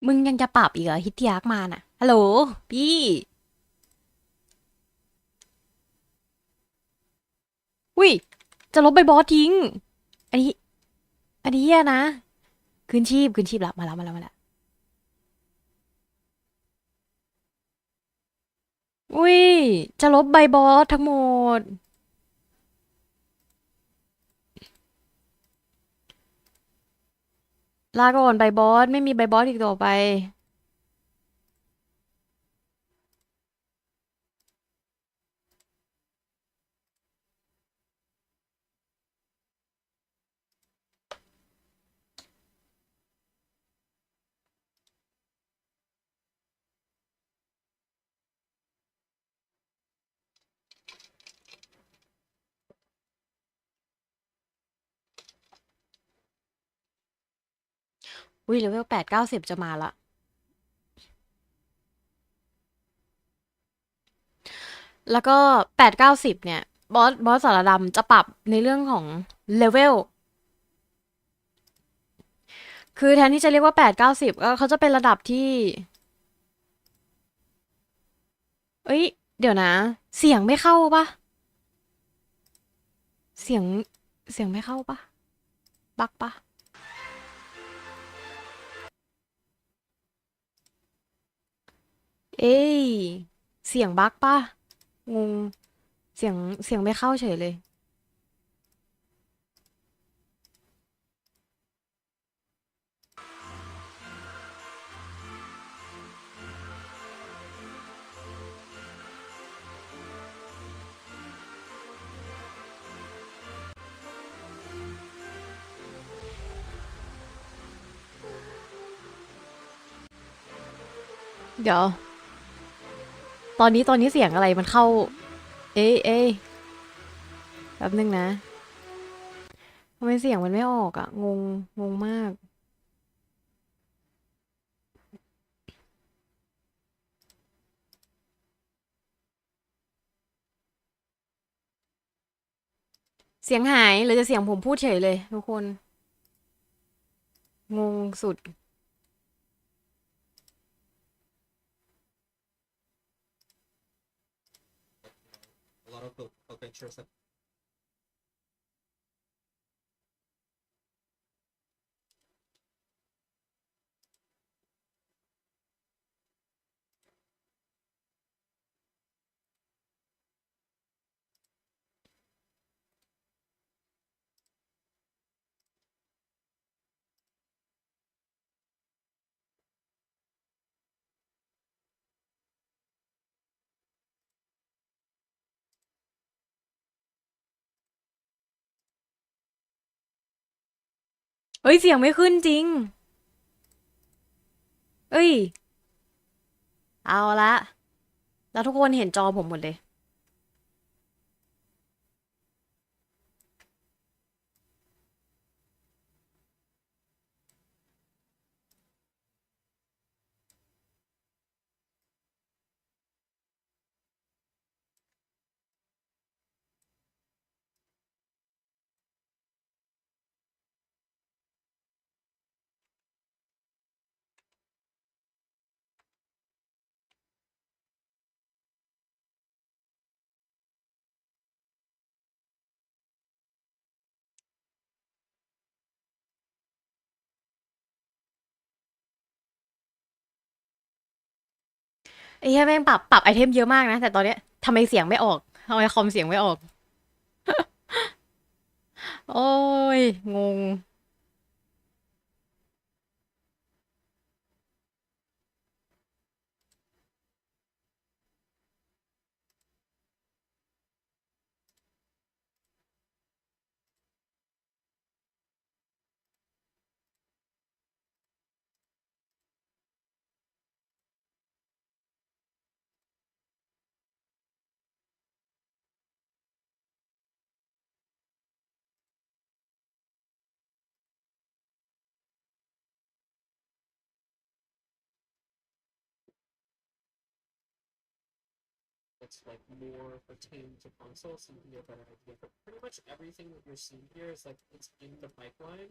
มึงยังจะปรับอีกเหรอฮิตยากมาน่ะฮัลโหลพี่อุ้ยจะลบใบบอสทิ้งอันนี้อันนี้อะนะคืนชีพละมาแล้วอุ้ยจะลบใบบอสทั้งหมดลาก่อนใบบอสไม่มีใบบอสอีกต่อไปอุ้ยเลเวล8 90จะมาละแล้วก็8 90เนี่ยบอสสารดำจะปรับในเรื่องของเลเวลคือแทนที่จะเรียกว่า8 90ก็เขาจะเป็นระดับที่เอ้ยเดี๋ยวนะเสียงไม่เข้าปะ เสียงเสียงไม่เข้าปะบักปะเอ้ยเสียงบักปะงงเสียงเสียงไม่เข้าเฉยเลยเดี๋ยวตอนนี้เสียงอะไรมันเข้าเอ้ยแป๊บนึงนะทำไมเสียงมันไม่ออกอะงงมากเสียงหายหรือจะเสียงผมพูดเฉยเลยทุกคนงงสุดเอ้ยเสียงไม่ขึ้นจริงเอ้ยเอาละแล้วทุกคนเห็นจอผมหมดเลย ไอ้เหี้ยแม่งปรับไอเทมเยอะมากนะแต่ตอนเนี้ยทำไมเสียงไม่ออกทำไมคอมเสียงไม่ออกโอ้ยงง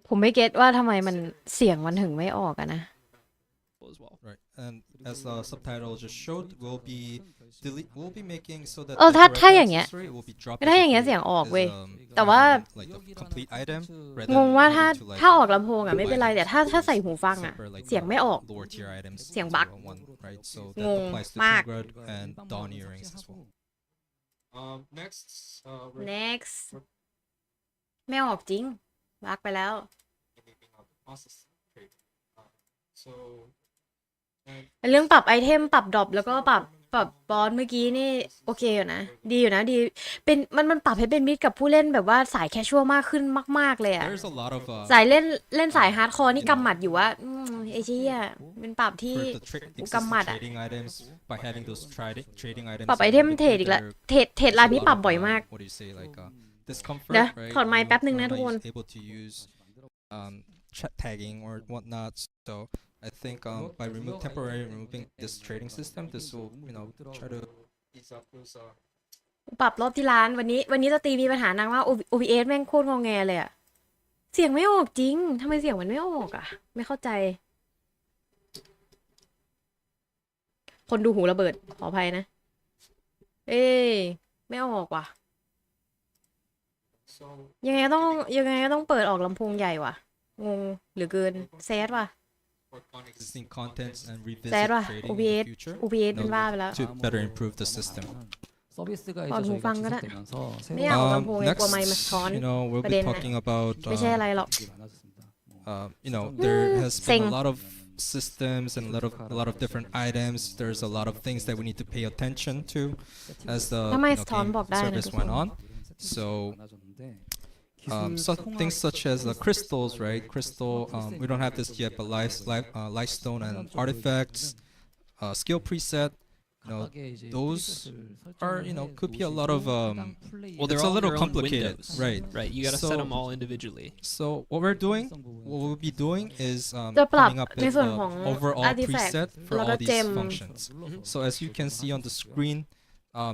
ผมไม่เก็ตว่าทำไมมันเสียงมันถึงไม่ออกอะนะ as well. Right, and as the subtitle just showed, we'll be making so that ถ้า the อย่างเงี้ย accessory will be dropped ถ้าอย่างเงี้ย as เสียงออก as เว้ย like แต่ว่า like a complete item งงว่า rather than having to ถ้า like ออกลำโพงอะไม่เป็นไรแต่ถ้าใส่หูฟังอะ separate like เสียงไม่ออก lower tier items เสียง to บั๊ก one, right? So ง that ง applies to มาก Tungrud and Dawn earrings as well. Next, we're next ไม่ออกจริงบักไปแล้ว making up process trade. So เรื่องปรับไอเทมปรับดรอปแล้วก็ปรับบอสเมื่อกี้นี่โอเคอยู่นะดีอยู่นะดีเป็นมันปรับให้เป็นมิตรกับผู้เล่นแบบว่าสายแคชชวลมากขึ้นมากๆเลยอะ there's a lot of สายเล่นสายฮาร์ดคอร์นี่กำหมัดอยู่ว่าไอ้เชี่ยเป็นปรับที่ for the existing กำหมัดอะ trading items by having those trading items ปรับไอเทมเทรดอีกแล้วเทรดร้านนี้ปรับบ่อยมาก what do you say like discomfort เดี๋ยว right ถอดไมค์แป๊บนึงนะทุกคน is able to use chat tagging or whatnot so I think by temporarily removing this trading system this will try to ease up those ปรับรอบที่ร้านวันนี้สตรีมีปัญหานางว่า OBS แม่งโคตรงอแงเลยอะเสียงไม่ออกจริงทำไมเสียงมันไม่ออกอะไม่เข้าใจ คนดูหูระเบิดขออภัยนะ เอ้ยไม่ออกว่ะ so ยังไงก็ต้องเปิดออกลำโพงใหญ่ว่ะงงเหลือเกินแซดว่ะ work on existing contents and แซ revisit ดว่ะ trading in OBS the future OBS เป็นบ้าไปแล้ว to better improve the system 서비스가 어, 이제 저희가 동방가라. 지속되면서 네, 아, lambong next 과 마이 마스콘. we'll be Padena. talking about ไม่ใช่อะไรหรอก 많아졌습니다. there has been Sing. a lot of systems and a lot of different items there's a lot of things that we need to pay attention to as the ทำไม game สะท้อนบอกได้นะ service ทุกคน went on so 많아졌는데 things such as crystals right crystal we don't have this yet but lifestone and artifacts skill preset those are could be a lot of Well, they're it's a all little their own complicated windows. right Right, you got to So- set them all individually. so what we'll be doing is จะปรับ coming up ใน with ส่วนของ overall artifact preset for แล้วก็ all these gem functions so as you can see on the screen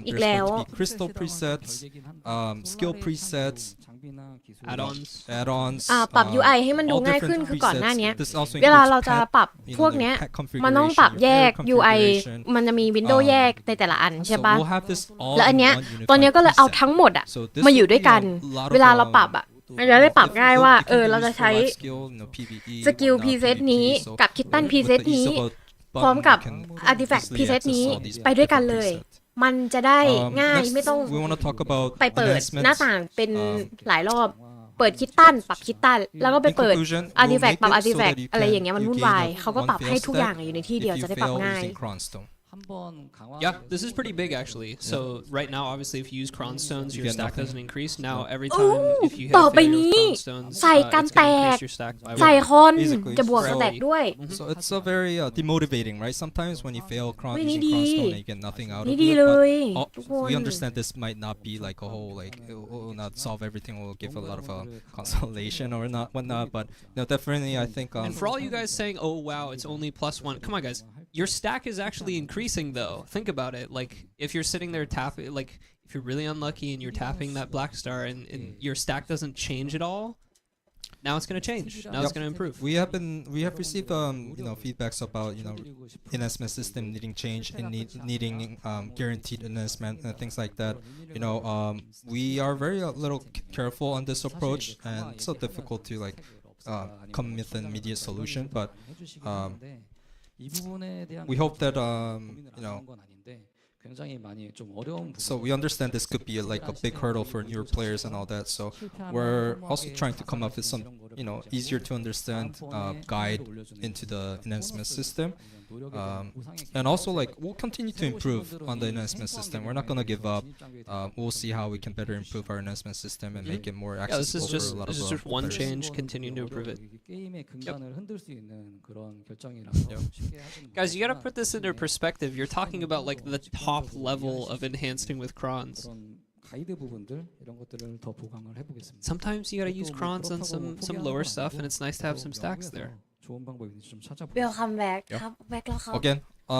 อีก there's แล้ว going to be crystal presets skill presets Add-ons. add-ons ปรับ UI ให้มันดู all ง่าย different ขึ้นคือก่อนหน้า presets. เนี้ย This also เวลา includes เราจะ pet, ปรับ you know, พวก your เนี้ย pet มันต้องปรับ configuration, แย your ก player UI configuration. มันจะมีวินโดว์แยกในแต่ละอันใช่ So ปะ we'll have this all แล้วอัน in เนี้ย one ตอนเนี้ย unified ก็เลยเอา preset. ทั้งหมดอะ So this มาอยู่ will ด้วย be กัน a lot of, เวลาเราปรับอะมันจะได้ปรับง่ายว่า it can be เราจะ used for ใช้ life skill, PvE, สกิล whatnot, พรีเซต PvP. นี้ So กับคิตตัน with พรีเซต the ease นี้ of a พร้อม button, กับ we can อาร์ติแฟกต์ easily พรีเซต access นี้ all these ไปด้วยกัน different เลย presets. มันจะได้ง่าย Next, ไม่ต้อง we want to talk about ไปเปิด enhancements. หน้าต่างเป็นหลายรอบ เปิดคิตตันปรับคิตตันแล้วก็ไป In เปิด conclusion, อาร์ติ we'll แฟกต์ make ปรับ it อาร์ติ so แฟก that ต์ you อะไร can อย่างเงี้ยมันวุ่น gain วาย a เขาก็ปรับ one ให้ fail ทุก step อย่างอยู่ในที่เดียว if จะ you ได้ปรับ fail ง่าย using Cronstone. 한번 강화 Yeah, this is pretty big actually. So right now, obviously, if you use cron stones, You your get stack nothing. doesn't increase. Now every time if you hit ต่อ a ไป failure นี้ with cron stones, ใส่ it's กัน gonna แตก increase your stack by ใส่ one. คอน Basically, จะบวก so- สแต็กด้วย So it's a very demotivating, right? Sometimes when you fail Wait, using Nidi. Cronstone, you get nothing out of นี่ it. ดีเลย But ทุกคน we understand this might not be like a whole it will not solve everything. It will give a lot of consolation or not whatnot. But no, definitely I think And for all you guys saying, "Oh wow, it's only +1," come on, guys. Your stack is actually increasing though. Think about it. Like if you're sitting there tapping, like if you're really unlucky and you're tapping that black star and your stack doesn't change at all, now it's gonna change. Now it's gonna improve. we have received feedbacks about enhancement system needing change and needing guaranteed enhancement and things like that. We are very a little careful on this approach, and it's so difficult to like come with an immediate solution. But 이 부분에 대한 we hope that 고민을 하는 건 아닌데 굉장히 많이 좀 어려운 so we understand this could be like a big hurdle for newer players and all that. So we're also trying to come up with some easier to understand guide into the enhancement system. And also like we'll continue to improve on the enhancement system. We're not gonna give up. We'll see how we can better improve our enhancement system and make it more Yeah, this accessible is for a lot just of one players. change, continuing to improve it. 게임의 근간을 흔들 수 있는 그런 결정이라서 쉽게 하지는 Guys, you gotta put this into perspective. You're talking about like the top level of enhancing with crons. 그런 가이드 부분들 이런 것들을 더 보강을 해보겠습니다. Sometimes you gotta use crons on some lower stuff, and it's nice to have some stacks there. 좋은 방법인지 좀 찾아보겠습니다. Welcome back ครับ back แล้วครับ Again,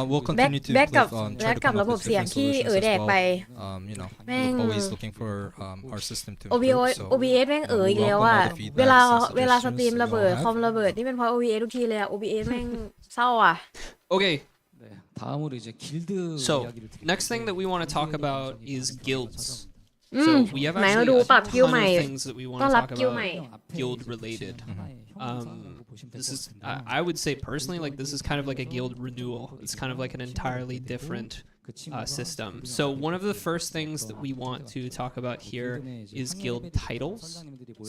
We'll แบ็ก continue to แบ็กกับ try แบ็ก to กับ come ระ up บบ with เสียง different ที่ solutions แด as กไป well.แม่ง We're always looking for our system to OBS improve. So OBS แม่งอีกแล้ว welcome อ่ะ all the เวลา feedbacks and เวลาสตรีม suggestions ระเบิด that you all คอม have. ระเบิดนี่เป็นเพราะ OBS ทุกทีเลยอ่ะ OBS แม่งเศร้าอ่ะ Okay, 네, 다음으로 이제 길드 so 이야기를 드릴 next thing 텐데, that we want to talk about is guilds. อืม So we have ไหนมา actually ดู a ปรับกิล ton ใหม่ of things that we want ต้อน to รับ talk กิลใหม่ about guild related. This is I would say personally like this is kind of like a guild renewal. It's kind of like an entirely different system. So one of the first things that we want to talk about here is guild titles.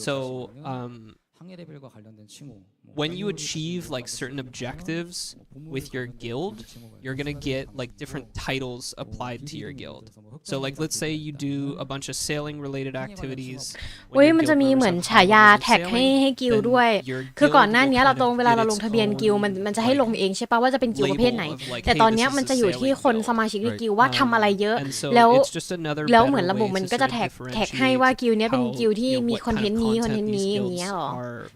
So 항해 레벨과 관련된 칭호, when you achieve like certain objectives with your guild, you're gonna get like different titles applied to your guild. So like let's say you do a bunch of sailing related activities. เว้ยมันจะมีเหมือนฉายาแท็กให้กิลด้วย คือก่อนหน้านี้เราตรงเวลาเราลงทะเบียนกิลมันจะให้ลงเองใช่ปะว่าจะเป็นกิลประเภทไหน แต่ตอนนี้มันจะอยู่ที่คนสมาชิกในกิลว่าทำอะไรเยอะ แล้วเหมือนระบบมันก็จะแท็กให้ว่ากิลเนี้ยเป็นกิลที่มีคอนเทนต์นี้อย่างเงี้ยหรอ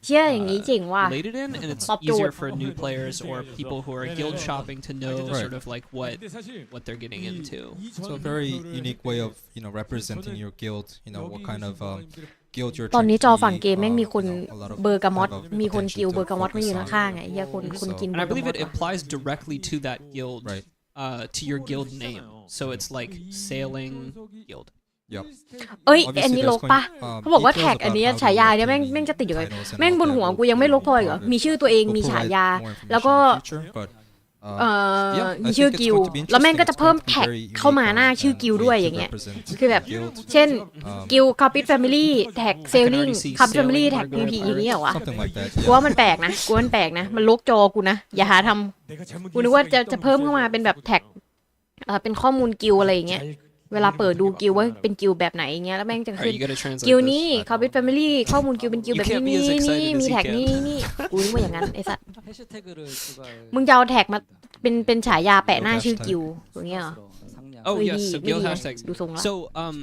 เชื่ออย่างนี้เจ๋งว่ะ related in, and it's ตอบโจทย์ easier for new players or people who are guild shopping to know sort of like what they're getting into. So a very unique way of representing your guild. What kind of guild you're ตอน trying นี้ to จอ be, ฝั่งเกมแม่งมีคน a lot of เบอร์กามอต have a มีคน potential กิล to เบอร์กามอตมาอยู่ focus ข้าง on. ๆไงเฮียคนกิน And เบอ I ร์กาม believe อ it ต applies directly to that guild, Right. To your guild name. So it's like sailing guild. Yep. เอ้ย Obviously, อันนี้ there's ลกปะ going- เขาบอกว่า details แท็กอัน about นี้ how to ฉายาเนี่ย obtain แม่งจะติดอยู่เลย titles and แม่ง all บน that หัว will- กูยังไม่ลกพออีกเหรอ will มีชื่อตัวเอง provide มีฉายา more information แล้วก็ in the future, but, มีชื่อกิลแล้วแม่งก็จะเพิ่มแท็กเข้ามาหน้าชื่อกิลด้วยอย่างเงี้ย คือแบบ เช่น กิลคาปิตแฟมิลี่แท็กเซลลิงคาปิตแฟมิลี่แท็ก EP อย่างเงี้ยเหรอวะ something like that. กูว่ามันแปลกนะมันลกจอกูนะอย่าหาทำกูนึกว่าจะเพิ่มเข้ามาเป็นแบบแท็กเป็นข้อมูลกิลอะไรอย่างเงี้ยเวลาเปิดดูกิลว่าเป็นกิลแบบไหนอย่างเงี้ยแล้วแม่งจะ Alright, ขึ้น you gotta translate กิล this. นี้คาปิตแฟมิลี่ข้อมูลกิลเป็นกิลแบบ You can't be นี้ as นี่ excited as มี he แท็ก can. นี่กูนึกว่าอย่างนั้นไอ้สัตว์ 해시태그를 추가할 มึงจะเอาแท็กมาเป็นฉายาแปะหน้าชื่อกิลอย่างเงี้ยเหรอ 상량. Oh Maybe- yes, so maybe guild yeah. hashtags. Du sung la. So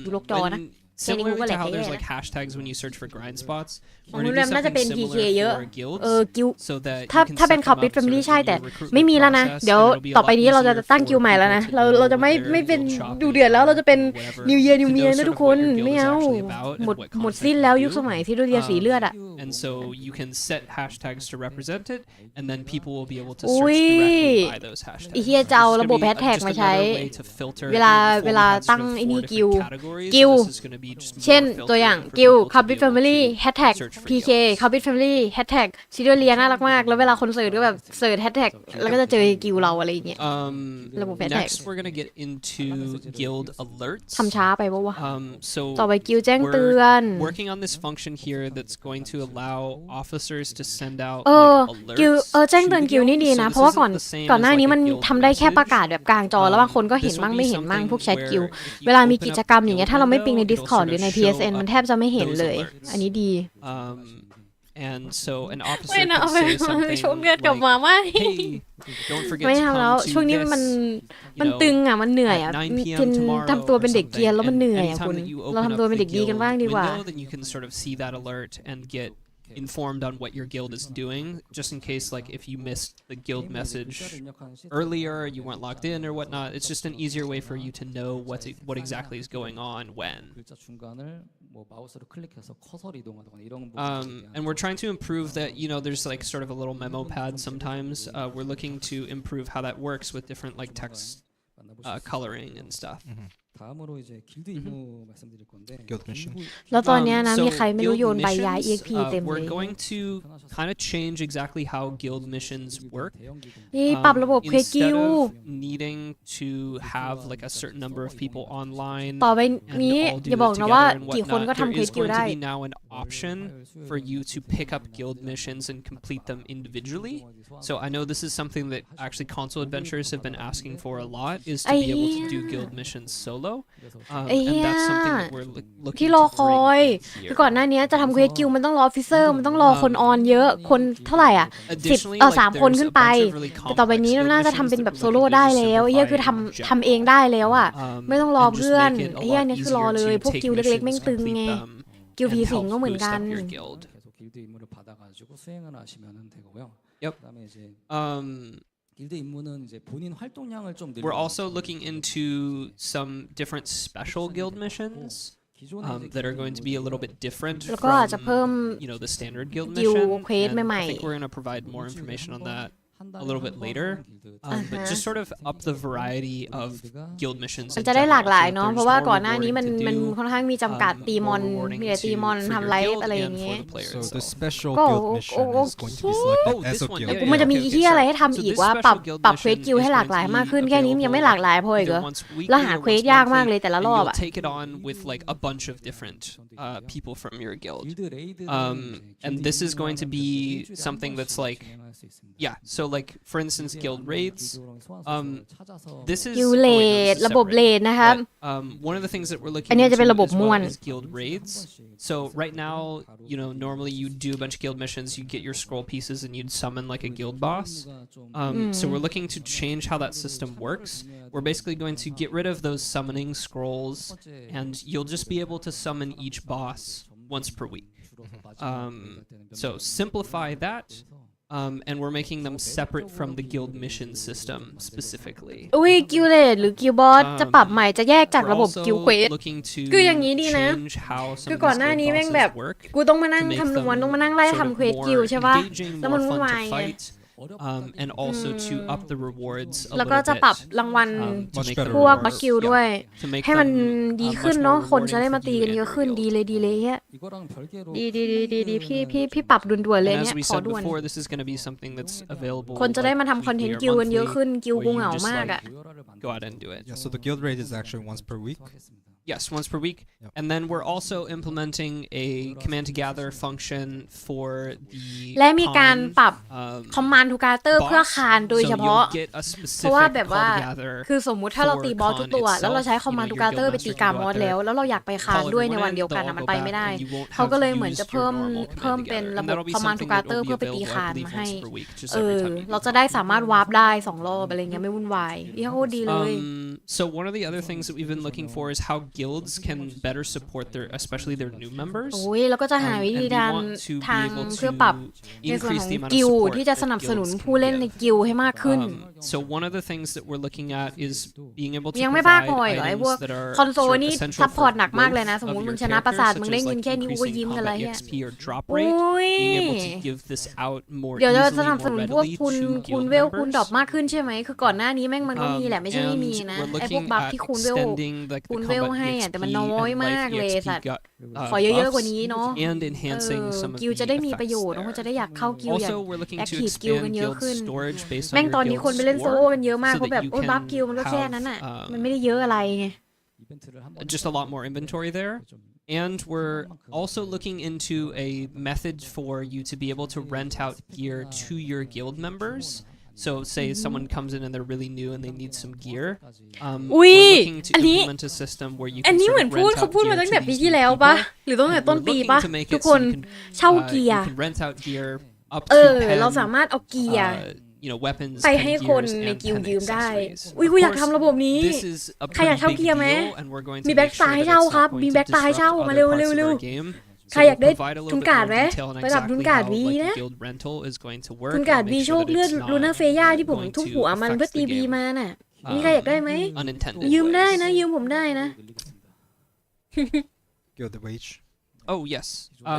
Du lok jawna. when similar Training to how ko there's wala like hashtags when you search for grind spots, ของ we're นู้น gonna do น่าจะเป็น something PK similar เยอะ for guilds, กิล so that ถ้า you can ถ้าเป็น set คอ them ปิด up แฟมิลี่ sort of ใช่ in แต่ your recruitment ไม่มีแล้วนะ process, เดี๋ยว and it'll be a ต่อไป lot นี้เราจะ easier ตั้ง for กิลใหม่แล้วนะ people เราจะ who ไม่ are เป็น guild shopping ดูเดือดแล้วเราจะเป็น or whatever New Year to New know Year นะ sort ทุก of ค what น your guild ไม่ is เอา actually about and หมด what หมด content สิ้นแล้ว you ยุค do. สมัยซิโดเรียสีเลือดอ่ะ And so you can set hashtags to represent it, and then people will be able to อุ้ search ย directly by those hashtags. ไอ้เฮียจะเอา It's ระ gonna บบ be แฮชแท็ก just มาใช้ another way to filter. เวลา Before we เวลา had sort ตั้ง of ไอ้ four นี่ different กิล categories, กิล this is gonna be just เช่น more ตัวอย่าง filtered for กิล people to คา be ปิต able แฟมิลี่ to แฮชแท็ก search for PK guilds. คาปิตแฟมิลี่แฮชแท็กซิโดเรียน่ารักมากแล้วเวลาคนเสิร์ชก็แบบเสิร์ชแฮชแท็กแล้วก็จะเจอกิลเราอะไรอย่างเงี้ย ระบบ hashtag Next, we're gonna get into guild alerts. ทำช้าไปปะวะ So ต่อไปกิลแจ้งเตือน we're working on this function here that's going to allow officers to send out กิล like alerts แจ้งเตือน to กิล guilds. นี่ดี So นะ this เพราะว่า isn't the same ก่อนหน้า as นี้ like มัน a guild ทำได้แค่ message. ประกาศแบบกลางจอแล้วบางคนก็เห็น This บ้าง will ไม่ be เห็นบ้าง something พวกแชท where กิล if you เวลามี open กิ up จกรรมอย่างเงี้ย guild ถ้าเราไม่ปิงใน window, it'll Discord sort หรือ of ใน show PSN มัน up แทบจะไม่เห็น those เลย alerts. อันนี้ดี And so an officer ไม่นะ could เอาไป say ชก something เลือดกลับ like, มาไม่ hey, don't forget ไม่ to ทำแล้ว come ช่วง to นี้ this, มัน you know, ตึงอ่ะมันเหนื่อยอ่ะ at 9 p.m. ทิน tomorrow ทำตัว or เป็นเด็กเกรียน something. แล้วมัน And เหนื่อยอ่ะ anytime คุณ that you เรา open ทำ up ตัวเป็น the เด็กดีกัน guild บ้างดีกว่า window, then you can sort of see that alert and get informed on what your guild is doing, just in case like if you missed the guild message earlier, you weren't logged in or whatnot. It's just an easier way for you to know what exactly is going on when. 글자 중간을 뭐 마우스로 클릭해서 커서를 이동하거나 이런 And we're trying to improve that. You know, there's like sort of a little memo pad sometimes. We're looking to improve how that works with different like text coloring and stuff. 다음으로 이제 길드 임무 말씀드릴 건데 Guild mission. แล้วตอนเนี้ยนะ So มีใครไม่รู้ guild โยนใบย้าย missions, EXP เต็มเลย we're going to kind of change exactly how guild missions work. นี่ปรับระบบเควสกิล Instead of needing to have like a certain number of people online ต่อไป and นี้ all do อย่า it บอกนะว่า together and กี่คนก็ whatnot, ทำ there เควส is กิล going ได้ to be now an option for you to pick up guild missions and complete them individually. So I know this is something that actually console adventurers have been asking for a lot, is to be able to do guild missions solo. And that's something that we're ที่ looking รอ to คอย bring คือ here. ก่อนหน้านี้จะทำเควสกิลมันต้องรอออฟฟิเซอร์มันต้องรอคนออนเยอะคนเท่าไหร่อ่ะ Additionally, สาม like คน there's ขึ้น a ไป bunch of really แต่ต่อไป complex นี้ guild น่าจะ missions ทำเป็นแบบ that โซ we're โล่ looking to ได้แล้วเฮียคือ simplify in ทำเองได้แล้วอ่ะ ไม่ต้องรอ and just เพื่อน make it a เฮีย lot นี่คือรอ easier เลย to พวก take กิลเล็กๆแม่ง missions, ตึงไง complete them, กิล and ผีสิง help ก็เหมือน boost กัน up your guild. 계속 길드 임무를 받아가지고 수행을 하시면 되고요. Yep. 그다음에 이제 Um, 길드 임무는 이제 본인 활동량을 좀 We're also looking into some different special guild missions that are going to be a little bit different แล้วก็อาจจะเพิ่ม from the standard guild กิล mission. เควส And ใหม่ I think we're going to provide more information on that a little bit later, but just sort of up the variety of guild missions. มัน in จะได้หลากห general. ลาย So เนาะ there's เพราะว่า more ก่อนหน้านี้ rewarding มัน to do, ค่อนข้างมีจำกัดตีมอน more rewarding มีแต่ตีมอน for your ทำไลฟ์ guild อะไรอย่าง and เงี้ for ย the players So the itself. special Go, guild mission oh, is going to be okay. selected Oh, as this a one, guild. yeah, กูมันจะมี okay, ที่อะไรให้ sorry. ทำอีก So ว่า this ปรับ special guild ปรับเควส mission กิลให้ is หลาก going หลาย to มาก be ขึ้นแค่นี้มันยังไม่หลากหลายพออีกเหร either อ once weekly เราหา or เควส once ยากมาก monthly, เลยแต่ละ and รอบ you'll อะ take it on with like a bunch of different people from your guild. 길드 레이드는 And this is going to be something that's like, yeah, so like for instance guild raids, this is กิลเลด ระบบเลดนะครับ one of the things that we're looking อันนี้จะเป็นระบบ into as ม่วน well is guild raids. So right now, normally you do a bunch of guild missions, you get your scroll pieces and you'd summon like a guild boss. So we're looking to change how that system works. We're basically going to get rid of those summoning scrolls and you'll just be able to summon each boss once per week. So simplify that. And we're making them separate from the guild mission system specifically. อุ้ยกิลเลดหรือกิลบอสจะปรับใหม่จะแยกจาก We're ระบบ also กิลเควส looking to คืออย่างนี้ดีนะ change how some คือ of ก่อน these หน้า guild นี้แม่ง bosses แบบ work กูต้องมานั่ง to make คำนวณ them ต้องมานั่งไล่ sort of ทำเควส more กิลใช่ป่ะ engaging, แล้วมัน more วุ่น fun วาย to ไง fight, and also to up the rewards a แล้วก็ little จะปรับ bit รางวัล to Much make better พวก them บัค rewards. กิลด้วย to make ให้มัน them ดี much ขึ้น more เนาะคนจะ rewarding ได้ for มาตี you กัน and เย your อะขึ้น guild. ดีเลยเฮีย 이거랑 별개로 ดีพี่ปรับด่วนๆเลย And เนี่ย as we ขอ said ด่วน before, this is going to be something that's available คนจะได้ like มาทำคอนเทน weekly ต์ or กิลกันเยอะ monthly, ขึ้นกิล where กู you เหงา just มาก like อะ go out and do it. Yeah, so the guild raid is actually once per week. Yes, once per week. Yep. And then we're also implementing a command to gather function for the และมีการ con, ปรับ um, คอมมานด์ทูการ์เตอร์ boss. เพื่อคานโดย So เฉพาะ you'll get a เพราะว่า specific แบบ call ว่า to gather คือสมมุติถ้าเราตีบอสทุกตัว แล้วเราใช้คอมมานด์ทูการ์เตอร์ไปตีกามอสแล้วเราอยากไปคานด้วยในวันเดียวกันอะมันไปไม่ได้ เขาก็เลยเหมือนจะเพิ่มเป็นระบบคอมมานด์ทูการ์เตอร์เพื่อไปตีคานมาให้เราจะได้สามารถวาร์ปได้2รอบอะไรเงี้ยไม่วุ่นวายนี่โคตรดีเลย So one of the other things that we've been looking for is how guilds can better support especially their new members. โอ้ยแล้วก็จะหาวิธี And we ทาง want to be ทาง able เพื่อปรับ to ในส่วนข increase อง the amount กิ of ล support ที่จะ that สนับสนุน guilds ผู้ can เล่นใน give. กิลให้มากขึ้น So one of the things that we're looking at is being able to ยังไม่ provide พออีกเหรอไอ้พวก items that are คอนโซล sort of นี่ essential ซัพพอร์ต for หนักมากเลยนะ growth สมม of ติ your มึงชนะปราสาท character, มึง such ได้ as เงิน like แค่นี้กูก็ increasing ยิ้มกันเลย combat อะ XP or drop โอ้ rate, ย being able to give this out more เดี๋ยวจะ easily, สนับส more นุนพวก readily คุณ to คูณ guild เวลคูณ members. ดรอปมากขึ้นใช่ไหมคือก่อนหน้านี้แม่งมันก็มีแหละไม่ใช่ไม่มีนะ And ไอ้ we're พวก looking บัฟ at ที่คูณเวล extending like the คูณเวล combat ให้อะแต่ EXP มันน้อย and มาก life เลยสัต EXP ว์ got ขอเยอะๆกว่า buffs นี้เนาะ and enhancing some of กิลจะได้มี the ประโยช effects น์นะคน there. จะได้อยากเข้ากิลอยาก Also, we're looking to active กิลกัน expand เยอะ guild ขึ้น storage based แม่ง on ตอน your นี้ guild คนไปเล่นโซโล่ score กันเยอะมาก so เพราะ that แบบ you โอ้บัฟ can กิลมันก็แค่นั้นอะ มันไม่ได้เยอะอะไรไง 이벤트를 한번 just a lot more inventory there. And we're also looking into a method for you to be able to rent out gear to your guild members. So say someone comes in and they're really new and they need some gear. Ui, We're looking to อันนี้ implement a system where you อัน can นี้ sort เหมือน of พูด rent เขา out พูดมา gear ตั้ง to แต่ปี these ที่ new แล้ว people. ปะหรือตั้งแต่ต้น We're ปี looking ปะ to make ทุ it ก so คน you can เช่าเกีย you ร์ can rent out gear up เอ to อเรา 10 สามารถเอาเกียร์ weapons ไป 10 ให้คน gears ใน and กิล 10 ยืมได้ accessories. อุ้ย Of กูอยาก course, ทำระบบนี้ this is a ใครอยาก pretty เช่า big เกียร์ไหม deal, and we're going to มีแบ็ก make ซ้าย sure that เช่า it's ครับ not going มี to แบ็กซ้าย disrupt เช่ามา other เร็ว parts เร็ว of เร็ว our game. ใคร So อยาก we'll ได้ provide a ทุ little น bit การ์ด more ไหม detail on ระดับทุน exactly การ์ด how วี like นะ the guild rental is going to work ทุนการ์ด and วี make โช sure ค that เลือด it's ลูน่า not เฟย่าที่ผม going ทุบ to หัวมันเพื่อ affect ตี the บี game มาน่ะมีใครอยากได้ไหม unintended ยืมได้ ways. นะยืมผมได้นะ Guild wage. Oh yes.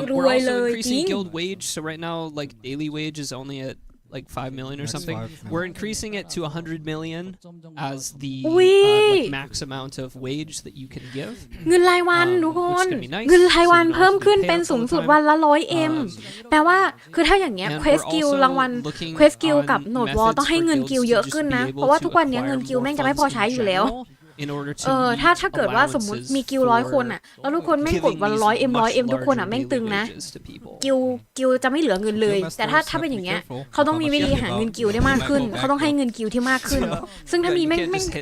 Rùi We're also lời increasing tiếng. guild wage. So right now, like daily wage is only at like 5 million or That's something. 5 million. We're increasing it to 100 million as the Ui. like max amount of wage that you can give. เงินรายวันทุกคน which is gonna be nice. เงินรายวัน So you don't เพิ่ม have to ขึ้น pay เป็น us สู all ง the สุด time. วันละ100M แปลว่าคือถ้าอย่างเงี้ย And เควส we're กิล also รางวัล looking เควสกิล on กับโหนดวอล methods ต้องให้ for เงิน guilds กิล to เยอะ just ขึ้น be นะ able เพราะว่า to ทุกวันเนี้ย acquire เงินกิล more แม่งจะไม่พอ funds ใช้ in อยู่แล้ว general in order to ถ้า meet เกิดว่าสมมติ allowances มีกิล100 คนอ่ะ for แล้วทุกคนแม่งกด giving วัน these 100M much 100M ทุกคนอ่ะ larger แม่งตึง daily นะ wages to people. กิลจะไม่เหลือเงินเลย แต่ถ้าเป็นอย่างเงี้ยเขาต้องมีวิธีหาเงินกิลได้มากขึ้น เขาต้องให้เงินกิลที่มากขึ้น ซึ่งถ้ามีแม่ง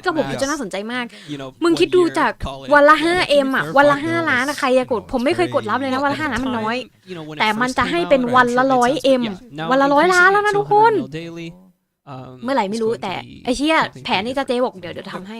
ระบบจะน่าสนใจมาก You know, มึงคิด one ดู year, จาก call it วันละ like 5M อ่ะ Fair วันละ fight 5 ล้านอะ bills. ใครจะกดผมไม่เคยกดรับเลยนะวันละ5 ล้านมันน้อย You know, when it แต่มัน first จะ came ให้ out, เป็น I'm วัน sure ละ it made sense, but 100M yeah, now วันละ100 ล้านแล้วนะ increasing ทุ it ก to คน 100 mil daily, เมื่อไหร่ไม่รู้ is going แต่ to be ไอ้เชี่ย something แผนนี้จะเจ๊บอกเดี๋ยวทำให้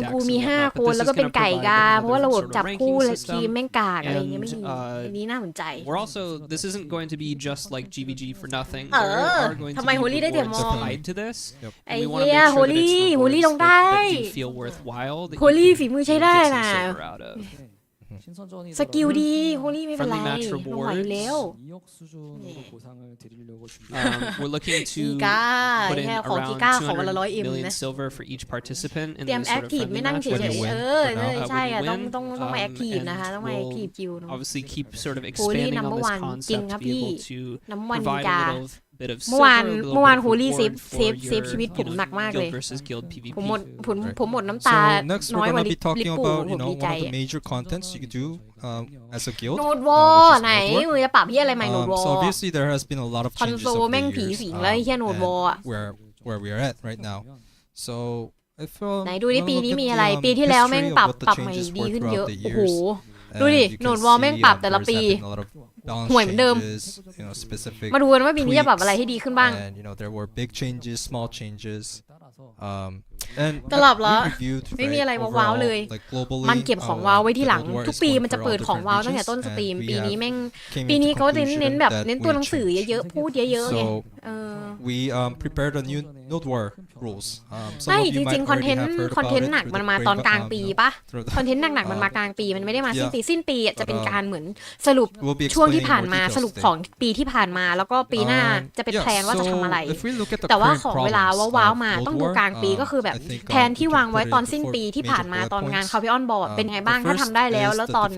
มพู decks มี and 5 whatnot, คน but แล้ว this ก็ is เป็น gonna ไก่ provide กา a เพ bit ราะ of ว่า a ระบบ sort of จับ ranking คู่และ system. ทีมแม่งกากอะไรอย่างเงี้ยไม่มี And อันนี้น่าสนใจ we're also this isn't going to be just like GVG for nothing. เอ There อ are going ทำ to ไม be โฮลี่ได้เดี๋ยวม rewards อง tied to this. ไอ้ And we want to เหี้ย make โฮ sure that ลี่ it's โฮลี่ rewards ลงได้ that do feel worthwhile. That โฮ you ลี่ can, ฝีมือ you ใช้ know, ได้ get some นะ silver out of. 신선전이 สกิลดีโฮลี่ไม่เป็นไร Friendly match ลงไหวอยู่แล้ว 2억 수준으로 보상을 드리려고 준비. We're looking to กีก้า put in แค่ของกี around ก้าของวันละ 200 100M million นะ silver for each participant in เตรียม these แอ sort ค of ทีฟ friendly ไม่นั่งเฉ matches. ย When you ๆ win ใช่อะ when you ต้อง win, มาแอคทีฟนะคะ and ต้องมาแอคทีฟ we'll กิลเนาะ obviously keep sort of Holy expanding on number this one จริง concept ครับ to be able พี่ to number one provide กี a กา little bit of เมื่อวาน silver, a little เมื่อวาน bit of โฮลี่ reward เซ for ฟ your ชีวิตผมหนักมากเลย guild versus guild PvP. ผมหมดน้ำตา So next น้อย we're กว่า gonna ลิ be ป talking ปู่ about ผมดี one ใจ of the major contents you can do as a guild. โนดวอ which is ไหน Node War. มือจะปรับที่อะไรใหม่โนดวอ So obviously there has been a lot of คอน changes โซล over แม่ง the ผี years สิงแล้วไอ้เหี้ยโนดวอ and where we are at right now. So if ไหนดูดิปีนี้มีอะไร ปีที่แล้วแม่งปรับใหม่ดีขึ้นเยอะโอ้โห ดูดิโนดวอลแม่งปรับแต่ละปีห่วยเหมือนเดิม มาดูกันว่าปีนี้จะปรับอะไรให้ดีขึ้นบ้าง there were big changes, small changes. ตลับละไม่มีอะไรว้าวเลย มันเก็บของว้าวไว้ที่หลังทุกปีมันจะเปิดของว้าวตั้งแต่ต้นสตรีมปีนี้เขาเน้นแบบเน้นตัวหนังสือเยอะๆพูดเยอะๆไงwe prepared a new Node War rules ใช่จริงๆคอนเทนต์หนักมันมาตอนกลางปีปะคอนเทนต์หนักๆมันมากลางปีมันไม่ได้มาสิ้นปีจะเป็นการเหมือนสรุปช่วงที่ผ่านมาสรุปของปีที่ผ่านมาแล้วก็ปีหน้าจะเป็นแผนว่าจะทำอะไรแต่ว่าของเวลาว้าวๆมาต้องดูกลางปีก็คือแบบแผนที่วางไว้ตอนสิ้นปีที่ผ่านมาตอนงาน Calpheon บอร์ดเป็นไงบ้างถ้าทำได้แล้วตอน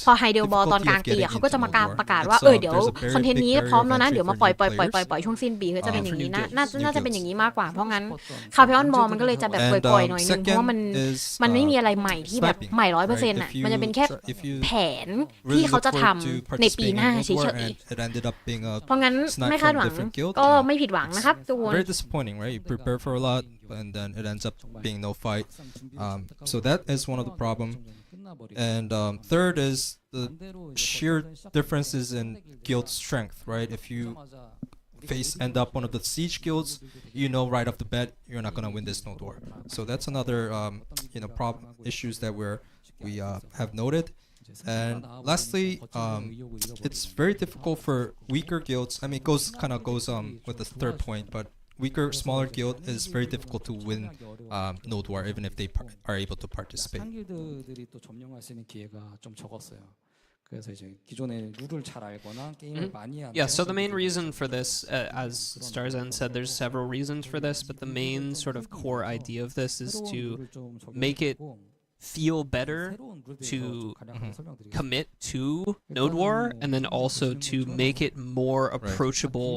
พอไฮเดลบอลตอนกลางปีเขาก็จะมาประกาศว่าเดี๋ยวคอนเทนต์นี้พร้อมแล้วนะเดี๋ยวมาปล่อยช่วงสิ้นปีก็จะเป็นอย่างนี้น่าจะเป็นอย่างนี้มากกว่าเพราะงั้น Calpheon บอลมันก็เลยจะแบบปล่อยๆหน่อยนึงเพราะว่ามันไม่มีอะไรใหม่ที่แบบใหม่ 100% อ่ะมันจะเป็นแค่แผนที่เขาจะทำในปีหน้าเฉยๆเพราะงั้นไม่คาดหวังก็ไม่ผิดหวังนะครับทุกคน Very disappointing, right? You prepare for a lot, and then it ends up being no fight. So that is one of the problem. And third is the sheer differences in guild strength, right? If you end up one of the siege guilds, you know right off the bat you're not gonna win this Node War. So that's another problem issues that we have noted. And lastly, it's very difficult for weaker guilds. I mean, it goes with the third point, but weaker, smaller guild is very difficult to win Node War, even if they are able to participate. Yeah, so the main reason for this, as Starzan said, there's several reasons for this, but the main sort of core idea of this is to make it feel better to commit to Node War, and then also to make it more approachable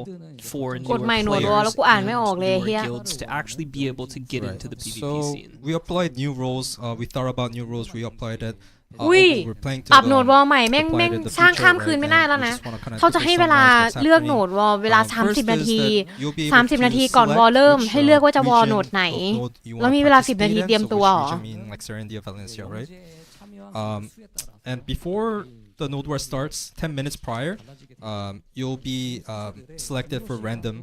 for newer players and newer guilds to actually be able to get into the PvP scene. So we applied new rules. We thought about new rules. We applied it. อุ้ยปรับโหนดวอลใหม่แม่งสร้างข้ามคืนไม่ได้แล้วนะเขาจะให้เวลาเลือกโหนดวอลเวลา30 นาที30 นาทีก่อนวอลเริ่มให้เลือกว่าจะวอลโหนดไหนแล้วมีเวลา10 นาทีเตรียมตัวเหรอ And before the Node War starts, 10 minutes prior, you'll be selected for random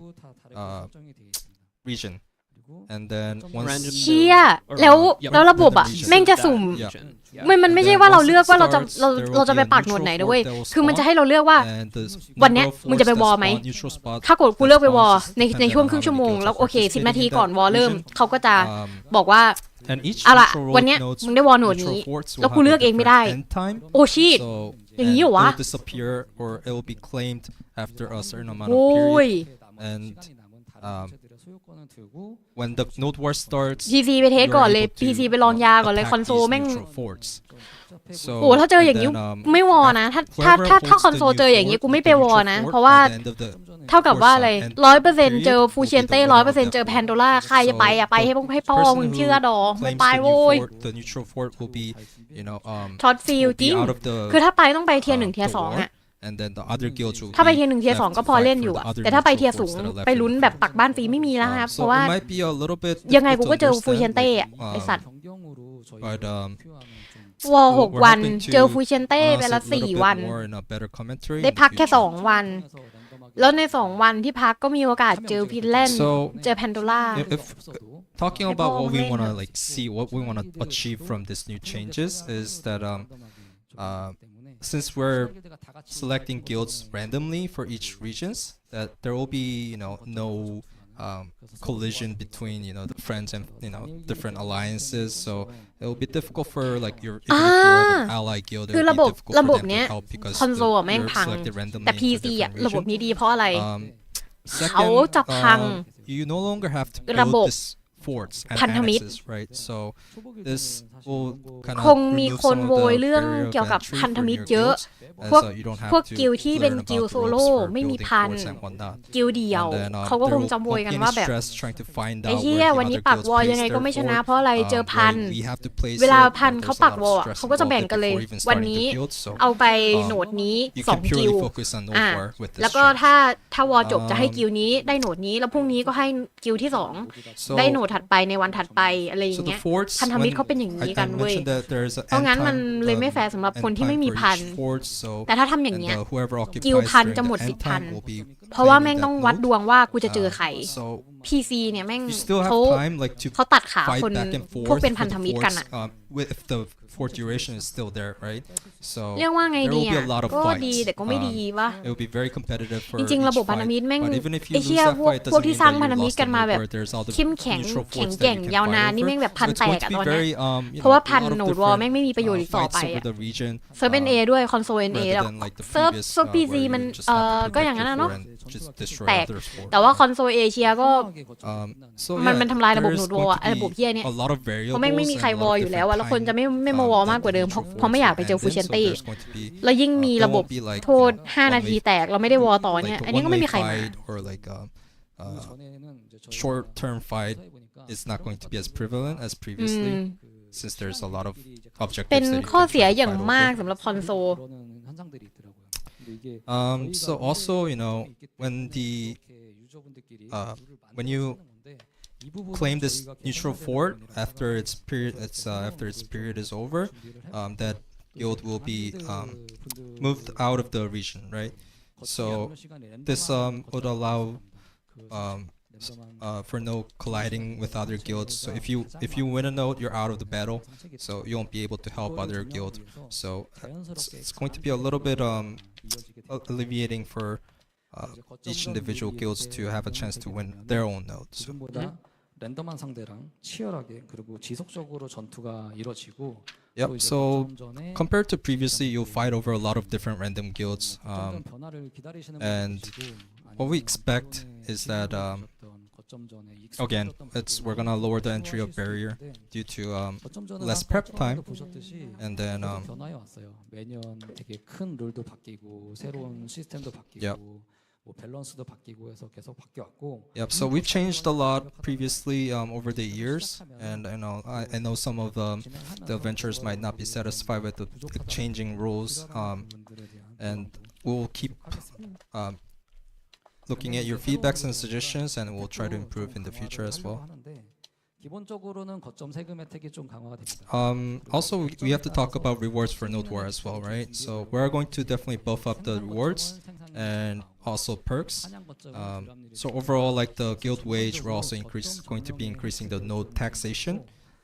region. And then once เชี่ยแล้วระบบอะแม่งจะสุ่มมันไม่ใช่ว่าเราเลือกว่าเราจะไปปักโหนดไหนด้วยคือมันจะให้เราเลือกว่าวันเนี้ยมึงจะไปวอลไหมถ้ากดกูเลือกไปวอลในช่วงครึ่งชั่วโมงแล้วโอเค10 นาทีก่อนวอลเริ่มเขาก็จะบอกว่าเอาล่ะวันเนี้ยมึงได้วอลโหนดนี้แล้วกูเลือกเองไม่ได้โอ้ชีตอย่างนี้เหรอวะ โอ้ยwhen the Node War starts PC ไปเทสก่อนเลย PC ไปลองยาก่อนเลยคอนโซลแม่งโอ้ถ้าเจออย่างนี้ไม่วอนะถ้าคอนโซลเจออย่างนี้กูไม่ไปวอนะเพราะว่าเท่ากับว่าอะไร 100% เจอฟูเชียนเต้ 100% เจอแพนโดล่าใครจะไปไปให้พ่อมึงเชื่อดอไม่ไปโว้ยช็อตฟิลจริงคือถ้าไปต้องไปเทียร์1เทียร์2อ่ะถ้าไปเทียร์1เทียร์2ก็พอเล่นอยู่อะแต่ถ้าไปเทียร์สูงไปลุ้นแบบปักบ้านฟรีไม่มีแล้วครับเพราะว่ายังไงกูก็เจอฟูเชียนเต้อะไอสัตว์วอล6 วันเจอฟูเชียนเต้ไปละ4 วันได้พักแค่2 วันแล้วใน2 วันที่พักก็มีโอกาสเจอพินแลนด์เจอแพนโดล่า Talking about what we want to see, what we want to achieve from these new changes is that since we're selecting guilds randomly for each regions, that there will be no collision between the friends and different alliances. So it will be difficult for like if you're an ally guild. คือระบบเนี้ยคอนโซลแม่งพังแต่ PC อ่ะระบบนี้ดีเพราะอะไรเขาจะพัง you no longer have to ระบบ forts and พันธมิตร annexes, right? So this will kind ค of งมี remove คน some โวย of the เรื่อง barrier of เกี่ยวกับ entry พันธ for มิตร new เยอะ guilds, พวก as you don't พวก have กิล to ที่เป็น learn กิล about โซ the โล่ ropes for ไม่มี building พัน forts and whatnot. กิลเดียว And then เขาก็ค there งจะโวย won't กัน be ว่า any แบบ stress trying to find ไอ้ out เฮี where ย the วันนี้ other ปัก guilds วอล place ยังไงก็ their ไม่ชนะ fort. เพราะอะไรเจอพัน Right, we have to place เวลา it, พัน and เขา there's a ปัก lot ว of อล stress เขาก็จะแบ่ง involved กันเลย before even วัน starting นี้ the guild, so เอาไปโหนดนี้ you สอง can กิล purely focus on node war with this แล้วก็ strength. ถ้าวอลจบจะให้กิลนี้ได้โหนดนี้ แล้วพรุ่งนี้ก็ให้กิลที่สอง So ได้โหนดถัดไปในวันถัดไปอะไรอย่า so ง the เงี้ย forts พันธมิตร when เขาเป็นอย่างนี้ I กันเว้ย mentioned that there is an เพราะ end งั้นมัน time เลยไม่แฟร์สำหรับคน end ที่ไม่ time มี for พัน each fort, so แต่ถ้าทำอย่าง and เงี้ย whoever กิล occupies พัน during จะหมด the สิท end ธิ์พัน time will be เพราะว่า claiming แม่ง that ต้องวัด node. ดวงว่ากูจะเจอใคร So PC เนี่ยแม่ง you still เขา have time like to เขาตัดขา fight คน back and พวก forth เป็น for พัน the ธมิตรกัน forts อะ with if the fort duration is still there, right? So เรียกว่าไง there ดี will be อ่ะ a lot of ก็ดี fights. แต่ก็ไม่ดีวะ It will be very competitive for จริงๆ ระบบ each พันธ fight. มิตรแม่ง But even if you ไอ้ lose เชี่ย that พวก fight, พวก doesn't ที่ mean สร้าง that พันธ you มิตร lost กัน the มา node แบบ where there's all the เข้มแข็ง neutral แข็ง forts แกร่ง that you can ยาว fight นาน over. นี่แม่งแบบพัน So it's แต going ก to อะ be ตอนเนี้ย very, เพราะว่าพัน a lot of โหนดวอล different, แม่งไม่มีประโยชน์อีกต่อ fights ไป over อะ the region, เซิร์ฟเป็น A ด้วยคอนโซล NA rather แล้ว than like the เซิร์ฟ previous เซิร์ฟ PC where มัน you just have to ก็อย่าง protect นั้น your นะ fort เนาะ and just destroy แตก others' fort. แต่ว่าคอนโซลเอเชียก็ So มัน yeah, มันทำลายระบบ there's โหนดวอล going อะ to ระบบ be เฮียเนี่ย a lot of เพราะแม่ง variables ไม่มี and ใคร a ว lot อล of อยู่แล้วอะ different แล้วคนจะ time ไม่มาวอล that มากกว่าเดิม neutral เพราะไม่อยากไป forts เจอ will ฟู end เช in. น So ตี้ there's going to be แล้วยิ่งมี there ระบบ won't be like โทษ 5 นาทีแตกเราไม่ได้วอลต่อเนี่ย like a อันนี้ก็ไม่ one-way มีใครมา fight or like a short-term fight is not going to be as prevalent as previously, since there's a lot of เป็น objectives that you ข้อ can เสีย try to อย่าง fight มาก over. สำหรับคอนโซล So also, you know, when you claim this neutral fort after its period is over, that guild will be moved out of the region, right? So this would allow for no colliding with other guilds. So if you win a node, you're out of the battle, so you won't be able to help other guild. So it's going to be a little bit alleviating for each individual guilds to have a chance to win their own node. So. 랜덤한 상대랑 치열하게 그리고 지속적으로 전투가 이뤄지고 Yep. So compared to previously, you'll fight over a lot of different random guilds, and what we expect is that again, we're gonna lower the entry of barrier due to less prep time, and then 변화해 왔어요. 매년 되게 큰 룰도 바뀌고 새로운 시스템도 바뀌고. Yep. 뭐 밸런스도 바뀌고 해서 계속 바뀌었고. Yep. So we've changed a lot previously over the years, and I know some of the adventurers might not be satisfied with the changing rules, and we'll keep looking at your feedbacks and suggestions, and we'll try to improve in the future as well. 기본적으로는 거점 세금 혜택이 좀 강화가 됩니다. Also, we have to talk about rewards for node war as well, right? So we're going to definitely buff up the rewards and also perks. So overall, like the guild wage, we're also going to be increasing the node taxation.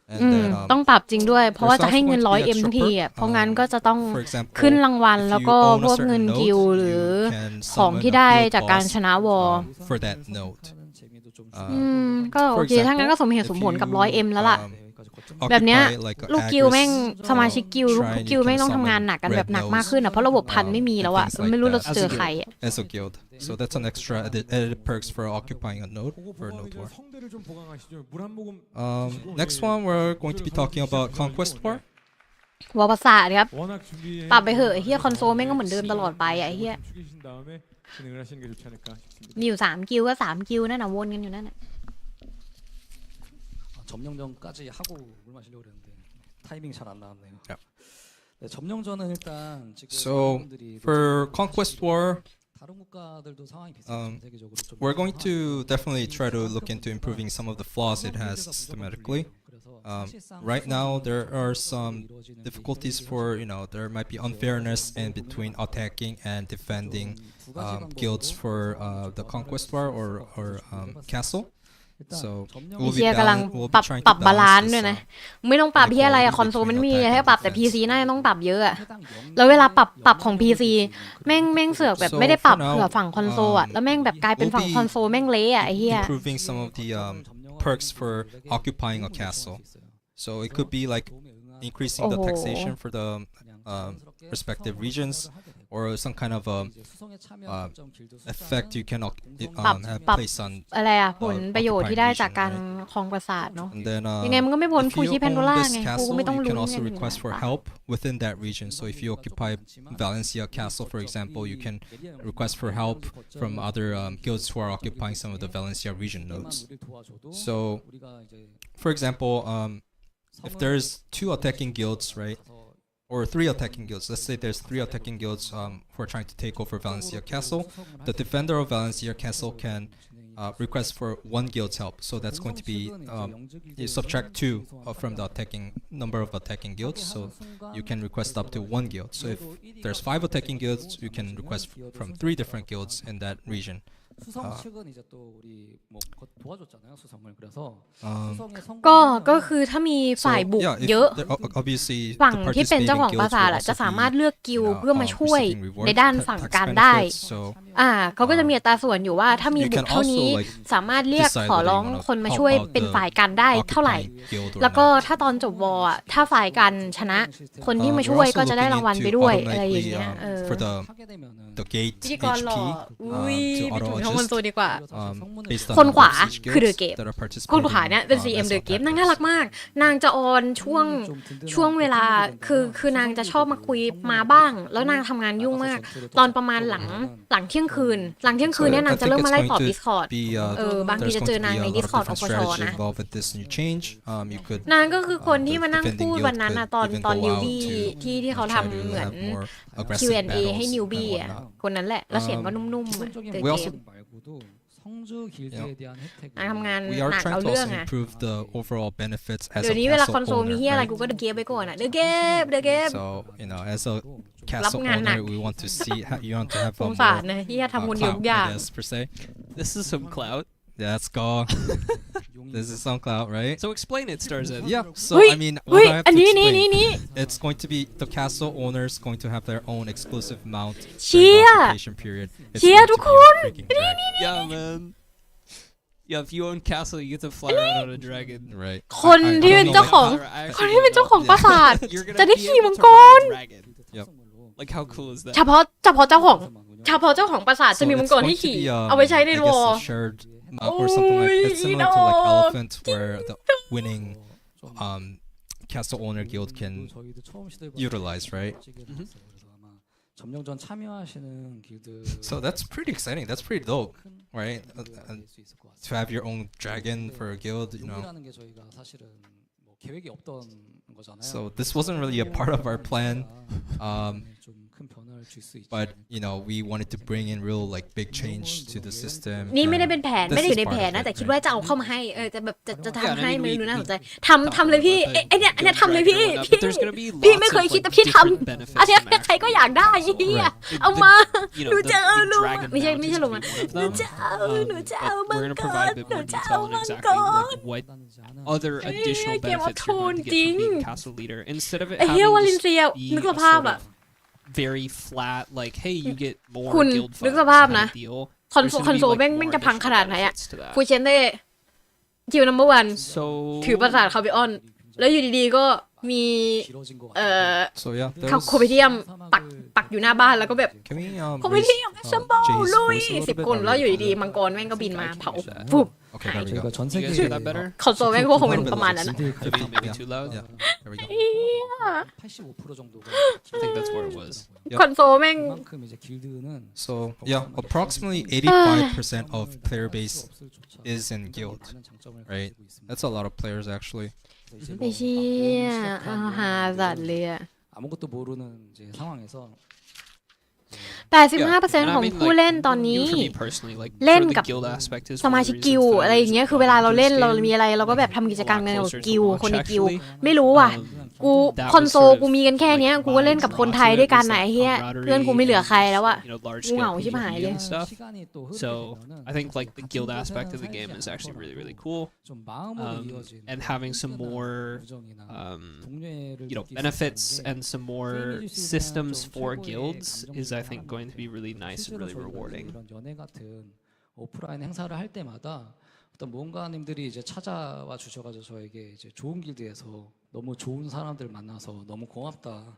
And then ต้องปรับจริงด้วย เพราะว่าจะให้เงิน 100M ทั้งทีอ่ะ เพราะงั้นก็จะต้องขึ้นรางวัลแล้วก็พวกเงินกิลหรือของที่ได้จากการชนะวอล for that node. ก็โอเคถ้างั้นก็สมเหตุสมผลกับ 100M แล้วล่ะ แบบเนี้ยลูกกิลแม่งสมาชิกกิลทุกกิลแม่งต้องทำงานหนักกันแบบหนักมากขึ้นอ่ะเพราะระบบพันไม่มีแล้วอ่ะไม่รู้เราจะเจอใครอ่ะ as a guild. So that's an extra added perks for occupying a node for node war. Next one, we're going to be talking about conquest war. วอลประสาทครับปรับไปเหอะไอ้เหี้ยคอนโซลแม่งก็เหมือนเดิมตลอดไปอ่ะไอ้เหี้ยมีอยู่3กิลก็3กิลนั่นน่ะวนกันอยู่นั่นน่ะ 점령전까지 하고 물 마시려고 그랬는데 타이밍 잘 안 나왔네요. 네, 점령전은 일단 지금 So for conquest war, 다른 국가들도 상황이 비슷해요. 세계적으로 좀 we're going to definitely try to look into improving some of the flaws it has systematically. Right now, there are some difficulties for, there might be unfairness in between attacking and defending guilds for the conquest war or castle. So ไอ้เหี้ยกำลังปรับบาลานซ์ด้วยนะไม่ต้องปรับเหี้ยอะไรอะคอนโซลมันมีให้ปรับแต่ PC น่าจะต้องปรับเยอะอะแล้วเวลาปรับของ PC แม่งเสือกแบบไม่ได้ปรับเผื่อฝั่งคอนโซลอะแล้วแม่งแบบกลายเป็นฝั่งคอนโซลแม่งเละอะไอ้เหี้ย improving some of the perks for occupying a castle. So it could be like increasing the taxation for the respective regions, or some kind of effect you can have placed on อะไรอะผลประโยชน์ที่ได้จากการครองปราสาทเนาะ and then ยังไงมันก็ไม่พ้น if ฟู you ชิแพนโด own ล่า this ไงกูก็ castle ไม่ต้อง you ลุ้ can น also ไง request for help within that region so if you occupy Valencia Castle for example you can request for help from other guilds who are occupying some of the Valencia region nodes so for example if there's 2 attacking guilds right or 3 attacking guilds. Let's say there's 3 attacking guilds who are trying to take over Valencia Castle. The defender of Valencia Castle can request for 1 guild's help. So that's going to be you subtract 2 from the attacking number of attacking guilds. So you can request up to 1 guild. So if there's 5 attacking guilds, you can request from 3 different guilds in that region. 수성 측은 이제 또 우리 뭐 도와줬잖아요 수성을 그래서 ก็คือถ้ามีฝ่ายบุกเยอะฝั่งที่เป็นเจ้าของปราสาทจะสามารถเลือกกิลด์เพื่อมาช่วยในด้านฝั่งการได้เขาก็จะมีอัตราส่วนอยู่ว่าถ้ามีบุกเท่านี้สามารถเรียกขอร้องคนมาช่วยเป็นฝ่ายการได้เท่าไหร่แล้วก็ถ้าตอนจบวอร์ถ้าฝ่ายการชนะคนที่มาช่วยก็จะได้รางวัลไปด้วยอะไรอย่างเงี้ยthe gate พิธีกรหล่ออุ้ยไปถึงช่องมันโซดีกว่า based on คนขวา guilds คือเดอะเกม that are participating คนขวาเนี่ยเป็น CM เดอะเกมนางน่ารักมากนางจะออนช่วงเวลาคือนางจะชอบมาคุยมาบ้างแล้วนางทำงานยุ่งมากตอนประมาณหลังเที่ยงคืนเนี่ยนางจะเริ่มมาไล่ตอบ Discord บางทีจะเจอนางใน Discord อปชนะนางก็คือคนที่มานั่งพูดวันนั้นอะตอนนิวบี้ที่เขาทำเหมือน Q&A ให้นิวบี้อะคนนั้นแหละแล้วเสียงก็นุ่มๆเดอะเกมทำงานหนักเอาเรื่องอะเดี๋ยวนี้เวลาคอนโซลมีเฮียอะไรกูก็เดอะเกมไปก่อนอะเดอะเกม so you know as a castle owner we want to see how you want to have สงสารนะเฮียทำคนเดียวทุกอย่าง per se This is some clout. let's go this is some clout right So explain it, Starzan. yeah so I mean what I have to อันนี้ explain it's going to be the castle owners going to have their own exclusive mount เชีย occupation period เชียทุกคน Yeah, man. Yeah, if you own castle, you get to fly around on a dragon. right คนที่เป็นเจ้าของปราสาท จะได้ขี่มังกร Yep. Like how cool is that? เฉพาะเจ้าของปราสาทจะมีมังกรให้ขี่เอาไว้ใช้ในวอร์ or something like it's similar to like elephant where the winning castle owner guild can utilize right 점령전 참여하시는 길드 so that's pretty exciting that's pretty dope right to have your own dragon for a guild you know 게 저희가 사실은 뭐 계획이 없던 거잖아요. so this wasn't really a part of our plan but you know we wanted to bring in real like big change to the system นี่ไม่ได้เป็นแผนไม่ได้อยู่ในแผนนะแต่คิดว่าจะเอาเข้ามาให้จะแบบจะทำให้มันดูน่าสนใจทำเลยพี่ไอเนี่ยทำเลยพี่ไม่เคยคิดแต่พี่ทำอันนี้ใครก็อยากได้ยี่เอามาหนูจะเอาลูกไม่ใช่ลงมาหนูจะเอามังกรหนูจะเอามังกร Other additional benefits you're going to get from being castle leader instead of it ไอ้เฮียวาลิน having เซียนึกสภาพอะ very flat like hey you get more คุณ guild นึก funds สภาพนะ kind of deal. คอน There's โซ gonna be, ล like, แม่ง more จะพังขนาดไหนอะ additional benefits to that. ฟูเชนเต้คิวนัมเบอร์วัน So ถือปราสาทคาเบออนแล้วอยู่ดีๆก็มี 길어진 것 so yeah โคเปเทียมปักอยู่หน้าบ้านแล้วก็แบบ can we โคเปเทียมแอสเซมเบิลลุย10 คนแล้วอยู่ดีๆมังกรแม่งก็บินมาเผาปุ๊บ okay there we go 저희가 전 you guys 세계 hear that better? คอนโซลแม่งก็คงเป็นประมาณนั้นนะ Maybe too loud? yeah there we go 85% 정도가 I think that's where it was. คอนโซลแม่ง 그만큼 이제 길드는 so yeah approximately 85% of player base is in guild right that's a lot of players actually ไอ้เชี่ยหาสัตว์เลยอะ 아무것도 모르는 이제 상황에서 85% ของผู้เล่นตอนนี้ เล่นกับสมาชิกกิลด์อะไรอย่างเงี้ยคือเวลาเราเล่นเรามีอะไรเราก็แบบทำกิจกรรมกันกับกิลด์คนในกิลด์ไม่รู้ว่ะกูคอนโซลกูมีกันแค่เนี้ยกูก็เล่นกับคนไทยด้วยกันไหนเฮียเพื่อนกูไม่เหลือใครแล้วอะกูเหงาชิบหายเลย 시간이 또 So I think like the guild aspect of the game is actually really really cool. 좀 마음으로 이어진 And having some more benefits and some more systems for guilds is I think going to be really nice and really rewarding. 이런 연회 같은 오프라인 행사를 할 때마다 어떤 모험가님들이 이제 찾아와 주셔가지고 저에게 이제 좋은 길드에서 너무 좋은 사람들 만나서 너무 고맙다.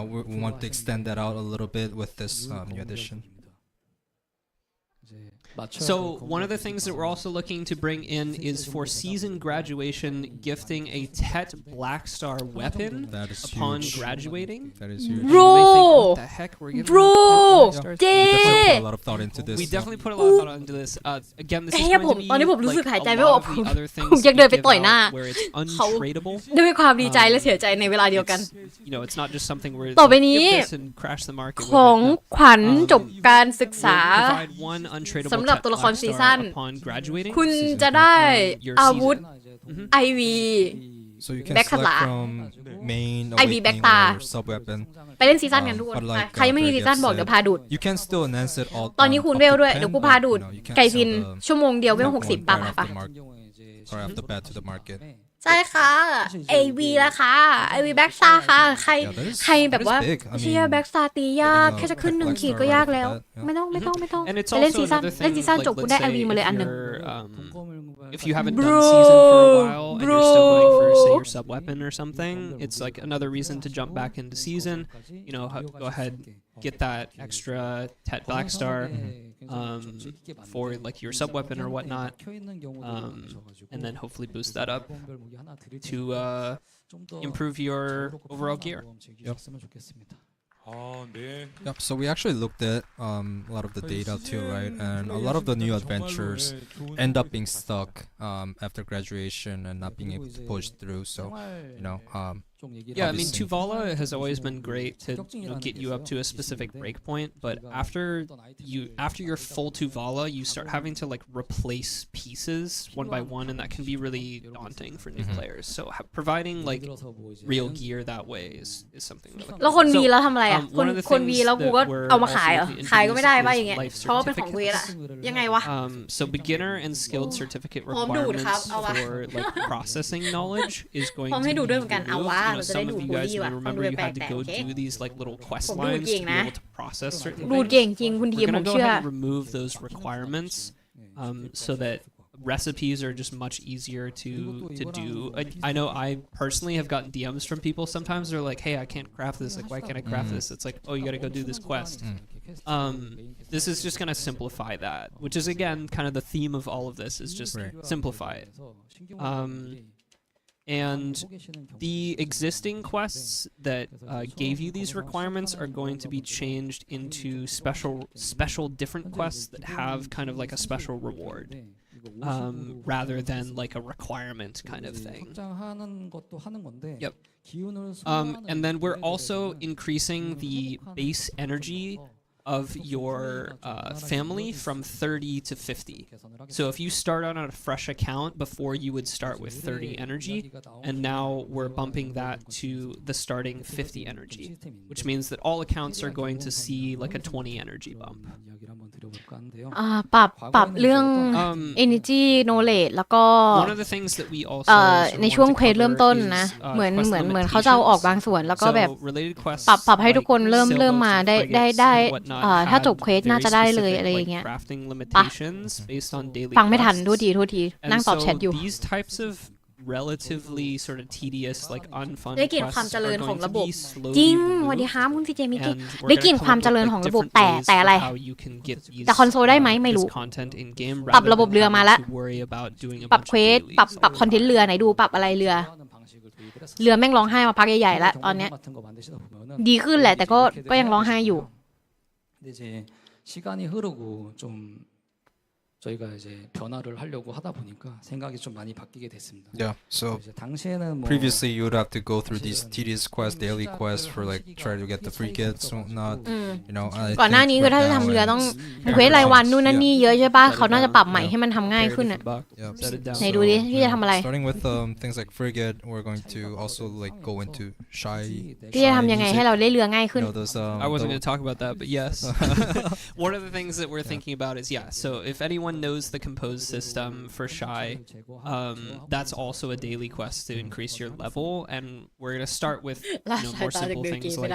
we want to extend that out a little bit with this new edition. So one of the things that we're also looking to bring in is for season graduation, gifting a Tet Black Star weapon That is upon huge. graduating. That is huge. Bro You may think, what the heck, we're giving Bro them Tet Black Stars? J We definitely put a lot of thought into this. We definitely put a lot of thought into this. Again, this is เฮ้ย going ผม to be ตอนนี้ผมรู้สึก like หายใจ a ไม่ออก lot of the other ผม things ยัง we เดินไป give ต่อยหน้า out where it's untradeable. ด้วยความดีใจและเสียใจในเวลาเดียวกัน You know, it's not just something where ต่อ it's ไป like, นี้ give this and crash the market ของ with it. ขวัญจบการศึกษา We'll provide one untradeable สำหรับ Tet ตัวละคร Black ซี Star ซั่น upon graduating. คุณจะได้ Your อาวุธ season. IV So you can Back select Sala. from main, IV Back awakening, Star. or sub weapon. ไปเล่นซีซั่นกันทุกคน But like, ใครยังไม่มีซีซั่นบอกเดี๋ยวพาดูด You can still enhance it all. ตอนนี้คูณ up เว to ลด้วย 10, เดี๋ยวกูพา but, ดูด you know, you can't ไก่ sell ฟิน the ชั่วโมงเดียวเวล not 60 one ป่ะ right ป่ะ off the market or off the bat to the market. ใช่ค่ะ AV แล้วค่ะ AV Back Star ค่ะใคร Yeah, that is- ใครแบบว่า that is big. I เชีย mean, แบ็กสตาร์ตียาก getting a แค่จะขึ้น Black 1 ขีด Star ก็ยาก right แล้ว off the bat, yeah. ไม่ต้อง And it's ไปเล่น also ซีซั่น another เล่น thing, ซีซั่น like, จบกู let's ได้ say ไอวีมาเลยอันหนึ่ง if you haven't Bro, done season for a while and you're still going for, say, bro. your sub weapon or something, it's like another reason to jump back into season. You know, go ahead, get that extra Tet Black Star for like your sub weapon or whatnot, and then hopefully boost that up to improve your overall gear. Yep. So we actually looked at a lot of the data too, right? And a lot of the new adventures end up being stuck after graduation and not being able to push through. So you know, Yeah, I mean, obviously. Tuvala has always been great to get you up to a specific breakpoint, but after you're full Tuvala, you start having to like replace pieces one by one, and that can be really daunting for new players. So providing like real gear that way is something. That, แล้วคนวีแล้วทำอะไรอ่ะ one of the คน things วีแล้วกูก็ that we're เอามาขาย also เหรอ looking to ขายก็ไม่ได้ introduce ป่ะ is อย่างเงี้ย life เพราะว่าเป็นของเวทอะ certificates. ยังไงวะ So beginner and skilled certificate พร้อมดูดครับ requirements เอาวะ for like processing knowledge is พ going ร้อม to ให้ดู be ด้วยเหมือนกันเอา removed. วะ You เรา know, จะได้ some ดู of you บูล guys ลี่ may ว่ะฟังดู remember you แปล had to ก go ๆโอเค do these like little quest ผมดูด lines เก่ง to be นะ able to process certain ดูด things. เก่งจริงคุณที We're มผ gonna ม go เชื่อ ahead and remove those requirements so that recipes are just much easier to do. I know I personally have gotten DMs from people sometimes. They're like, "Hey, I can't craft this. Like, why can't I craft this?" It's like, "Oh, you got to go do this quest." This is just gonna simplify that, which is again kind of the theme of all of this is just Right. simplify it. And the existing quests that gave you these requirements are going to be changed into special different quests that have kind of like a special reward, rather than like a requirement kind of thing. Yep. And then we're also increasing the base energy of your family from 30 to 50. So if you start out on a fresh account, before you would start with 30 energy, and now we're bumping that to the starting 50 energy, which means that all accounts are going to see like a 20 energy bump. ปรับเรื่อง energy knowledge แล้วก็ One of the things that we also ในช่วงเควสเริ่มต้นนะเหมือนเขาจะเอาออกบางส่วนแล้วก็แบบ ปรับให้ทุกคนเริ่มมาได้ถ้าจบเควสน่าจะได้เลยอะไรอย่างเงี้ยฟังไม่ทันโทษทีนั่งตอบแชทอยู่ These types of relatively sort of tedious like unfun ได้กลิ่นความ quests เจริญ are ของ going ระ to บบ be slowly จริง removed, สวัสดีครับคุณซีเจมิกี้ and we're ได้ gonna กลิ่น come ความ up เจริญ with, ของ like, ระบบ different แต่ ways อะไร for how you can get these, แต่คอนโซลได้ไหมไม่รู้ this content in game ปรับ rather ระบบ than เรือมาแล้ว having to worry about doing a ปรับ bunch เคว of ส dailies. ปรับคอนเทนต์เรือไหนดูปรับอะไรเรือแม่งร้องไห้มาพักใหญ่ๆแล้วตอนเนี้ยดีขึ้นแหละแต่ก็ยังร้องไห้อยู่ 이제 시간이 흐르고 좀 저희가 이제 변화를 하려고 하다 보니까 생각이 좀 많이 바뀌게 됐습니다. Yeah. So 이제 당시에는 뭐 previously you would have to go through these tedious quests, daily quests for like try to get the free gifts and whatnot. You know, I ก่อนหน้า think นี้คือ right ถ้าจะ now ทำเรือต้อง and เควสรายวันนู่นนั่นนี่เยอะใช่ป่ะเขาน่าจะปรับใหม่ Yeah. ให้มันทำง่ายขึ้นอ่ะ Yeah. Set it down. ไหนดูดิพี่จะทำอะไร Starting with things like frigate, we're going to also like go into shy. พี่จะทำยังไงให้เราได้เรือง่ายขึ้น You know those I wasn't going to talk about that, but yes. One of the things that we're thinking about is, so if anyone knows the compose system for Shy, that's also a daily quest to increase your level, and we're going to start with more simple things like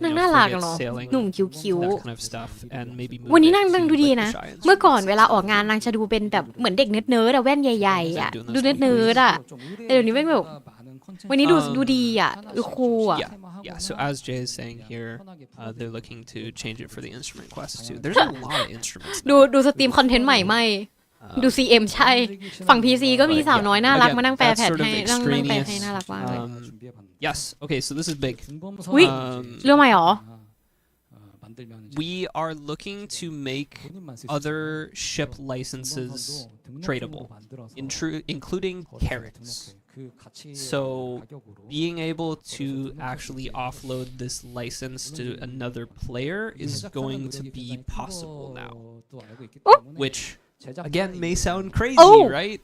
นางน่ารัก frigate เนาะ sailing, หนุ่มคิ้ว that kind of stuff, and maybe move วันนี้ it นาง to, ดูดี like, นะ the Shy instrument. เมื่อก่อนเวลาออกงานนางจะดูเป็นแบบเหมือนเด็กเนิร์ดๆอะแว่นใหญ่ๆอะดูเนิร์ดๆอะแต่เดี๋ยวนี้แม่งแบบวันนี้ดูดีอะดูคูลอะ Yeah. Yeah, so as Jay is saying here, they're looking to change it for the instrument quest too. There's a lot of instruments. ดูสตรีมคอนเทนต์ใหม่ไม่ดู CM ใช่ฝั่ง PC ก็มีสาวน้อยน่ารักมานั่งแปลแพทให้นั่งแปลให้น่ารักมากเลย Yes. Okay, so this is big. อุ๊ยเรื่องใหม่หรอ We are looking to make other ship licenses tradable, including carrots. So being able to actually offload this license to another player is going to be possible now, which again may sound crazy, right?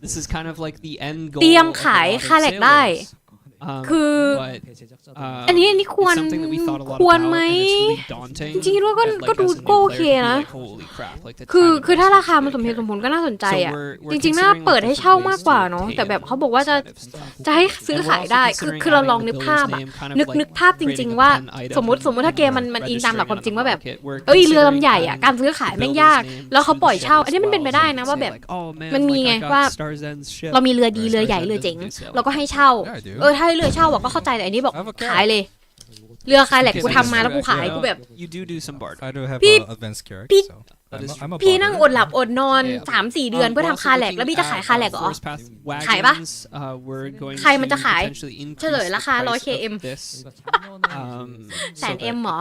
This is kind of like the end goal. เตรียมขายคาแลกได้คืออันนี้ควรไหมจริงๆแล้วก็ดูโอเคนะคือถ้าราคามันสมเหตุสมผลก็น่าสนใจอ่ะจริงๆน่าเปิดให้เช่ามากกว่าเนาะแต่แบบเขาบอกว่าจะให้ซื้อขายได้คือเราลองนึกภาพอะนึกภาพจริงๆว่าสมมติถ้าเกมมันอิงตามหลักความจริงว่าแบบเรือลำใหญ่อ่ะการซื้อขายแม่งยากแล้วเขาปล่อยเช่าอันนี้มันเป็นไปได้นะว่าแบบมันมีไงว่าเรามีเรือดีเรือใหญ่เรือเจ๋งเราก็ให้เช่าถ้าเรือเช่าก็เข้าใจแต่อันนี้บอกขายเลยเรือคาแลกกูทำมาแล้วกูขายกูแบบ I do have advanced character พี่นั่งอดหลับอดนอน 3-4 เดือนเพื่อทำคาแลกแล้วพี่จะขายคาแลกเหรอขายปะใครมันจะขายเฉลยราคา 100km 100,000M เหรอ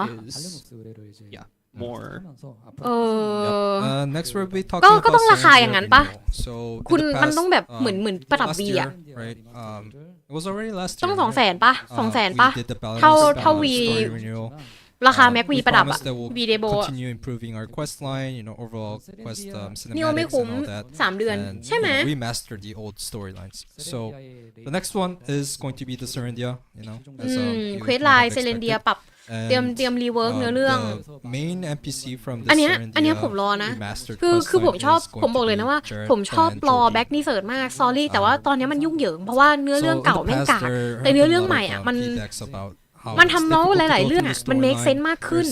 next we'll be talking about ก็ต้องราคาอย่างนั้นปะ so คุณมันต้องแบบเหมือนประดับวีอะ right it was already last year ต้อง 200,000 ปะ 200,000 ปะเท่าวีราคาแม็กวีประดับอะวีเดโบ continue improving our quest line overall quest นี่ว่าไม่คุ้ม 3 เดือนใช่ไหม remaster the old storylines so the next one is going to be the Sdoriaเควสไลน์เซเลนเดียปรับเตรียมรีเวิร์กเนื้อเรื่อง main NPC from the อันเนี้ยผมรอนะคือผมบอกเลยนะว่าผมชอบรอแบ็กนี่เสิร์ชมาก sorry แต่ว่าตอนนี้มันยุ่งเหยิงเพราะว่าเนื้อเรื่องเก่าแม่งกากแต่เนื้อเรื่องใหม่อ่ะมันทำแล้วหลายๆเรื่องอ่ะมัน make sense มากขึ้น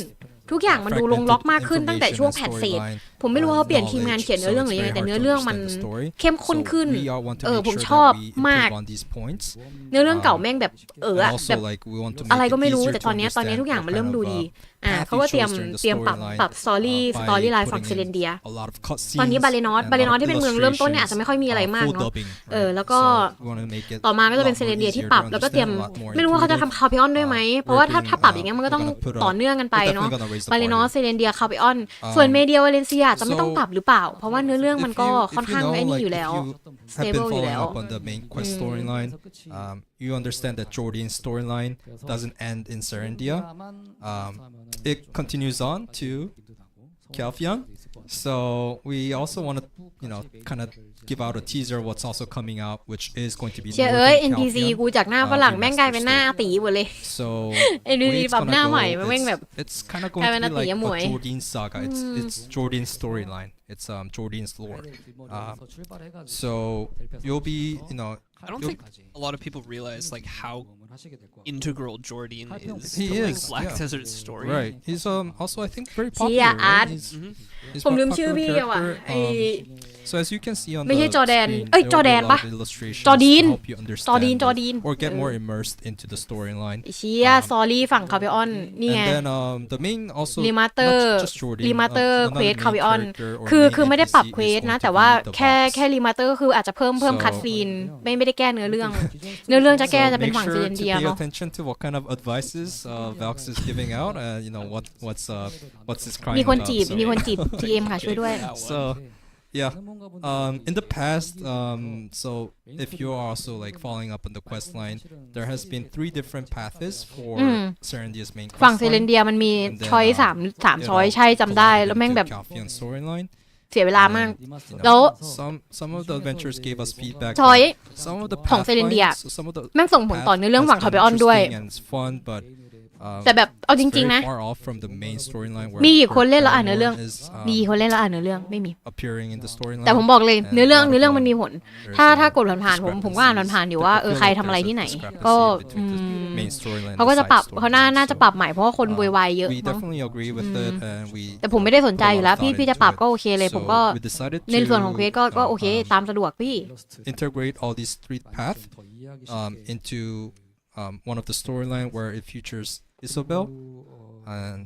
ทุกอย่างมันดูลงล็อกมากขึ้นตั้งแต่ช่วงแพทเศษผมไม่รู้ว่าเขาเปลี่ยนทีมงานเขียนเนื้อเรื่องหรือยังไงแต่เนื้อเรื่องมันเข้มข้นขึ้นผมชอบมากเนื้อเรื่องเก่าแม่งแบบแบบอะไรก็ไม่รู้แต่ตอนนี้ทุกอย่างมันเริ่มดูดีเขาก็เตรียมปรับสตอรี่ไลน์ฝั่งเซเลนเดียตอนนี้บาเลนอสที่เป็นเมืองเริ่มต้นเนี่ยอาจจะไม่ค่อยมีอะไรมากเนาะแล้วก็ต่อมาก็จะเป็นเซเลนเดียที่ปรับแล้วก็เตรียมไม่รู้ว่าเขาจะทำคาร์เพออนด้วยไหมเพราะว่าถ้าปรับอย่างเงี้ยมันก็ต้องต่อเนื่องกันไปเนาะบาเลนอสเซเลนเดียคาร์เพออนส่วนเมเดียวาเลนเซียจะไม่ต้องปรับหรือเปล่าเพราะว่าเนื้อเรื่องมันก็ค่อนข้างไอ้นี่อยู่แล้ว stable อยู่แล้ว on the main quest storyline you understand that Jordan's storyline doesn't end in Sdoria it continues on to Calpheon so we also want to kind of give out a teaser what's also coming out which is going to be เชื่อNPC กูจากหน้าฝรั่งแม่งกลายเป็นหน้าตีหมดเลย so NPC ปรับหน้าใหม่แม่งแบบ it's kind of going to be like a Jordan saga it's Jordan's storyline it's Jordan's lore so you'll be I don't think a lot of people realize like how integral Jordan is he to is Black Desert story right he's also I think very popular right? he's ผมลืมชื่อพี่ว่ะso as you can see on ไม่ใช่จอร์แดนปะจอดีน or get more immersed into the storyline เชียซอรี่ฝั่งคาร์เพออนนี่ไง and then the main also รีมาสเตอร์เควสคาร์เพออนคือไม่ได้ปรับเควสนะแต่ว่าแค่รีมาสเตอร์คืออาจจะเพิ่มคัทซีนไม่ได้แก้เนื้อเรื่องจะแก้จะเป็นฝั่งเซเลนเดียเนาะ pay attention to what kind of advices Valx is giving out what's his crying มีคนจีบ TM ค่ะช่วยด้วย so yeah in the past so if you are also like following up on the quest line there has been 3 different paths for Serendip's main quest ฝั่งเซเลนเดียมันมีช้อย3ช้อยใช่จำได้แล้วแม่งแบบเสียเวลามากแล้ว some of the adventures gave us feedback ช้อย some of the ของเซเลนเดียแม่งส่งผลต่อในเรื่องฝั่งคาร์เพออนด้วยแต่แบบเอาจริงๆนะมีกี่คนเล่นแล้วอ่านเนื้อเรื่องไม่มีแต่ผมบอกเลยเนื้อเรื่องมันมีผลถ้ากดผ่านๆผมก็อ่านผ่านๆอยู่ว่าใครทำอะไรที่ไหนก็เขาก็จะปรับเขาน่าจะปรับใหม่เพราะว่าคนวุ่นวายเยอะแต่ผมไม่ได้สนใจอยู่แล้วพี่จะปรับก็โอเคเลยผมก็ในส่วนของเควสก็โอเคตามสะดวกพี่ integrate all these 3 paths into one of the storyline where it features Isobel, and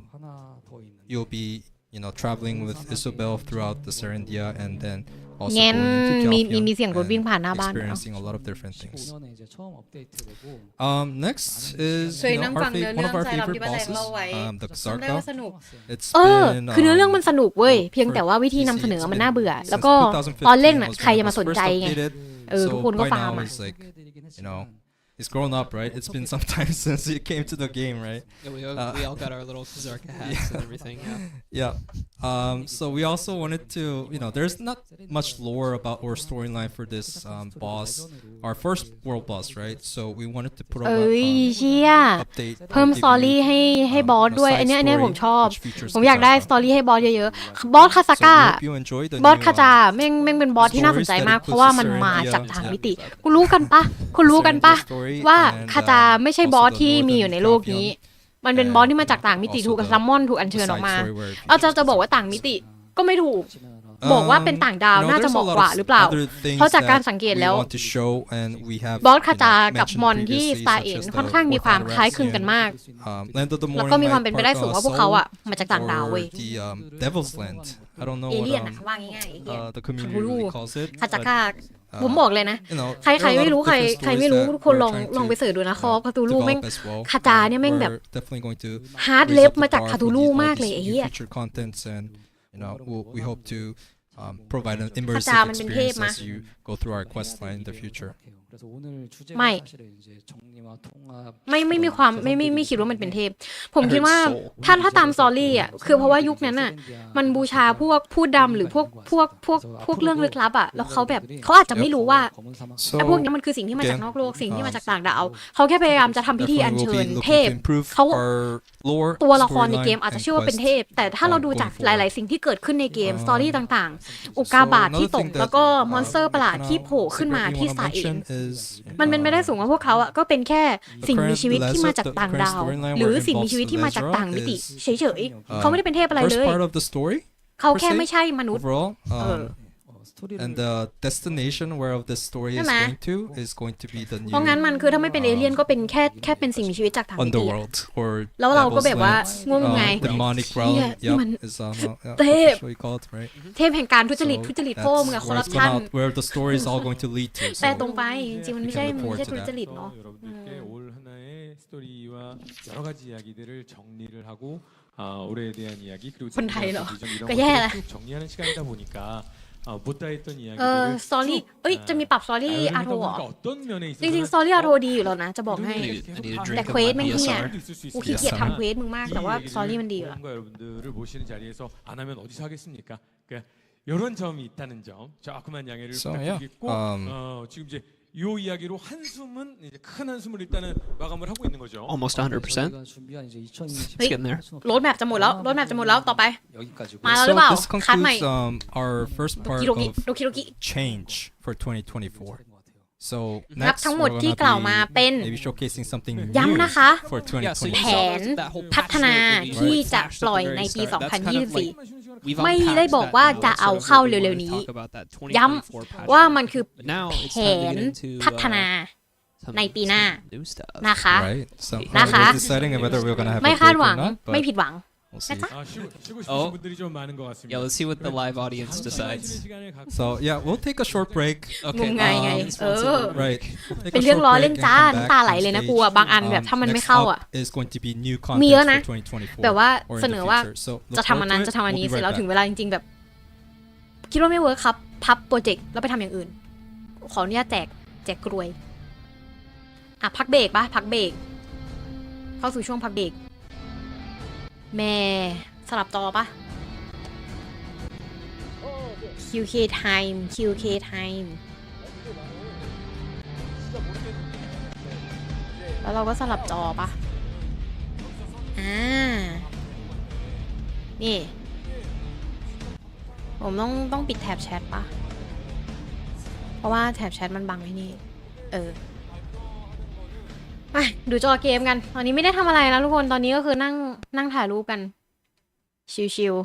you'll be traveling with Isobel throughout the Serendia, and then also เงี้ย going into มีเสียงรถวิ่ง Calpheon ผ่านหน้า and บ้าน experiencing a lot of different things. 작년에 이제 처음 업데이트되고 Next is เคยนั่งฟังเนื้อ one เรื่อ of ง our ใจเรา favorite ที่ป้าแตง bosses, เล่าไว้ the จำได้ว่า Zarka. สนุก It's คือเนื้อเรื่อง been มันสนุกเว้ยเพียงแต่ว่าวิธีนำเสนอมันน่าเบื่อ แล้วก็ตอนเล่นน่ะใครจะมาสนใจไง ทุกคนก็ by ฟาร์ม now อ่ะ it's like it's grown up, right? It's been some time since it came to the game, right? Yeah, we all got our little Zarka hats and everything. Yeah. So we also wanted to, there's not much lore about or storyline for this boss, our first world boss, right? So we wanted to put up เอ้ย an เชี่ย update, เพิ่มสตอรี่ให้บอสด้วย อันเนี้ยผมชอบ ผมอยากได้สตอรี่ให้บอสเยอะๆ บอสคาซาก้า บอสคาจาแม่งเป็นบอสที่น่าสนใจมาก เพราะว่ามันมาจากทางมิติคุณรู้กันปะว่าคาจาไม่ใช่บอสที่มีอยู่ในโลกนี้ มันเป็นบอสที่มาจากต่างมิติถูกซัมมอนถูกอัญเชิญออกมาเอาจะบอกว่าต่างมิติก็ไม่ถูก บอกว่าเป็นต่างดาวน่าจะเหมาะกว่าหรือเปล่า เพราะจากการสังเกตแล้วบอสคาจากับมอนที่สตาร์เอ็นค่อนข้างมีความคล้ายคลึงกันมาก แล้วก็มีความเป็นไปได้สูงว่าพวกเขาอ่ะมาจากต่างดาวเว้ย I don't know เอ what เลี่ยนอะว่าง่ายๆเอเลี่ยน the community really calls it. คาจากาผมบอกเลยนะ ใครไม่รู้ใครไม่รู้ทุกคนลองไปเสิร์ชดูนะคอคาตูลูแม่งคาจาเนี่ยแม่งแบบฮาร์ดเลฟมาจากคาตูลูมากเลยไอ้เหี้ย we hope to provide an immersive experience as you go through our quest line in the future. ไม่มีความไม่คิดว่ามันเป็นเทพผมคิดว่าถ้าตามสตอรี่อ่ะคือเพราะว่ายุคนั้นอ่ะมันบูชาพวกพูดดำหรือพวกเรื่องลึกลับอ่ะแล้วเขาแบบเขาอาจจะไม่รู้ว่าไอ้พวกนี้มันคือสิ่งที่มาจากนอกโลกสิ่งที่มาจากต่างดาวเขาแค่พยายามจะทำพิธีอัญเชิญเทพเขาตัวละครในเกมอาจจะเชื่อว่าเป็นเทพแต่ถ้าเราดูจากหลายๆสิ่งที่เกิดขึ้นในเกมสตอรี่ต่างๆอุกาบาตที่ตกแล้วก็มอนสเตอร์ประหลาดที่โผล่ขึ้นมาที่สายเองมันเป็นไปได้สูงว่าพวกเขาอ่ะก็เป็นแค่สิ่งมีชีวิตที่มาจากต่างดาวหรือสิ่งมีชีวิตที่มาจากต่างมิติเฉยๆเขาไม่ได้เป็นเทพอะไรเลยเขาแค่ไม่ใช่มนุษย์ and the destination where of the story is going to is going to be the new เพราะงั้นมันคือถ้าไม่เป็นเอเลี่ยนก็เป็นแค่เป็นสิ่งมีชีวิตจากต่างมิติ underworld or แล้วเราก็แบบว่างงไง demonic realm is เทพ right เทพแห่งการทุจริตโป้มึงอะคอร์รัปชัน where the story is all going to lead to แต่ตรงไปจริงๆมันไม่ใช่ทุจริตเนาะ 스토리와 여러 가지 이야기들을 정리를 하고 올해에 대한 이야기 그리고 คนไทยเหรอ 이런 ก็แย่ละ 것들을 쭉 정리하는 시간이다 보니까 못다 했던 ส 이야기들을 ตอรี่จะมีปรับสตอรี่อาร์โท 보니까 어떤 면에 จ 있어서 ริงๆสตอรี่อาร์โทดีอยู่แล้วนะจะบอกให้ I need a drink แต่ of เควส my แม่งเหี้ย BSR. กูขี้เกียจทำเควสมึงมากแต่ว่าสตอรี่มันดีอยู่แล้ว 여러분과 여러분들을 모시는 자리에서 안 하면 어디서 하겠습니까? 그러니까 이런 점이 있다는 점 조금만 양해를 부탁드리겠고 지금 이제 이 이야기로 한숨은 이제 큰 한숨을 일단은 마감을 하고 있는 거죠. Almost 100%. It's getting there. โรดแมปจะหมดแล้วต่อไปมาแล้วหรือเปล่า this คัดใหม่ concludes our first part โดคิโดกิ of change for 2024. So นับ next ทั้งหมด we're ที่ gonna กล่าวมาเป็น be maybe showcasing something ย้ำ new นะคะ for Yeah, so you แผ saw น that whole พัฒ patch นา note that we ที่จะ patched ปล่อย at the ใน very ปี start. That's kind of like 2024 we've ไม่ unpacked ได้บอก that ว่า now, จะเอา so เข้า we're เร็ว gonna ๆนี้ talk about that ย้ 2024 patch ำว่า note. มันคือ But now แผ it's time to น get into พัฒนา some ในปีหน้า new stuff. นะคะ right soนะคะ we're deciding whether we're gonna have ไม่ a คาด break หวั or ง not ไม่ but ผิดหวัง we'll see 쉬고 싶으신 Oh. 분들이 좀 많은 것 같습니다. Yeah, let's see what the live audience decides. so yeah we'll take a short break งมงายไง right เป็นเรื่องล้อเล่นจ้าน้ำตาไหลเลยนะกูอะบางอันแบบถ้ามันไม่เข้าอะ is going to be new มีเยอะ content นะ for 2024 แบบว่า or in เส the นอว่า future. So look จะทำอันนั้น forward to จะ it. ทำอันนี้ We'll be เสร็จแล้ว right ถึง back. เวลาจริงๆแบบคิดว่าไม่เวิร์คครับพับโปรเจกต์แล้วไปทำอย่างอื่นขออนุญาตแจกกลวยอ่ะพักเบรกปะพักเบรกเข้าสู่ช่วงพักเบรกแม่สลับจอปะ QK time แล้วเราก็สลับจอปะนี่ผมต้องปิดแท็บแชทปะเพราะว่าแท็บแชทมันบังไอ้นี่ไปดูจอเกมกันตอนนี้ไม่ได้ทำอะไรแล้วทุกคนตอนนี้ก็คือนั่งถ่ายรูปกันชิวๆ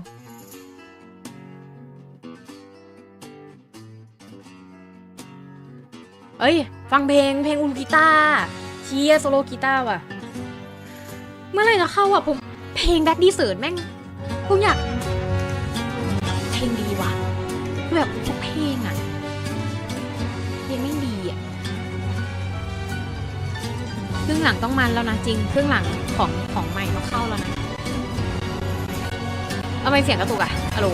เอ้ยฟังเพลงอุลกีตาร์ ชียโซโลกีตาร์ว่ะเมื่อไหร่จะเข้าอ่ะผมเพลงแบ็คดีเซิร์ตแม่งผมอยากเพลงดีว่ะแบบทุกเพลงอ่ะเพลงไม่ดีอ่ะครึ่งหลังต้องมันแล้วนะจริงครึ่งหลังของใหม่ต้องเข้าแล้วนะเอาไปเสียงกระตุกอ่ะฮัลโหล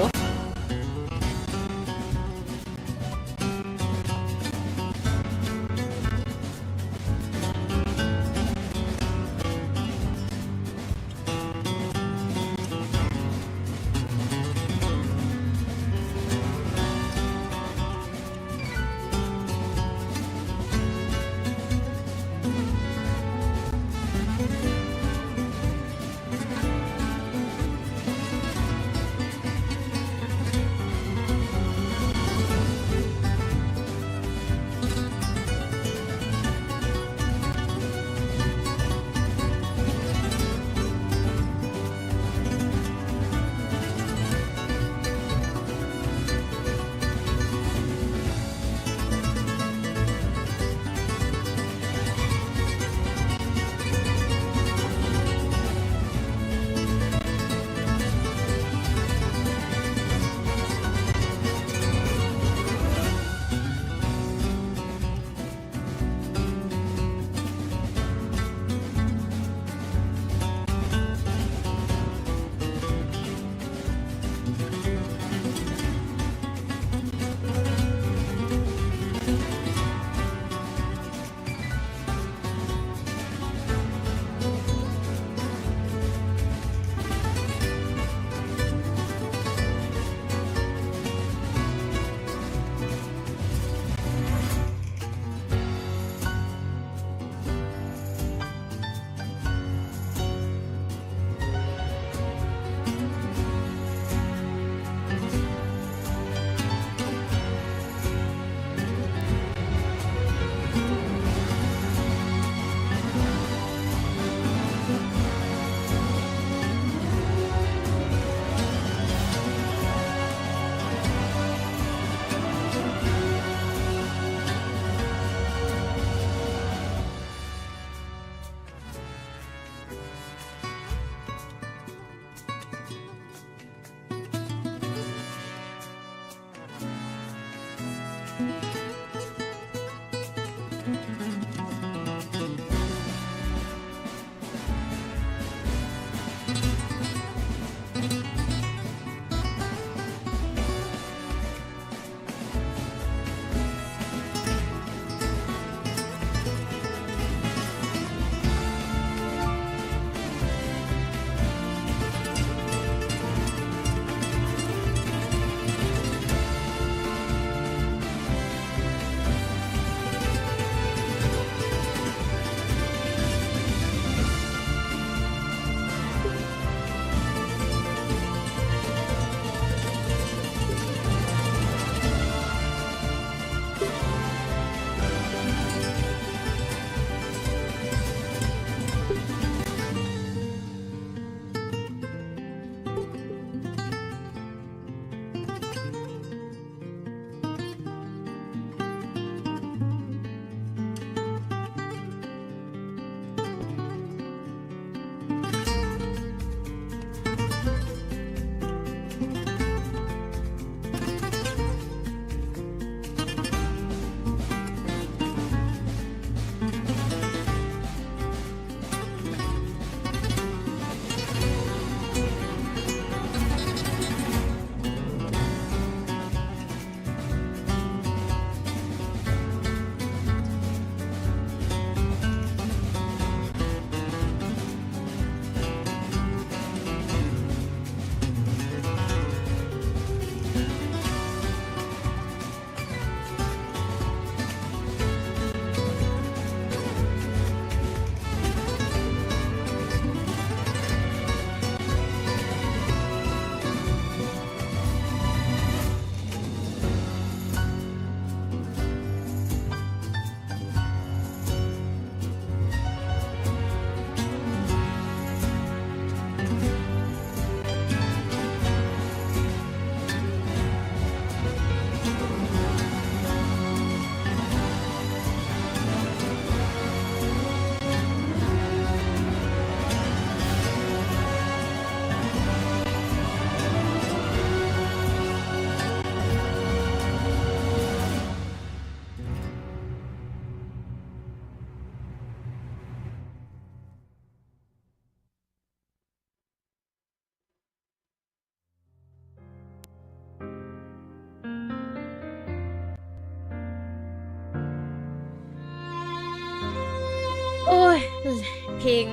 เพลง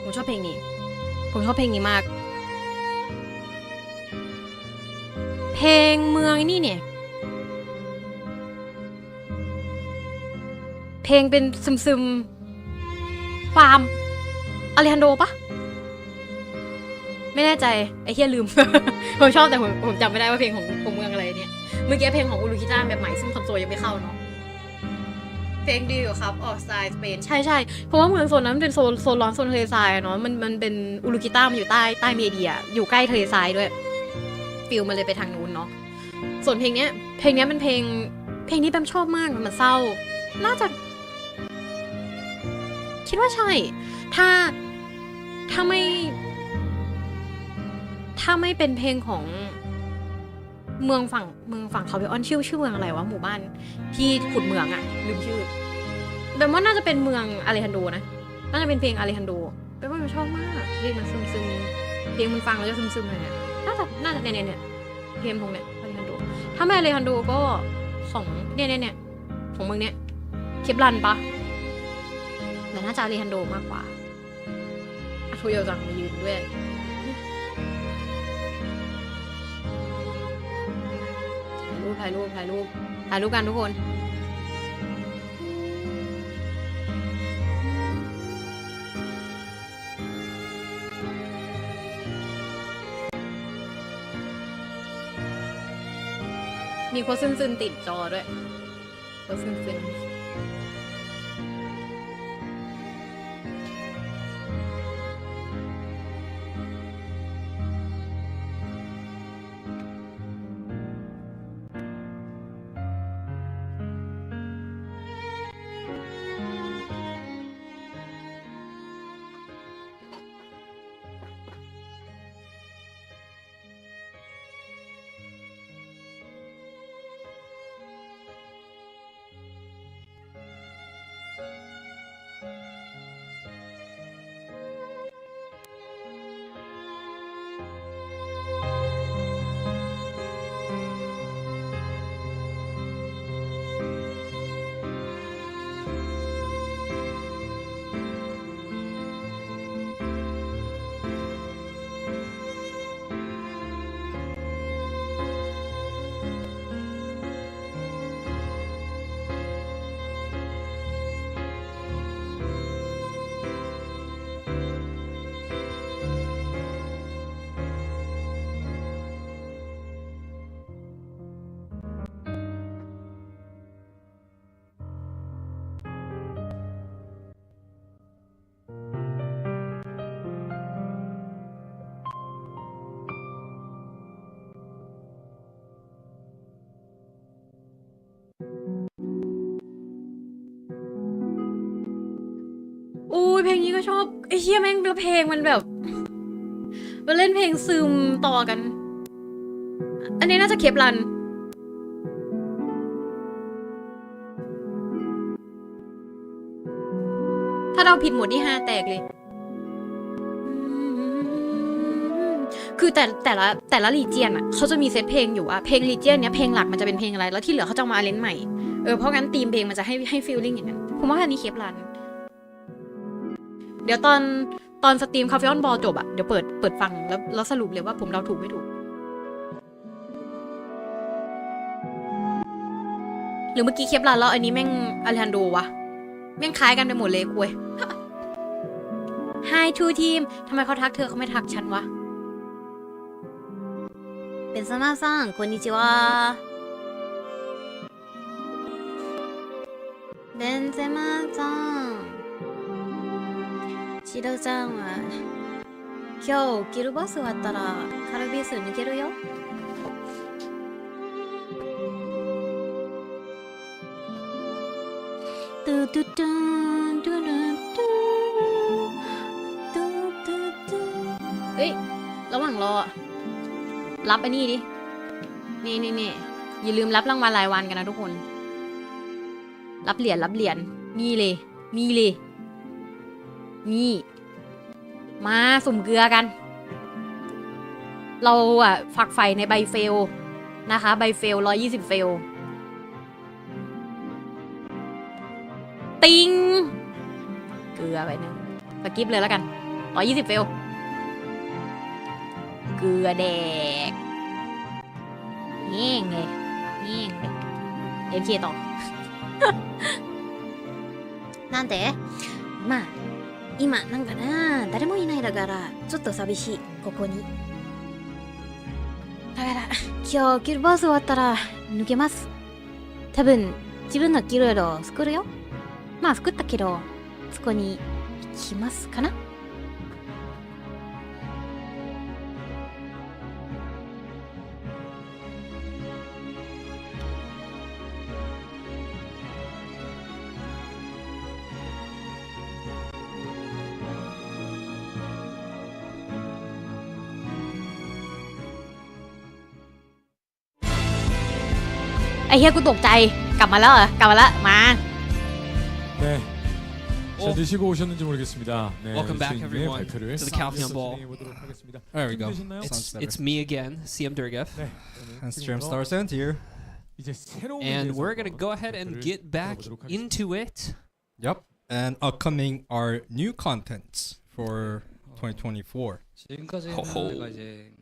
ผมชอบเพลงนี้ผมชอบเพลงนี้มากเพลงเมืองนี่เนี่ยเพลงเป็นซึมๆฟาร์มอเลฮันโดปะไม่แน่ใจไอ้เหี้ยลืม ผมชอบแต่ผมจำไม่ได้ว่าเพลงของเมืองอะไรเนี่ยเมื่อกี้เพลงของอูรุกิต้าแบบใหม่ซึ่งคอนโซลยังไม่เข้าเนาะเพลงดีอยู่ครับออกสไตล์สเปนใช่เพราะว่าเมืองโซนนั้นมันเป็นโซนร้อนโซนทะเลทรายเนาะมันเป็นอูรุกิต้ามันอยู่ใต้เมเดียอยู่ใกล้ทะเลทรายด้วยฟิลมันเลยไปทางนู้นเนาะส่วนเพลงเนี้ยเป็นเพลงนี้แปมชอบมากมันเศร้าน่าจะคิดว่าใช่ถ้าไม่เป็นเพลงของเมืองฝั่งคาเวออนชื่อเมืองอะไรวะหมู่บ้านที่ขุดเมืองอะลืมชื่อแบบว่าน่าจะเป็นเมืองอาเลฮันโดนะน่าจะเป็นเพลงอาเลฮันโดแปลว่ามันชอบมากเพลงมันซึมเพลงมันฟังแล้วจะซึมเลยเนี่ยน่าจะเนี่ยเพลงพงเนี่ยอาเลฮันโดถ้าไม่อาเลฮันโดก็ของเนี่ยของเมืองเนี่ยเคปรันปะแต่น่าจะอาเลฮันโดมากกว่าอาทูโยจังมายืนด้วยถ่ายรูปกันทุกคนมีโคซึนติดจอด้วยโคซึนอุ้ยเพลงนี้ก็ชอบไอ้เชี่ยแม่งเพลงมันแบบมันเล่นเพลงซึมต่อกันอันนี้น่าจะเคปรันถ้าเราผิดหมดที่5แตกเลยคือแต่ละรีเจียนอ่ะเขาจะมีเซตเพลงอยู่อะเพลงรีเจียนเนี้ยเพลงหลักมันจะเป็นเพลงอะไรแล้วที่เหลือเขาจะมาเล่นใหม่เพราะงั้นธีมเพลงมันจะให้ฟีลลิ่งอย่างนั้นผมว่าอันนี้เคปรันเดี๋ยวตอนสตรีมคาเฟออนบอลจบอะเดี๋ยวเปิดฟังแล้วสรุปเลยว่าผมเดาถูกไม่ถูกหรือเมื่อกี้เคปรันแล้วอันนี้แม่งอเลฮันโดวะแม่งคล้ายกันไปหมดเลยคุย Hi to team ทำไมเขาทักเธอเขาไม่ทักฉันวะเป็นซามาซังこんにちはベンゼマさんシロちゃんは今日お昼バス終わったらカルビース抜けるよトゥトゥトゥントゥルントゥトゥトゥトゥเฮ้ยระหว่างรอรับไอ้นี่ดินี่อย่าลืมรับรางวัลรายวันกันนะทุกคนรับเหรียญนี่เลยนี่มาสุ่มเกลือกันเราอะฝักใฝ่ในใบเฟลนะคะใบเฟล120เฟลติงเกลือไปนึง สกิปเลยแล้วกัน120เฟลเกลือแดกแห้งเลยแห้งเลยFK ต่อなんでまあ今なんかな誰もいないだからちょっと寂しいここにだから今日ギルボス終わったら抜けます多分自分のギルドを作るよまあ作ったけどそこに行きますかなไอ้เหี้ยกูตกใจกลับมาแล้วเหรอกลับมาแล้วมา 네. 잘 드시고 오셨는지 모르겠습니다. 네, Welcome back, 주인님의 everyone, 발표를 to the Calpheon Ball. 진행해보도록 하겠습니다. There we go. 준비되셨나요? Sounds better. It's me again, CM Durgaf, 네. And Stream Stars and here. 이제 새로운 and 문제에서 we're gonna go ahead and get back 들어보도록 하겠습니다. into it. Yep. And upcoming are new contents for 2024. 지금까지는 호호. 내가 이제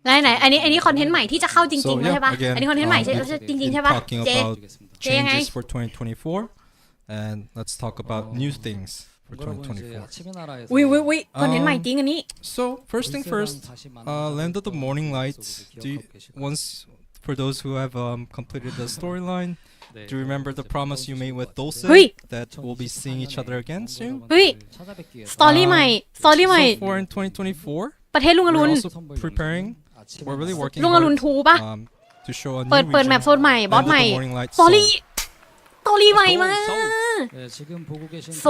ไหนอันนี้คอนเทนต์ใหม่ที่จะเข้าจริง So ๆแล้ว yeah, ใช่ปะ again, อันนี้คอนเทนต์ใหม่ใช่ we've จริง been ๆใช่ปะ talking เจ aboutยังไง changes for 2024, and let's talk about new things for 여러분 이제 2024. 아침의 나라에서 อุ้ยคอนเทนต์ใหม่จริงอันนี้ So first thing first, 다시 만나서 Land of the Morning Light. 기억하고 Do you, 계시나요? once for those who have completed the storyline, 네. do you remember the promise you made with Dulce Hui. that we'll be seeing each other again soon? เฮ้ย 찾아뵙기 위해서 สตอรี่ใหม่สตอรี่ใหม่ So for in 2024, ประเทศลุงอรุ we're ณ also preparing. We're really working ลุงอรุณ hard ทูปะ to show a เปิด new แม region. ปโซนใหม่บอส Land of ใหม่ the Morning Light สตอรี่ Soul. ใหม่มาก 네, 지금 보고 계신 소.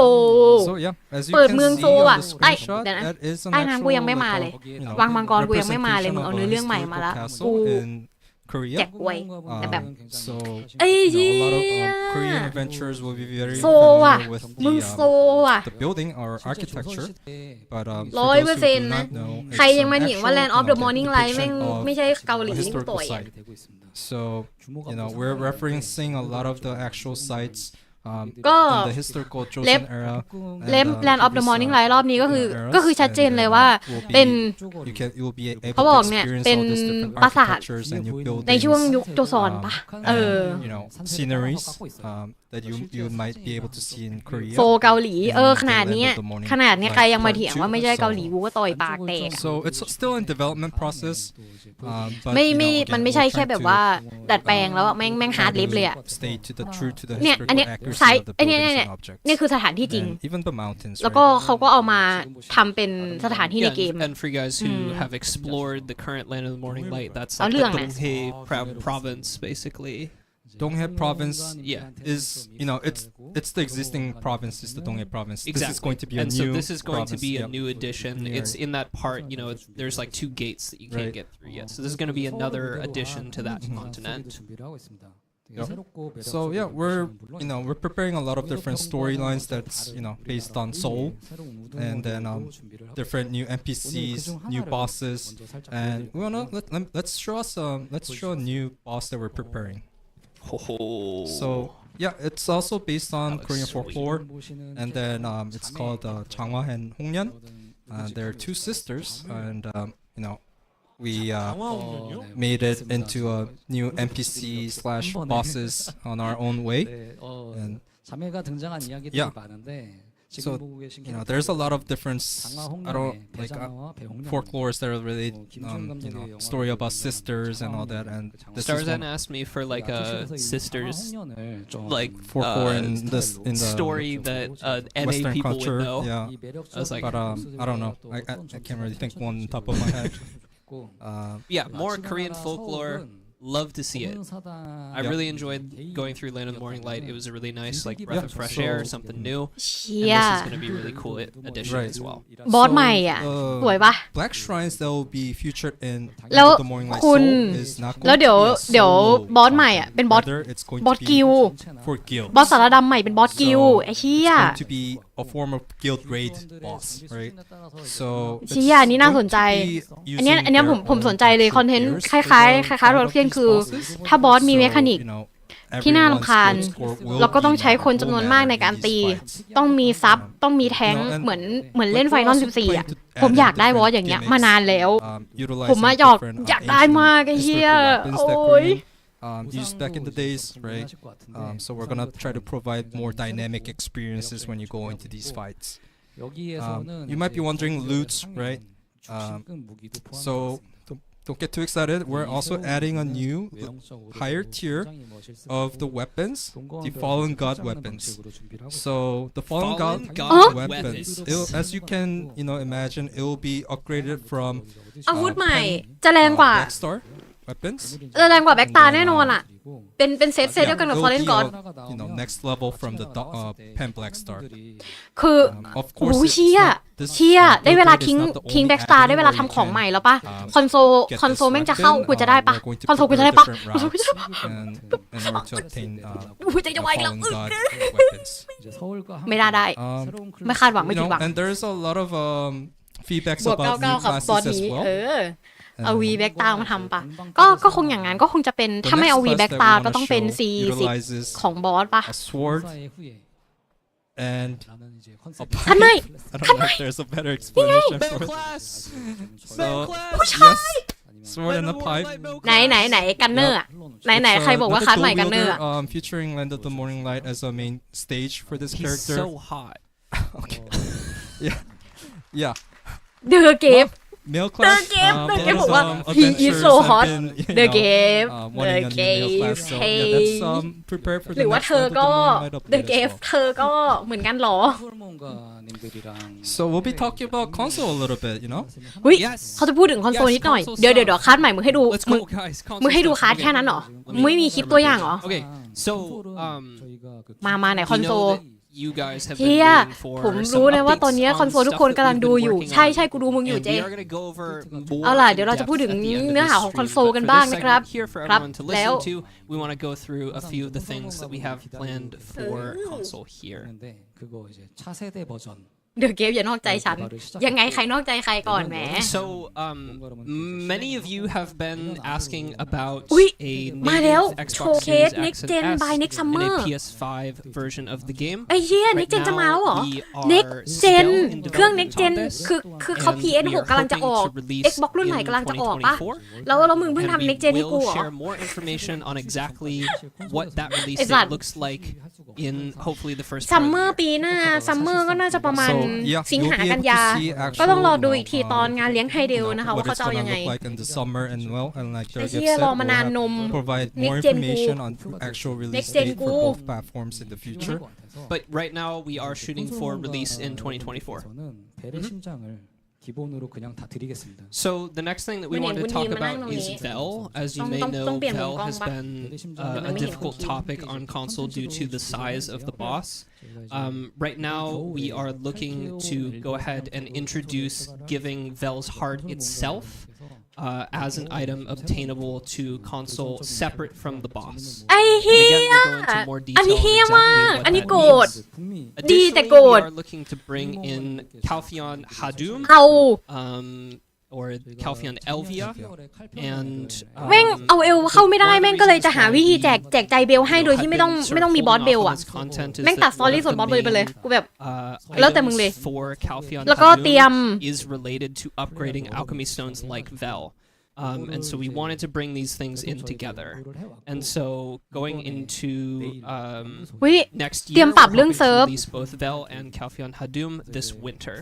So yeah, as you เปิด can เมือง see โซ on อ่ะ the ไอ้ screenshot, เดี๋ยวนะ that is an ใต้น้ำกู actual ยังไม่มาเลย you know, วังมังกรกูยังไม่มาเลย representation มึงเอา of เนื้อ a เรื่องใหม่มาละ historical กู castle in Korea. แจกไว้ แต่แบบ So ไอ้ you เหี้ know, a lot of ย Korean adventurers will be very โซอ่ะ familiar with มึง the โซอ่ะ the building or architecture, but for 100% those who do นะ not know, ใคร it's ยัง an มาเถียงว่า actual, Land of the Morning Light แม่ง depiction of ไม่ใช่เกาหลี a มึง historical ต่อย site. So you know, we're referencing a lot of the actual sitesก็ in the historical Joseon era. เล่ม Land of the Morning Light รอบนี้ก็คือชัดเจนเลยว่า will เป็น you'll be เขา able บ to อกเนี่ย experience เป็น all these different ปราสาท architectures and new ในช่วง buildings, ยุคโจซอนปะ เออ and, you know, sceneries that you might be able to see in Korea. โซเกาหลีขนาด Land เนี้ย of the Morning ขนาดเนี้ย Light ใครยังมา Part เถียง 2, ว่าไม่ใช่เกาหลี so- กูก็ต่อยปากแตก So it's still in development process. But, ไม่ you ไม่ know, again, มันไม่ใช่ we're แค่ trying แบบ to ว่าดัดแปลงแล้วอะแม่งฮาร์ดลิฟเลยอะ stay true to the เนี่ย อัน historical เนี้ย accuracy ซ้าย of the ไอเนี้ย buildings เนี่ย and objects. นี่คือสถานที่จริง And even the mountains, แล้วก็ right? เขาก็เอามาทำเป็นสถานที่ใน Yeah, เกม and for you guys who have explored the current Land of the Morning Light, that's Ở like the lương này. Donghae province, basically. Donghae province Yeah. is, you know, it's the existing province, is the Donghae province. Exactly. This is going to be a and new so this is going province, to be a yep. new addition. New It's area. in that part, you know, there's like 2 gates that you can't Right. get through yet. So this is going to be another addition to that continent. Yep. So yeah, we're preparing a lot of different storylines that's, you know, based on Seoul, and then different new NPCs, new bosses, and we wanna let's show a new boss that we're preparing. So yeah, it's also based on looks Korean sweet. folklore, and then it's called Changhwa and Hongnyeon. They're 2 sisters, and you know, we made it into a new NPC / bosses on our own way. And 자매가 등장한 이야기들이 Yeah. 많은데 지금 So, 보고 계신 you know, there's a lot of different I don't 장화홍련의 like 배장화와 배홍련 folklores that are really you know, story about sisters and all that, and this is Starzan one asked me for like a sisters like folklore in the story that NA Western people culture. would know. Yeah, I was like, but I don't know. I can't really think one on top of my head. Yeah, more Korean folklore. Love to see it. I really enjoyed going through Land of the Morning Light. It was a really nice like breath of fresh air, something new. เชี่ And ย this is going to be a really cool addition Right. as well. บอสใหม่อ่ะ สวยปะ Black shrines that will be featured in แล้ว Land of the Morning Light คุณ Soul is not แล้ว going เดี๋ยว to be a เดี๋ยว solo บอสใหม่อ่ะ เป็นบอส Rather, it's going บอส to กิล be for guild. บอสสารดำใหม่เป็นบอสกิล So, ไอ้เชี่ย It's going to be a form of guild grade boss, right? So เชี่ยอันนี้น่าสนใจ อันเนี้ยผมสนใจเลยคอนเทนต์คล้ายๆโรลเพียนคือ ถ้าบอสมีเมคานิก ที่น่ารำคาญ everyone's goal score will แล้วก็ต้อง be ใช้คนจำนวนมากในการ these ตี fights. ต้องมีซับต้องมีแทงค์ and เหมือนเล่น we're ไฟนอล also 14 อ่ะ trying to ผม add อยาก in ได้วอ different อย่างเงี้ย gimmicks, มานานแล้ว utilizing ผมมาdifferent, อยากได้มากไอ้เหี้ย historical weapons that โอ้ย Korean used back in the days, right? So we're gonna try to provide more dynamic experiences when you go into these fights. You might be wondering loots, right? So don't get too excited. We're also adding a new higher tier of the weapons, the Fallen God weapons. So the Fallen God weapons, as you can imagine, it will be upgraded from อาวุธใหม่จะแรงกว่า Blackstar weapons. จะแรงกว่าแบ็กตาแน่นอนอ่ะเป็นเซตเดียวกันกับ It'll Fallen be God next level from the Pen Blackstar. คือ Of โอ้ course, เชี่ย this เชี่ยได้เวลา upgrade is ทิ้ง not the แบ็ก only สตาร์ได้เวลา avenue ทำของ where ใหม่ you แล้วปะ can, คอนโซลแม่งจะเข้า weapon. กูจะได้ปะ We're going to คอนโซลกูจะ prepare ได้ปะ different คอนโซลกูจะได้ปะ routes and in order to obtain อุ้ยใจจะวายแล้ว Fallen God weapons. ไม่ได้ ไม่คาดหวังไม่ผิดหวัง And there's a lot of feedbacks บวก about new 99ครับตอน classes as นี้ well. เอาวีแบ็กตามาทำปะก็คงอย่างนั้นก็คงจะเป็น The ถ้าไม่ next เอาวี class แบ็ก that ตา we ก็ wanna ต้องเป็น show C10 utilizes ของบอสปะ a sword and a คันไม่ pipe. I don't know if there's a better explanation Bell for it. class. So class. yes, sword and a pipe. ไหนกันเนอร์อะไหน It's ใครบอกว่า another คันใหม่กันเนอร์ dual อะ wielder, featuring Land of the Morning Light as a main stage for this He's character. so hot. Okay. Yeah. เดอะเกฟ Male class. game, the those, gameบอกว่า he is adventures so have hot. been, The game, wanting the a new male class. So yeah, let's prepare for ห the รือว่า next เธอ Land of the ก็ Morning Light The update as Gave well. เธอก็เหมือนกันเหรอ So we'll be talking about console a little bit, you know. หุ้ย Yes. เขาจะพูดถึงคอนโซล Yes, นิดหน่อย console เดี๋ยว stuff. คาร์ดใหม่มึงให้ดู Let's มึง go, guys. มึงให้ดู Console คาร์ด stuff. แค่นั้นเหรอ Let me- ไม่มีคลิปตัวอย่างเหรอ Okay, so มาไหน we คอนโซ know ล that you guys have เฮี been ย waiting for ผม some รู้เลยว่าตอน updates นี้ on คอนโซลทุก stuff คน that กำลัง we've ดู been อยู่ working ใช่ on. กูดูมึงอยู่ And เจ we are going to go over more เอาล่ะ in เดี๋ยวเราจะ depth พูดถึง at the end of เนื้อ this หาของคอน stream. โซล But กัน for บ้าง this นะครับ segment here for ครับ everyone to แล้ว listen to, we want to go through a few of the things that we have planned for console here. 그거 이제 차세대 버전 เดอะเกฟอย่านอกใจฉัน ยังไงใครนอกใจใครก่อนแหม So, many of you have been asking about อุ๊ย a มาแล้ว native โช Xbox ว์เคส Series next X gen and by S next and summer a PS5 version of the game. ไอ้เหี้ย Right next gen จะมา now, แล้วเหรอ we are next gen still in เครื่อง development next gen on this, คือเขา and PS6 we are กำลังจะอ hoping อก to release Xbox รุ่นใหม่ in กำลังจะออกปะ 2024. แล้วมึงเพิ่ง And ทำ we next gen ให้กู will เหรอ share more information on exactly what that release Is date that- looks like in hopefully the first ซัม part of เมอ the ร์ year. ปีหน้าซัมเมอร์ก็น่าจะประมาณ So yeah, สิง you'll หา be กัน able ยา to see ก็ต้องรอดู actual, อีกทีตอนงานเลี้ยงไฮเดลนะคะ ว่า what เขา it's จะเอายัง gonna ไง look like in the summer and well, and like ไอ้ Derek เหี้ย said, รอ we'll มานานนม provide more Next gen information on actual release Next gen date forกู both platforms in the future. But right now, we are shooting for release in 2024. 저는 배를 심장을 기본으로 그냥 다 드리겠습니다. So the next thing that we want to talk about is Vel. As you may know, Vel has been a difficult topic on console due to the size of the boss. Right now, we are looking to go ahead and introduce giving Vel's heart itself as an item obtainable to console separate from the boss. ไอ้เหี้ And ย again, we'll go into more อัน detail นี้ on เหี้ย exactly มาก what อันนี้ that โกรธ means. ดีแต่ Additionally, โกรธ we are looking to bring in Calpheon Hadum, เอา or Calpheon Elvia, and แม่งเอาเอลเข้าไม่ได้แม่งก็เลยจะหาวิธีแจกใจเบลให้โดยที่ไม่ต้องมีบอสเบลอะแม่งตัดสตอรี่ส่วนบอสเบลไปเลยกูแบบ แล้วแต่มึงเลย for Calpheon แล้วก็เตรียม is related to upgrading alchemy stones like Vel. And so we wanted to bring these things in together. And so going into เฮ้ย next เตรีย year, มปรับ we're เรื่อง hoping เซิ to ร์ฟ release both Vel and Calpheon Hadum this winter.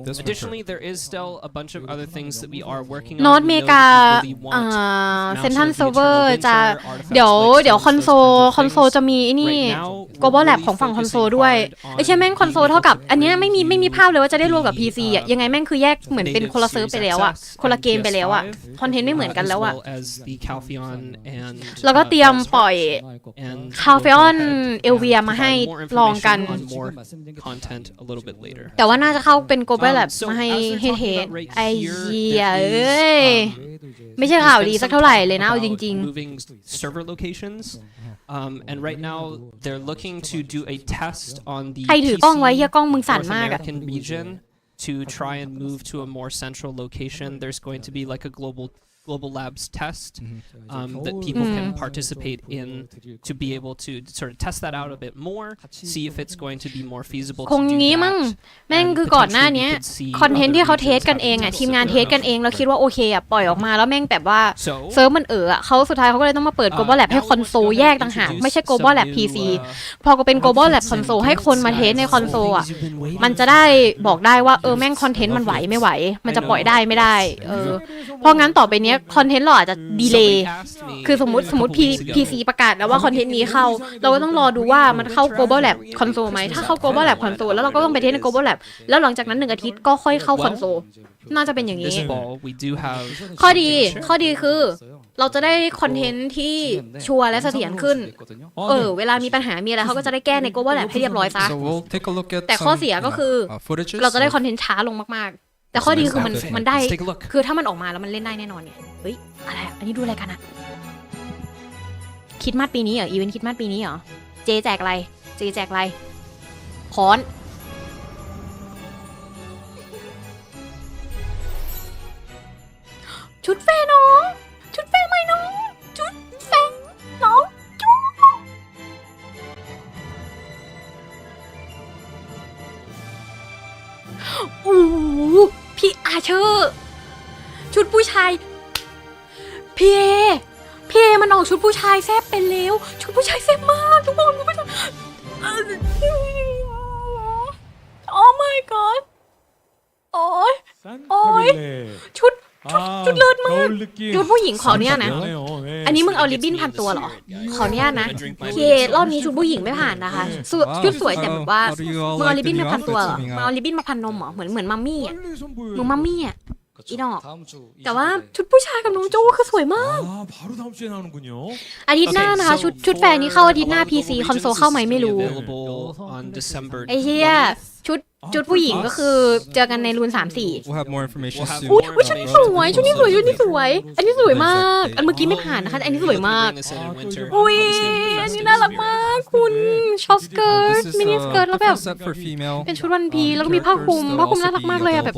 This Additionally, there is still a bunch of other things that we are working on. นอต We เม know กา that you really want เซนทัน Mountain of เซิ the ร์ฟเวอ Eternal ร์จะ Winter, artifacts เดี๋ยว like คอน stones, โซ those kinds of คอนโซ things. จะมีไอ้นี่ Right now, global we're lab really ของฝั่งคอนโซ focusing ด้วย hard ไอ้เช่ยแม่งคอนโซ being เท่ากับ able to อันเนี้ยไม่มีภาพเลยว่าจะได้รวมกับ the, PC อ่ะยังไงแม่งคือแยกเหมือนเป็นคนละเซิร์ฟไปแล้วอ่ะ native คนละ Series เกมไปแล้วอ่ะ X คอนเทนต์ไม่เหมือนกัน as แล้วอ่ะ well as the Calpheon and แล้วก็เตรียม Vel's ปล่อย and Calpheon we'll Elvia มาให้ provide more ลองกัน information on more content a little bit later. แต่ว่าน่าจะเข้าเป็น global lab So มาให้ as they're เฮ talking ด about right ไอ้ here, เหี้ย there เอ้ is, ย ไม่ใช่ข่าวดีสักเท่าไหร่เลยนะเอาจ about ริง moving server locations, and right now they're looking to do a test on the ๆ ใครถือกล้องไว้เฮีย PC กล้องมึงสั่น North มากอะ American region to try and move to a more central location. There's going to be like a global global labs test that people can participate in to be able to sort of test that out a bit more, see if it's going to be more feasible ค to ง do งี้มั้ง that. แม่งคือก่อนหน้านี้คอนเทนต์ที่เขาเทสกันเองอ่ะทีมงานเทสกันเองแล้วคิดว่าโอเคอ่ะปล่อยออกมาแล้วแม่งแบบว่าเซิร์ฟมันอ่ะเขาสุดท้ายเขาก็เลยต้องมาเปิด global lab ให้คอนโซลแยกต่างหากไม่ใช่ global lab PC พอก็เป็น global lab คอนโซลให้คนมาเทสในคอนโซลอ่ะมันจะได้บอกได้ว่าแม่งคอนเทนต์มันไหวไม่ไหวมันจะปล่อยได้ไม่ได้เพราะงั้นต่อไปเนี้ยคอนเทนต์เราอาจจะดีเลย์คือสมมติ PC ประกาศแล้วว่าคอนเทนต์นี้เข้าเราก็ต้องรอดูว่ามันเข้า global lab คอนโซลไหมถ้าเข้า global lab คอนโซลแล้วเราก็ต้องไปเทสใน global lab แล้วหลังจากนั้น1 อาทิตย์ก็ค่อยเข้าคอนโซลน่าจะเป็นอย่างนี้ This fall, we do have ข้อดีคือเราจะได้คอนเทนต์ที่ชัวร์และเสถียรขึ้นเวลามีปัญหามีอะไรเขาก็จะได้แก้ใน global lab ให้เรียบร้อยซะ So we'll take a look at แต่ข้อเสียก็คือ footages. เราจะได้คอนเทนต์ช้าลงมากๆแต่ข้อดีคือมันได้ Let's take a look. คือถ้ามันออกมาแล้วมันเล่นได้แน่นอนเนี่ยเฮ้ยอะไรอันนี้ดูอะไรกันอะคริสต์มาสปีนี้เหรออีเวนต์คริสต์มาสปีนี้เหรอเจแจกอะไรค้อนชุดแฟนน้องชุดแฟนใหม่น้องชุดแฟนน้องจุ๊บโอ้พี่อาเชอร์ชุดผู้ชายพี่เอมันออกชุดผู้ชายแซ่บเป็นแล้วชุดผู้ชายแซ่บมากทุกคนผู้ชายโอ้ my god โอ้ยชุดเลิศมากชุดผู้หญิงขอเนี่ยนะอันนี้มึงเอาริบบิ้นพันตัวเหรอขอเนี่ยนะพี่เอรอบนี้ชุดผู้หญิงไม่ผ่านนะคะชุดสวยแต่แบบว่ามึงเอาริบบิ้นมาพันตัวเหรอมึงเอาริบบิ้นมาพันนมเหรอเหมือนมัมมี่อ่ะมึงมัมมี่อ่ะอีดอกแต่ว่าชุดผู้ชายกับน้องโจ้คือสวยมากอาทิตย์หน้านะคะชุดแฟนนี้เข้าอาทิตย์หน้า PC คอนโซลเข้าไหมไม่รู้ไอ้เหี้ยชุดผู้หญิงก็คือเจอกันในรูน 3-4 We'll have more information soon. อุ้ยชุดนี้สวยอันนี้สวยมากอันเมื่อกี้ไม่ผ่านนะคะอันนี้สวยมากอุ้ยอันนี้น่ารักมากคุณช็อตสเกิร์ตมินิสเกิร์ตแล้วแบบเป็นชุดวันพีแล้วก็มีผ้าคลุมน่ารักมากเลยอะแบบ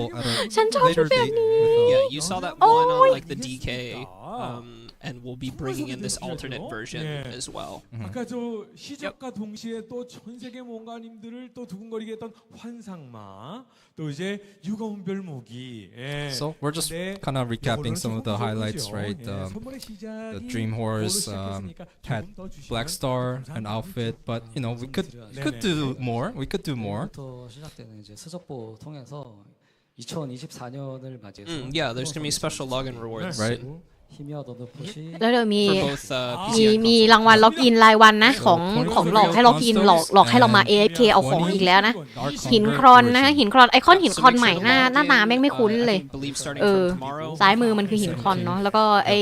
ฉันชอบชุดแบบนี้ Yeah, you saw that one on like the DK, and we'll be bringing in this alternate version as well. 아까 저 시작과 동시에 또 전 세계 몽가님들을 또 두근거리게 했던 환상마, 또 이제 유가운 별무기. So we're just kind of recapping some of the highlights, right? The Dream Horse had Black Star, an outfit, but you know we could do more. We could do more. 시작되는 이제 스적보 통해서 2024년을 맞이해서 Yeah, there's gonna be special login rewards. Right. แล้วเดี๋ยวมี For both PC มีรางวัลล็อกอินรายวันนะของหลอกให้ล็อกอินหลอกให้เรามา AFK เอาของอีกแล้วนะหินครอนนะหินครอนไอคอนหินครอนใหม่หน้าตาแม่งไม่คุ้นเลยซ้ายมือมันคือหินครอนเนาะแล้วก็ไอ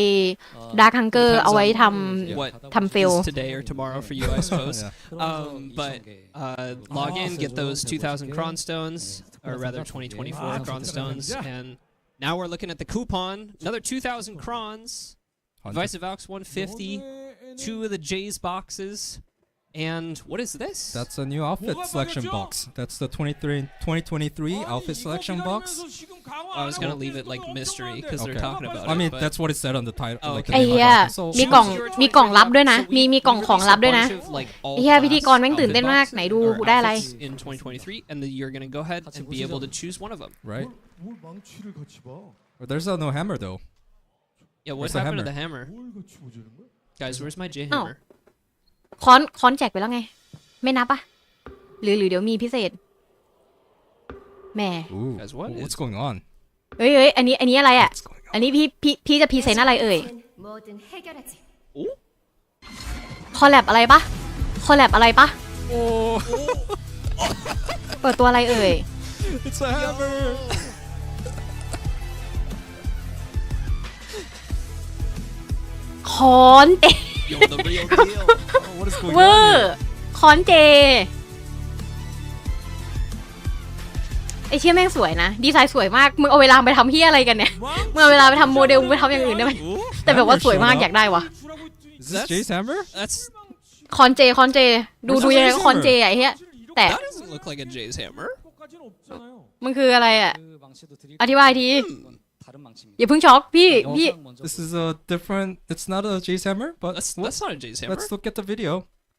ดาร์คฮังเกอร์เอาไว้ทำเฟล today or tomorrow for you, I suppose. But log in, get those 2,000 cron stones, or rather 2024 cron stones, and now we're looking at the coupon. Another 2,000 crons. Vice of Alex 150. 2 of the J's boxes. And what is this? That's a new outfit selection box. That's the 2023 outfit selection box. I was gonna leave it like mystery because they're talking about it. I mean, that's what it said on the title. Oh, like okay. ไอ้เหี้ยมีกล่องลับด้วยนะมีกล่องของลับด้วยนะ ไอ้เหี้ยพิธีกรแม่งตื่นเต้นมากไหนดูกูได้อะไร In 2023, and then you're gonna go ahead to be able to choose one of them. Right. But there's no hammer though. Yeah, what Where's the happened to hammer? the hammer? Guys, where's my J hammer? ค้อนแจกไปแล้วไงไม่นับอ่ะหรือเดี๋ยวมีพิเศษแหม Ooh, Guys, what is- what's going on? เอ้ยอันนี้อะไรอ่ะอันนี้พี่จะพรีเซนต์อะไรเอ่ยคอลแลบอะไรปะOh, เปิดตัวอะไรเอ่ย it's a hammer. ค้อนเต Yo, the real deal. What is going เวอ on ร์ here? ค้อนเจไอเชี่ยแม่งสวยนะดีไซน์สวยมากมึงเอาเวลาไปทำเฮียอะไรกันเนี่ยมึงเอาเวลาไปทำโมเดลไปทำอย่างอื่นได้ไหมแต่แบบว่าสวยมากอยากได้วะ Is this Jay's hammer? That's คอนเจดูยังไงก็คอนเจไอ้เหี้ยแต่ that doesn't look like a J's hammer. มันคืออะไรอ่ะอธิบายที 다른 망치입니다. อย่าเพิ่งช็อกพี่ This is a different. It's not a J's hammer, but That's not a J's hammer. let's look at the video.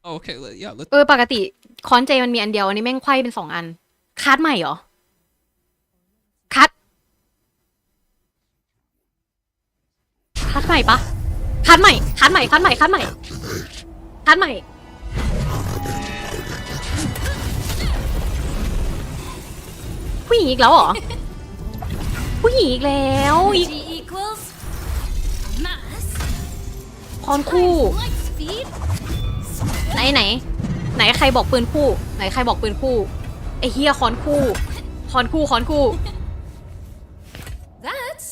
Oh, okay. Yeah. Let's. ปกติค้อนเจมันมีอันเดียวอันนี้แม่งไขว้เป็น2 อันคัดใหม่เหรอคัดใหม่ปะคัดใหม่ผู้หญิงอีกแล้วเหรอผู้หญิงอีกแล้วอีก G equals mass ค้อนคู่ light speed ไหนใครบอกปืนคู่ไอ้เฮียค้อนคู่ That's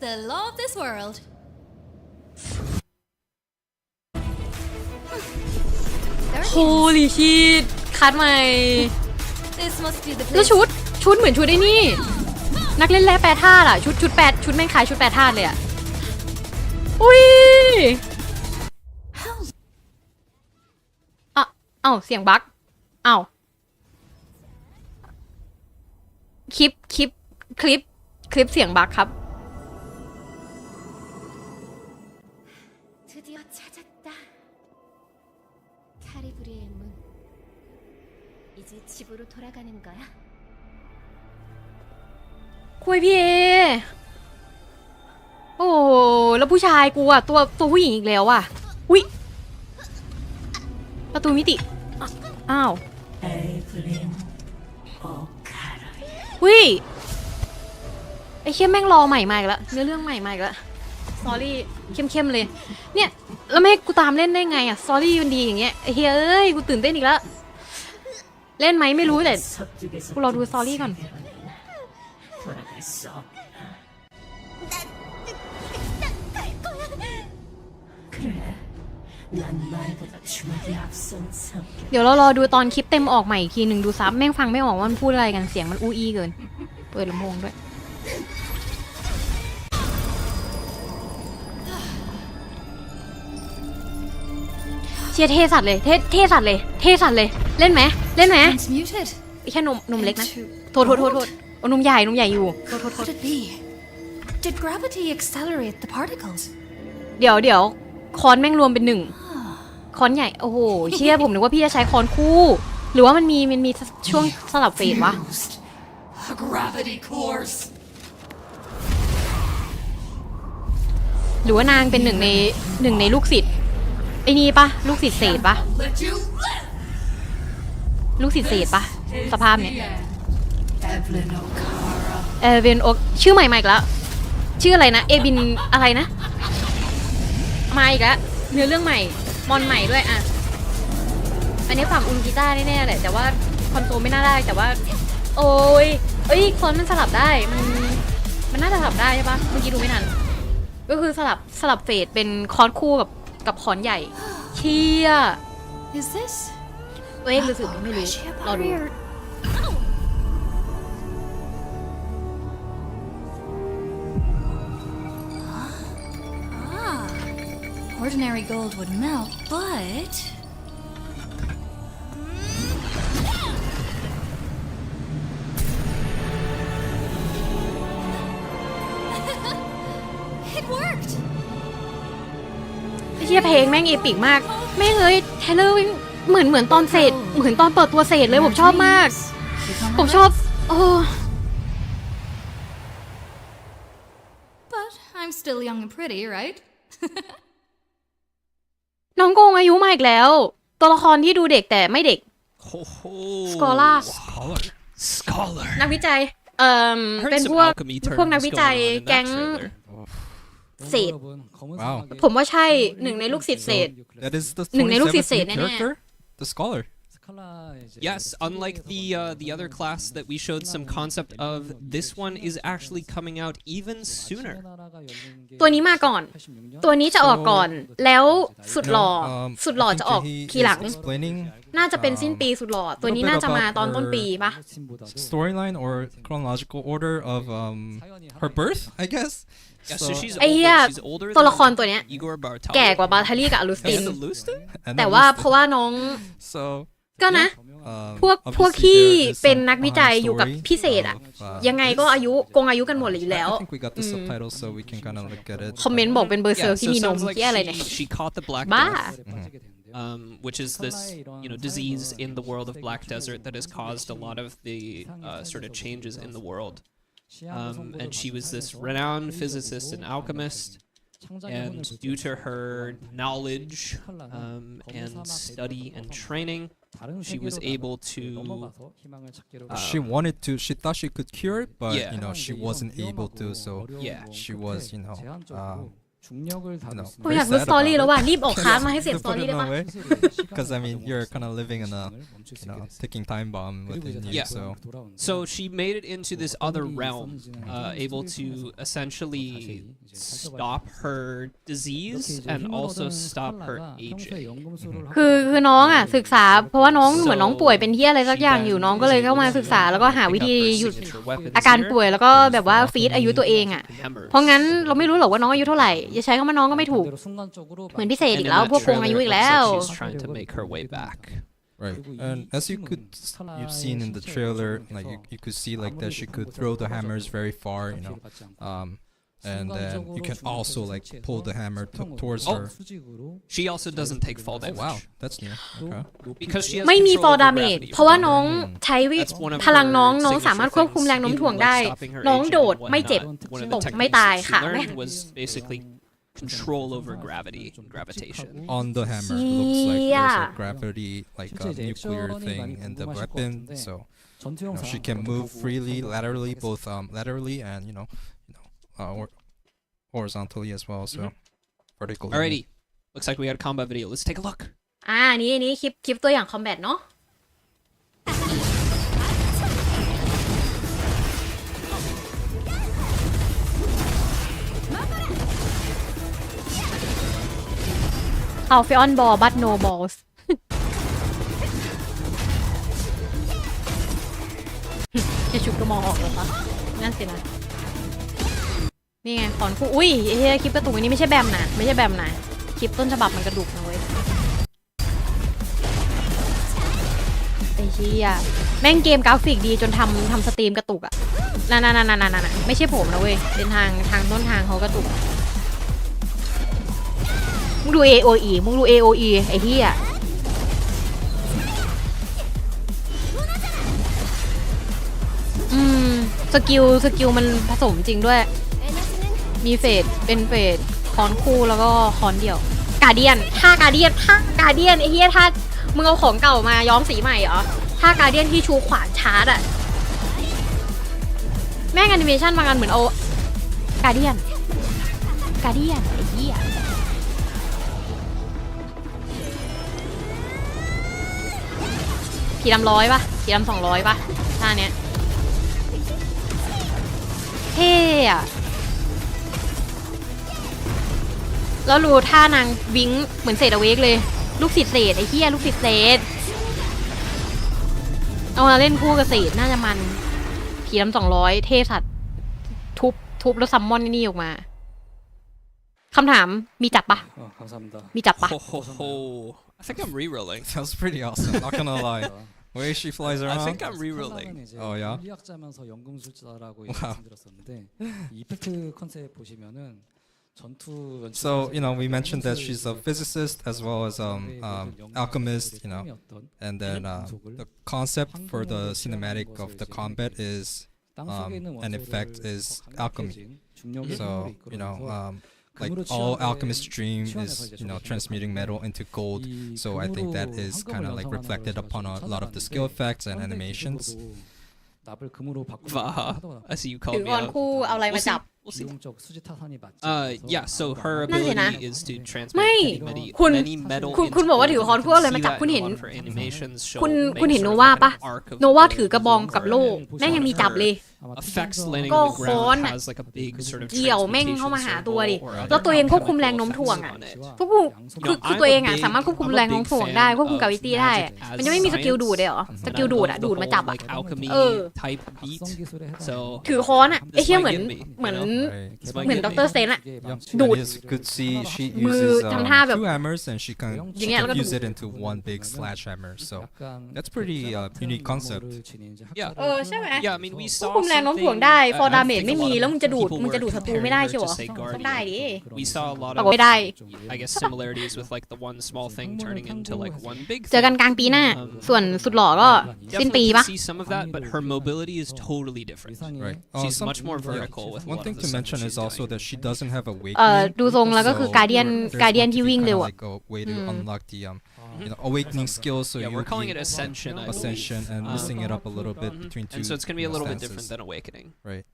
the law of this world. There it is. Holy shit คัดใหม่ This must be the แล้ว place. ชุดเหมือนชุดไอ้นี่นักเล่นแร่แปรธาตุอะชุดแม่งคล้ายชุดแปรธาตุเลยอะอุ้ยเอ้าเสียงบั๊กเอ้าคลิปเสียงบั๊กครับ 드디어 찾았다. 카리브리의 문. 이제 집으로 돌아가는 거야. คุยพี่เอโอ้แล้วผู้ชายกูอะตัวผู้หญิงอีกแล้วอะอุ๊ยประตูมิติอ้าวอุ๊ยไอ้เข้มแม่งรอใหม่มาอีกแล้วเนื้อเรื่องใหม่มาอีกแล้วสอรี่เข้มเลยเนี่ยแล้วไม่ให้กูตามเล่นได้ไงอะสอรี่มันดีอย่างเงี้ยไอ้เฮ้ยเอ้ยกูตื่นเต้นอีกแล้วเล่นไหมไม่รู้แต่กูรอดูสอรี่ก่อนเดี๋ยวเรารอดูตอนคลิปเต็มออกใหม่อีกทีหนึ่งดูซับแม่งฟังไม่ออกว่ามันพูดอะไรกันเสียงมันอู้อี้เกินเปิดลำโพงด้วยเชียร์เทสัตว์เลยเทสัตว์เลยเล่นไหม It's muted. แค่นมเล็กนะโทษโอ้นมใหญ่อยู่โทษ What could it be? Did gravity accelerate the particles? เดี๋ยวค้อนแม่งรวมเป็น1ค้อนใหญ่โอ้โหเชี่ยผมนึกว่าพี่จะใช้ค้อนคู่หรือว่ามันมีช่วงสลับเฟสวะ A gravity course. หรือว่านางเป็นหนึ่งในลูกศิษย์ไอ้นี่ปะลูกศิษย์เศษปะ Let you live. ลูกศิษย์เศษปะสภาพเนี่ยเอเวนโอชื่อใหม่มาอีกแล้วชื่ออะไรนะเอบินอะไรนะมาอีกแล้วเนื้อเรื่องใหม่มอนใหม่ด้วยอ่ะอันนี้ฝั่งอุนกีตาร์แน่ๆแหละแต่ว่าคอนโซลไม่น่าได้แต่ว่าโอ้ยคอนมันสลับได้มันน่าจะสลับได้ใช่ปะเมื่อกี้ดูไม่ทันก็คือสลับเฟสเป็นคอนคู่กับคอนใหญ่เชี่ย Is this เว้ยรู้สึกไม่รู้รอดู ordinary gold would melt, but it worked. ไอ้เชี่ยเพลงแม่งเอปิกมากแม่งเอ้ยเทเลอร์เหมือนตอนเศษเหมือนตอนเปิดตัวเศษเลยผมชอบมากผมชอบโอ้ But I'm still young and pretty, right? น้องโกงอายุมาอีกแล้วตัวละครที่ดูเด็กแต่ไม่เด็ก Scholar นักวิจัยเป็นพวกนักวิจัยแก๊งเศษ Wow. ผมว่าใช่หนึ่งในลูกศิษย์เศษ That is the หนึ่งในลูกศิษย์เศษ 27th แน่ character, the scholar. Yes, unlike the other class that we showed some concept of, this one is actually coming out even sooner. ตัวนี้มาก่อนตัวนี้จะออกก่อนแล้วสุดหล่อ สุดหล่อ I จะ think ออก Jae-hee ทีหลัง is explaining น่าจะเป็นสิ้นปีสุดหล่อตัวนี้น่าจะมาตอนต้นปีปะ storyline or chronological order of her birth, I guess. Yeah, so she's ไอ้เหี้ย older. She's older ตัวละ than ครตัวเนี้ย Igor Bartal. แก่กว่าบาทารีกับอลูสติน And Lustin? And แต่ then ว่า listed. เพราะว่าน้อง So ก็นะ พวก obviously ที่ there is เป็น some นักวิจัย behind อยู่กับ story พิเศษอะ of, ยังไงก็อายุกันหมดเลยอยู่แล้ว I think we got the subtitles so we can kind of look at it. คอมเมนต์บอกเป็นเบอร์เซอ Yeah, ร์ที่ so มีนม sounds like ที่อะไรเนี่ย she caught the Black บ้า Death, which is this disease in the world of Black Desert that has caused a lot of the sort of changes in the world. And she was this renowned physicist and alchemist. And due to her knowledge and study and training, she was able to. She thought she could cure it, but Yeah. she wasn't able to. So Yeah. she was, ผมอยากรู้สตอรี่แล้วว่ะรีบออกค้างมาให้เสร็จสตอรี่ได้ปะ Because I mean, you're kind of living in a ticking time bomb within you. Yeah. So she made it into this other realm, able to essentially stop her disease and also stop her aging. คือน้องอ่ะศึกษาเพราะว่าน้องเหมือนน้องป่วยเป็นที่อะไรสักอย่างอยู่น้องก็เลยเข้ามาศึกษาแล้วก็หาวิธีหยุดอาการป่วยแล้วก็แบบว่าฟีดอายุตัวเองอ่ะเพราะงั้นเราไม่รู้หรอกว่าน้องอายุเท่าไหร่อย่าใช้คำว่าน้องก็ไม่ถูกเหมือนพิเศษ And อี in กแล้ว that พวกโกงอายุ trailer, อี it กแล้ว looks like she's trying to make her way back. Right, and as you've seen in the trailer, like you could see like that she could throw the hammers very far, and then you can also like pull the hammer towards her. She also doesn't take fall Oh damage. wow, that's new. Okay. Because she has ไม่มี control fall over damage gravity. เพราะว่าน้องใช้ That's one of พลังน้อง her สามารถควบคุมแรงโน้มถ่วง signature ได้ things in, like, stopping her น้อง aging โดด and ไม่เจ็บ whatnot. One of ต the กไม่ตาย techniques ค่ะ she learned was basically control over gravity and gravitation. On the hammer, it looks like there's Yeah. a gravity, like a nuclear thing in the weapon, so she can move freely, laterally, both laterally and horizontally as well. So vertically. Alrighty, looks like we got a combat video. Let's take a look. อันนี้คลิปตัวอย่างคอมแบทเนาะCalpheon ball but no balls จะชุบกระมองออกเหรอคะนั่นสินะนี่ไงขอนคู่อุ้ยไอ้เหี้ยคลิปกระตุกอันนี้ไม่ใช่แบมนะไม่ใช่แบมนะคลิปต้นฉบับมันกระดุกนะเว้ยไอ้เหี้ยแม่งเกมกราฟิกดีจนทำสตรีมกระตุกอะนั่นไม่ใช่ผมนะเว้ยเป็นทางต้นทางเขากระตุกมึงดู AOE ไอ้เหี้ยสกิลมันผสมจริงด้วยมีเฟสเป็นเฟสคอนคู่แล้วก็คอนเดี่ยวกาเดียนถ้ากาเดียนไอ้เหี้ยถ้ามึงเอาของเก่ามาย้อมสีใหม่เหรอถ้ากาเดียนที่ชูขวานชาร์จอะแม่งแอนิเมชันบางอันเหมือนเอากาเดียนไอ้เหี้ยผีดำ100ป่ะผีดำ200ป่ะท่าเนี้ยเท่อะแล้วรู้ท่านางวิ้งเหมือนเศษอเวกเลยลูกศิษย์เศษไอ้เหี้ยลูกศิษย์เศษเอามาเล่นคู่กับเศษน่าจะมันผีดำ200เท่สัตว์ทุบแล้วซัมมอนนี่ออกมาคำถามมีจับปะ มีจับปะ Ho ho ho! I think I'm re-rolling. That was pretty awesome. Not gonna lie. Way she flies I around. think I'm re-rolling. Oh, yeah? 물리학자면서 연금술자라고 Wow. 말씀드렸었는데 이 이펙트 컨셉 보시면은 전투 So we mentioned that she's a physicist as well as alchemist, and then the concept for the cinematic of the combat is an effect is alchemy. So like all alchemist's dream is transmuting metal into gold. So I think that is kind of like reflected upon a lot of the skill effects and animations. 납을 금으로 바꾸는 Vaha. I see you called ถือ me คอน out. คู่เอาอะไรมาจับ We'll see. 이용적 수지 타산이 맞지 Yeah, so herนั่นสินะ ability is to ไม่ transmute คุณ many metal คุณบอกว่าถือคอนคู่เอาอะไรมาจับ into คุณเห็น gold. You can see that in a lot of her animations show คุณ make เห็น sort โน of วา like ปะ an arc of โนวา gold ถือกระบองกับโล่ แม่งยังมีจับเลย effects landing ก็ on the ค้อน ground อะ has like a big sort of เกี่ยวแม่งเข้ามาหาตัวดิ transmutation circle or แล้วตัวเองควบคุม other แรงโน้มถ่วงอะ on it. ควบคุมคือตัวเองอะสามารถควบคุมแรงโน้มถ่วงได้ควบคุมกาวิตี้ได้อะมันยังไม่มีสกิลดูดเลยเหรอสกิลดูดอะดูดมาจับอะ like alchemy type beat. So ถือค้อนอะไอ้เหี้ยเหมือน Right. เหมือนดรเซนอะ Yep. Dude. And as you could see, she มือ uses ทำท่าแบบ two hammers and she can Yeah. use it into one big slash hammer. So that's pretty unique concept. Yeah. ใช่ไหม Yeah, I mean, we ควบ saw คุมแรงโน้มถ่วง something. ได้ I- for I damage think ไม่ a มี lot of แล้วมึงจะดูด people มึงจะ were ดูดศัตรูไม่ได้ comparing ใช่ her หรอ to, say, ต้องได้ Guardian. ดิ We saw a lot บอกไม่ of, ได้ I guess, similarities with like the one small thing turning into like one big เจอกัน thing. กลางปีหน้า ส่วนสุดหล่อก็สิ้นปี Definitely ปะ can see some of that, but her mobility is totally different. Right. She's much more vertical with a One lot thing of to the stuff mention that is she's also doing. that she doesn't have a weight. ดูทรงแล้วก็คือ Guardian there's Guardian going to ที่ be วิ่ง kinda เร็วอะ like a way to unlock the awakening skills. So Yeah, you we're would calling be it Ascension, I believe. Ascension and mixing it up a little bit between two. And so it's going to be a little bit stances. different than Awakening. Right.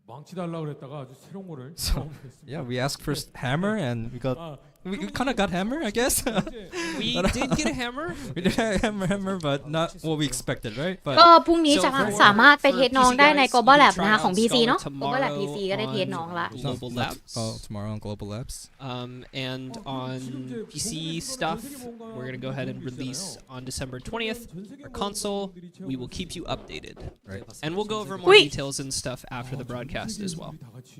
망치 달라고 그랬다가 아주 새로운 거를 So yeah, we asked for hammer and we kind of got hammer, I guess. We did get a hammer. We did hammer, but not what we expected, right? ก็ But พรุ่งนี้ So จะ for- สามารถไป for เทสน้องได้ใน PC guys, Global you Lab can try นะคะของ out PC เนาะ Scholar Global Lab tomorrow PC ก็ได้เทสน้องละ on Global Labs. tomorrow on Global Labs. And on PC stuff, we're going to go ahead and release on December 20th our console. We will keep you updated. Right. And we'll go over more Wait. details and stuff after the broadcast as well. 다 같이.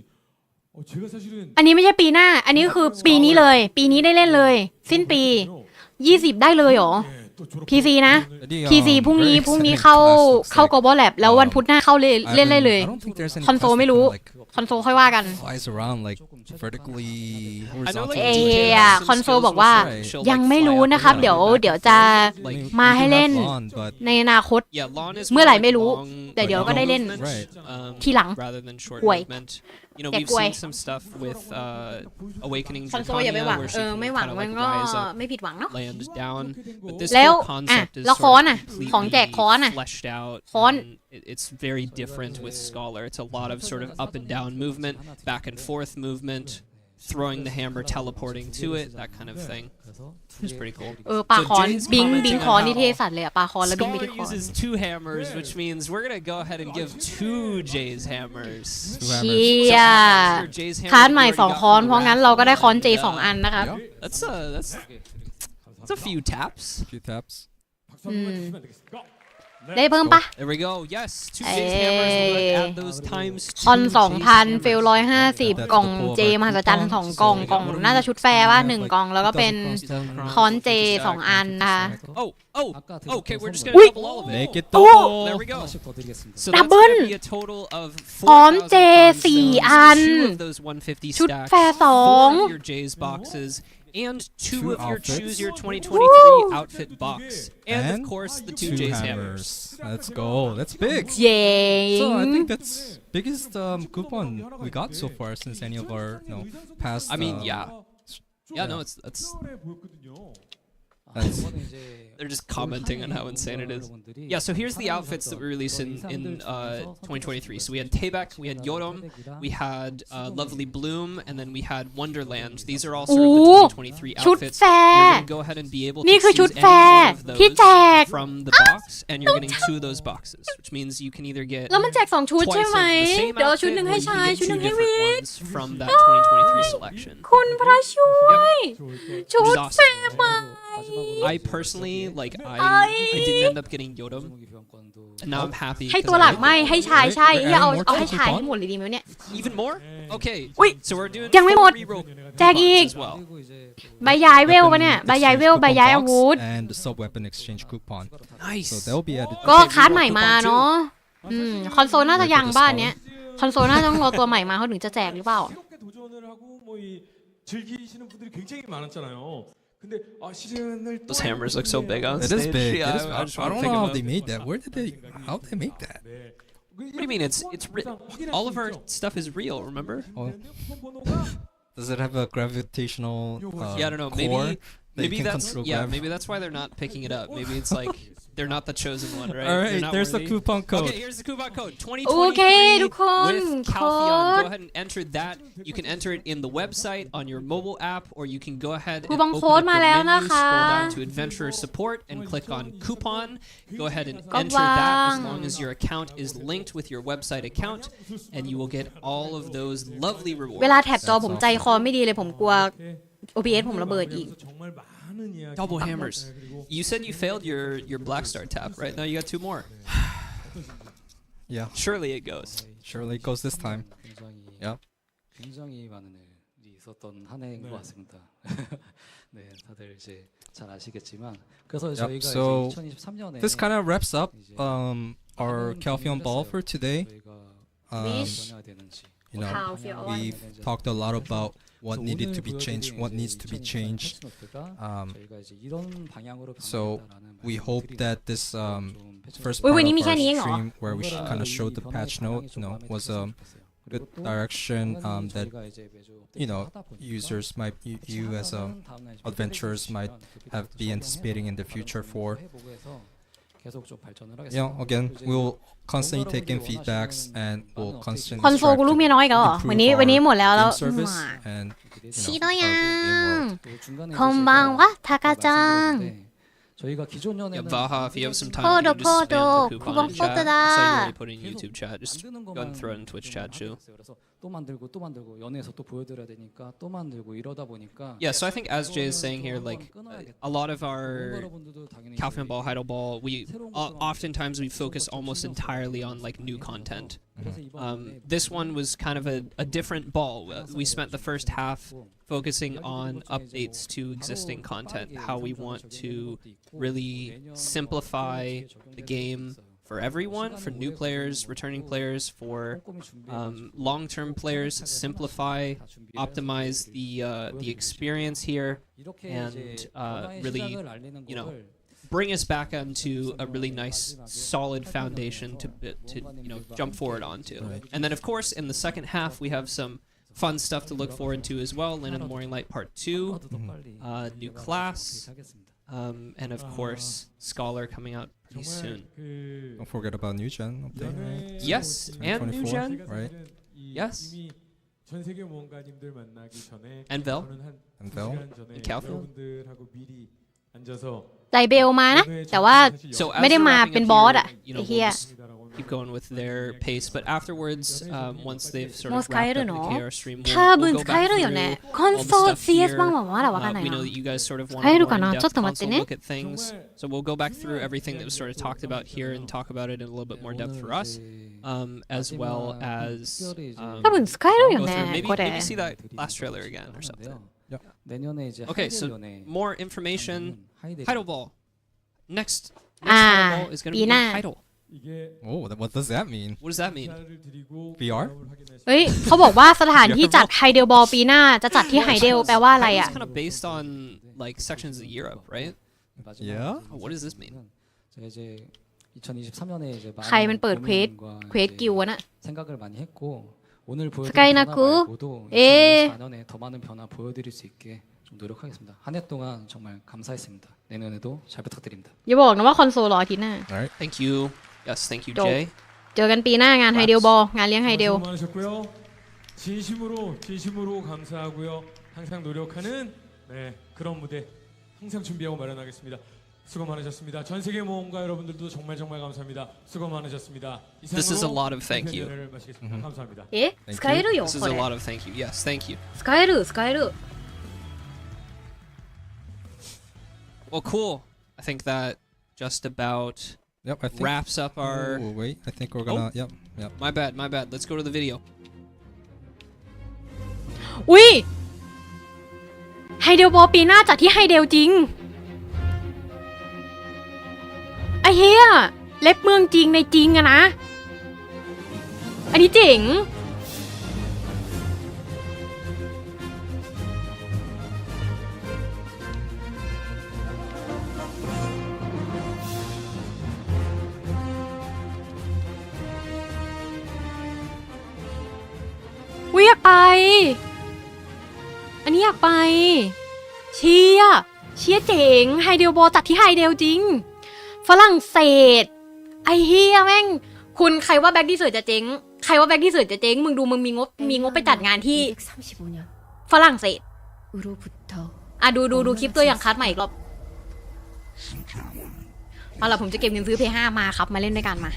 제가 사실은 อันนี้ไม่ใช่ปีหน้า อันนี้คือปีนี้เลย ปีนี้ได้เล่นเลย สิ้นปี 20 ได้เลยเหรอ PC นะ PC พรุ่งนี้เข้า Global Lab แล้ววันพุธหน้าเข้าเล่นได้เลย I don't think there's any คอนโซล class ไม่ that รู้ can, like คอนโซลค่อยว่ากัน flies around like vertically I know, like, horizontally. เอ DJ อะ has some คอนโซล skills บอกว่า where she'll, like, ยังไม่ fly รู้ up and นะครับ down เดี๋ยว and back จะ Like, มาให้เล่น We do have lawn, but ในอนาคต yeah, lawn is เมื่อไหร่ more ไม่ like รู้ long, แต่เดี๋ยวก็ได้เล่น movement, Right. ทีหลัง rather than short ป่วย movement. You know, แต่ we've ป่วย seen some stuff with Awakening คอนโซลอย่าไปหวัง Draconia, where she ไม่ can หวัง kind of มัน like ก็ rise up, ไม่ผิดหวังเนาะ land down. But this แล้ว whole concept is แล้ว sort ค้อน of อะของแจกค้อนอะ fleshed out. ค้อน and it's very different with Scholar. It's a lot of sort of up and down movement, back and forth movement, throwing the hammer, teleporting to it, that kind of thing. It's pretty cool. ปลา So คอน Jay's บิง commenting คอน on นี่ how เทสัตว์เลยอะปลาคอนแล้วบิงไป Scholar ที่คอน uses 2 hammers, which means we're gonna go ahead and give 2 Jay's hammers. two เชี่ hammers. ย Your Jay's hammer คานใหม่ you already 2 got คอน from เพราะงั้น the เราก็ได้คอน raffle. J Yeah. 2 อันนะครับ That's a few taps. A few taps. 박수 한번 주시면 되겠습니까? ได้เพิ่มปะ There we go. Yes, 2 Jay's hammers. We'll add those times คอน 2 Jay's 2,000 เฟล hammers. 150 กล่องเจมหัศจรรย์2 กล่องกล่องน่าจะชุดแฟร์ว่า1 กล่องแล้วก็เป็นคอนเจ 2 อันนะคะ Okay, we're just gonna Wait. double all of it. Make it Oh. double. There we go. 하나씩 더 드리겠습니다. So that's Double. gonna be a total of พร้อม 4,000 เจ consoles, 4 อัน 2 of those 150 ชุด stacks, แฟร์ 4 2 of your J's boxes, and 2 2 of your outfits. Choose Your 2023 Woo. outfit box, and of course the 2 two J's hammers. hammers. Let's go. That's big. เจ๋ So I ง think that's biggest coupon we got so far since any of our past. I mean, yeah. Yeah, no, it's that's 수월해 보였거든요. That's 이거는 이제 they're just commenting on how insane it is. Yeah, so here's the outfits that we released in 2023. So we had Taebek, we had Yoram, we had Lovely Bloom, and then we had Wonderland. These are all sort of the 2023 ชุด outfits. แฟ You're ร์ gonna go ahead and be able to นี่คือ choose ชุด any แฟร์ one of ที่ those แจก from the box, and you're getting 2 of those boxes, which means you can either get แล้วมันแจก 2 ชุด twice ใช่ไหม of the same เดี๋ยวเอาชุด outfit, หนึ่ง or ให้ you ชาย can ชุด get หนึ่ 2 งให้ different วิท ones from that 2023 selection. คุณพระช่วย ชุดแฟร์ไหม I personally, like, I didn't end up getting Yodam, and now I'm happy. ให้ 'cause ตัวหลัก I- ไม่ให้ชายใช่ We're อย่าเอา adding more เอาให้ to ชาย coupon? ให้หมดเลยดีไหมเนี่ย Even more? Okay. Wait. So we're doing ยังไม่หมด 4 reroll แจกอีก as well. 그리고 이제 ใบย้ายเวลปะเนี่ย ใบย้ายเวล ใบย้ายอาวุธ and the sub weapon exchange coupon. Nice. So that will be added. ก็คาร์ดใหม่มาเนาะคอนโซลน่าจะยังบ้านเนี้ย คอนโซลน่าจะต้องรอตัวใหม่มาเขาถึงจะแจกหรือเปล่า 새롭게 도전을 하고 뭐 이 즐기시는 분들이 굉장히 많았잖아요. 근데 시즌을 Those hammers look so big on It stage. is big. Yeah, It is, I just I wanna don't pick know 'em how up. they made that. How did they make that? What do you mean? It's all of our stuff is real. Remember? Oh, does it have a gravitational Yeah, I don't know. core Maybe that you maybe can that's control yeah. gravity? Maybe that's why they're not picking it up. Maybe it's like they're not the chosen one, right? All They're right, not there's the worthy. coupon code. Okay, here's the coupon code. โอเค ทุกคน with โค้ Calpheon. ด Go ahead and enter that. You can enter it in the website on your mobile app, or you can go ahead and คูปอง open โค้ด up มา your แล้ว menu, นะคะ scroll down to Adventurer Support, and click on Coupon. Go ahead and ก็ enter that วาง as long as your account is linked with your website account, and you will get all of those lovely rewards. เวลาแท็บจอผมใจคอไม่ดีเลยผมกลัว OBS ผมระเบิดอีก 정말 많은 이야기. Double hammers. You said you failed your Black Star tap, right? Now you got 2 more. Yeah, Surely it goes. surely it goes this time. Yeah. 굉장히 많은 일이 있었던 한 해인 것 같습니다. 네, 다들 이제 잘 아시겠지만 그래서 저희가 So 이제 2023년에 this kind of wraps up our Calpheon ball for today. Wish. You know, Calpheon. we've talked a lot about what needed to be changed, what needs to be changed. So we hope that this first part ofวันนี้มีแค่ our นี้เองเหรอ stream, where we kind of showed the patch note, was a good direction that users might, you as adventurers might have be anticipating in the future for. Again, we'll constantly take in feedbacks and we'll constantly คอนโซล strive กูลูก to เมียน้อยก็ improve วันนี้หมดแล้วแล้ว game service and ชิโดยั our ง game world. คอมบังวะทากาจัง 저희가 기존 Yeah, 연애는 Vaha, if you have some time, Podo, you can just spam podo. the coupon Coupon in chat. podo I saw you da. already put it in YouTube chat. Just go and throw it in Twitch chat too. 그래서 또 만들고 연애에서 또 보여드려야 되니까 또 만들고 이러다 보니까 Yeah, so I think as Jay is saying here, like a lot of our Calpheon Ball, Heidel Ball, we oftentimes we focus almost entirely on like new content. This one was kind of a different ball. We spent the first half focusing on updates to existing content, how we want to really simplify the game for everyone, for new players, returning players, for long-term players, simplify, optimize the experience here, and really, bring us back onto a really nice, solid foundation to jump forward onto. And then, of course, in the second half, we have some fun stuff to look forward to as well. Land of the Morning Light Part 2, new class, and of course, Scholar coming out pretty soon. Don't forget about New Gen update, right? Yes, and New 24, Gen. right? Yes. 전 세계 모험가님들 만나기 전에 And Vel. And Vel. And Calpheon. 여러분들하고 미리 앉아서 ไดเบลมานะ แต่ว่า So as ไม่ได้ we're มา wrapping เป็น up บอส here, อะ you ไอ้ know, เฮีย we'll just keep going with their pace, but afterwards, once they've sort of Most wrapped up Kaido the no? KR stream, 多 we'll 分 go 使え back るよね through コン all the ソール stuff CS here. 版はまだわかんない We な know that you guys sort of want 使え a る more かな ちょっ in-depth と待って console ね look at things, so we'll go back through everything that was sort of talked about here and talk about it in a little bit more depth for us, as well as 多分使えるよ go ね through, maybe これ see that last trailer again or something. 내년에 이제 Okay, so 하이델 연애 more information. Heidel Ball. Next Ah, Heidel Ball is going to be in Pina. Heidel. 이게 Oh, what does that mean? What does that mean? 인사를 드리고 VR? 확인했습니다. เฮ้ยเขาบอกว่าสถานที่จัดไฮเดลบอลปีหน้าจะจัดที่ไฮเดลแปลว่าอะไรอ่ะ It's kind of based on like sections of Europe, right? Yeah? Oh, what does this mean? 제가 이제 2023년에 이제 ใครมันเปิดเควส กิลวะน่ะ 생각을 많이 했고 오늘 보여드린 스카이나쿠? 변화 말고도 에. 2024년에 더 많은 변화 보여드릴 수 있게 좀 노력하겠습니다. 한 해 동안 정말 감사했습니다. 내년에도 잘 부탁드립니다. อย่าบอกนะว่าคอนโซลรออาทิตย์หน้า All right. Thank you. Yes, thank you, Dope. Jay. เจอกันปีหน้างานไฮเดลบอลงานเลี้ยงไฮเดล 수고 많으셨고요. 진심으로 감사하고요. 항상 노력하는 그런 무대 항상 준비하고 마련하겠습니다. 수고 많으셨습니다. 전 세계 모험가 여러분들도 정말 감사합니다. 수고 많으셨습니다. This is a lot of thank you. 마치겠습니다. 감사합니다. เอ๊ะสกายるよ This is こ a れ lot of thank you. Yes, thank you. สกายる Well, cool. I think that just about Yep, I think. wraps up our. Oh, wait. I think we're gonna. Yep. My bad. Let's go to the video. อุ้ยไฮเดลบอลปีหน้าจัดที่ไฮเดลจริงไอเฮียเล็บเมืองจริงในจริงอะนะ อันนี้เจ๋งวิอยากไป อันนี้อยากไปเชียเจ๋งไฮเดลบอลจัดที่ไฮเดลจริงฝรั่งเศสไอเฮียแม่งคุณใครว่าแบ็คดีเสิร์ตจะเจ๊งมึงดูมึงมีงบไปจัดงานที่ 235년 ฝรั่งเศส 으로부터 อ่ะดูคลิปตัวอย่างคัดใหม่อีกรอบเอาล่ะผมจะเก็บเงินซื้อ P5 มาครับมาเล่นด้วยกันมา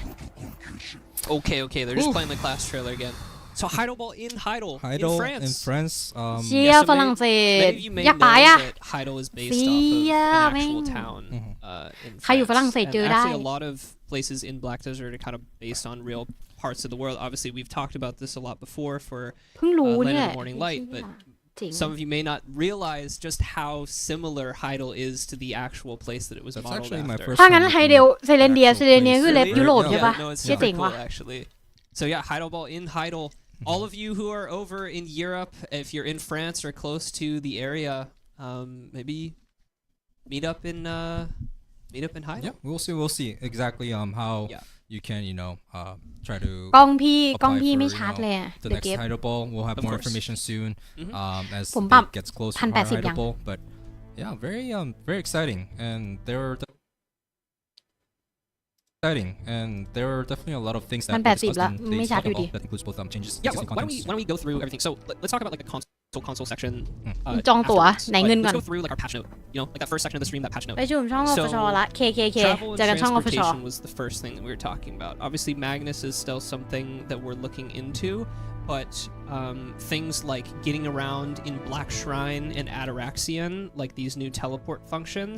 Okay. They're just playing the class trailer again. So Heidel Ball in Heidel, Heidel in France. in France. เชีย Yeah, so ฝรั่งเศส Many of you may อยากไป know อ่ะ that Heidel is based เชี off of ย an แม่ง actual town in ใครอยู่ฝรั่ง France. เศส And เจอได้ actually, a lot of places in Black Desert are kind of based on real parts of the world. Obviously, we've talked about this a lot before for เพิ่งรู้ Land เนี่ of ย the Morning Light, but จริง some of you may not realize just how similar Heidel is to the actual place that it was That's modeled actually my after. first ถ้างั้น time ไฮ looking เดล at เซเลนเดีย actual เซเลเนีย place. คือเล็บยุโรปใช่ปะ No, it's เชี่ย super เจ๋งว่ะ cool actually. So yeah, Heidelball in Heidel. All of you who are over in Europe, if you're in France or close to the area, maybe meet up in Heidel. Yeah, we'll see exactly how Yeah. you can try to กล้องพี่ apply ไม่ for, ชัดเลยอะ the เดี๋ยว next เก็บ Heidel Ball. We'll have Of more course. information soon as ผม the ปรับ date gets closer 1,800 for our Heidel ยัง Ball. But yeah, very exciting, and there are definitely a lot of things that we 1,800 discussed ละ in ไม่ today's ชัด Heidel อยู่ดี Ball that includes both changes, Yeah, existing why don't we contents. go through everything? So let's talk about like the console section. จองตั๋ว afterwards. ไหนเงิน But ก่อน let's go through like our patch note. Like that first section of the stream, that patch note. ไปจุ่มช่องอ So, ฟชละ KKK Travel เจอ and กันช่องอฟช transportation was the first thing that we were talking about. Obviously, Magnus is still something that we're looking into, but things like getting around in Black Shrine and Ataraxian, like these new teleport functions,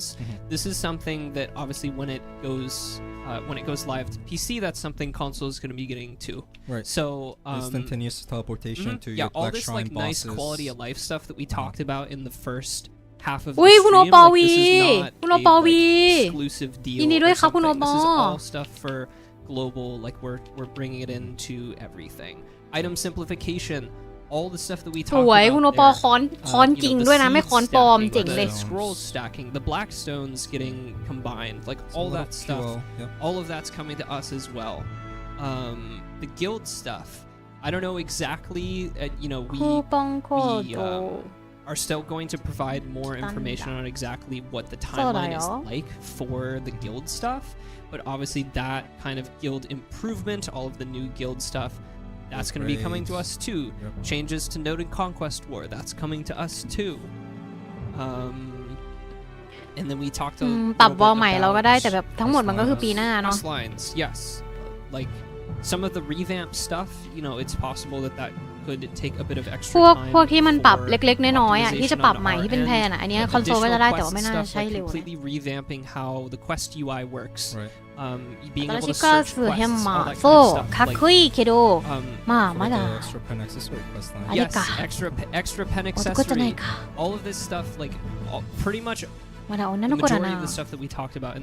this is something that obviously when it goes live to PC, that's something console is going to be getting to. Right. So Instantaneous teleportation to yeah, your all Black this Shrine like nice bosses. quality of life stuff that we talked about in the first half of the อุ้ยคุณโอ stream, ปอ like วี this is not คุณโอ a ปอวี like, exclusive deal ยินดีด้วย or ครับคุณโอ something. ปอ This is all stuff for global, like we're bringing it into everything. Item simplification, all the stuff that we ส talked วย about คุณโอปอ there. ค้อนจริง The ด้วยนะ ไม่ seed ค้อนปลอม stacking, เจ๋งเลย the scroll stacking, the black stones getting combined, like It's a all little that stuff. QL, yep. All of that's coming to us as well. The guild stuff. I don't know exactly. คูปองโค we โด are still going to provide more information on exactly what the timeline is Sdoria. like for the guild stuff. But obviously, that kind of guild improvement, all of the new guild stuff, that's going to be coming to us too. Yep. Changes to Node and Conquest War, that's coming to us too. And then we talked a ปรับ little วอล bit ใหม่เราก็ได้ about แต่แบบทั้งหมดมันก็คือปีหน้าเนาะ quest lines. Yes, like some of the revamp stuff, it's possible that could take a bit of พ extra วก time ที่มันปรับ for เล็กๆน้อยๆอ่ะที่จะปรับ optimization ใหม่ on ที่เป็น our แพน end. อ่ะอันนี้คอนโซลก็จะได้แต่ว่าไม่น่า Additional ใช้ quest เร็ว stuff, like completely revamping how the quest UI works. Right. Being 新 able し to く search すへん quests, ま all that そ kind of う stuff. かっこいいけど まあ For ま like だ the extra pen accessory quest line. あれ yes, か extra pen 男じゃない accessory. か All of this stuff, like pretty much まだ女 the の子だ majority な of the stuff that we talked about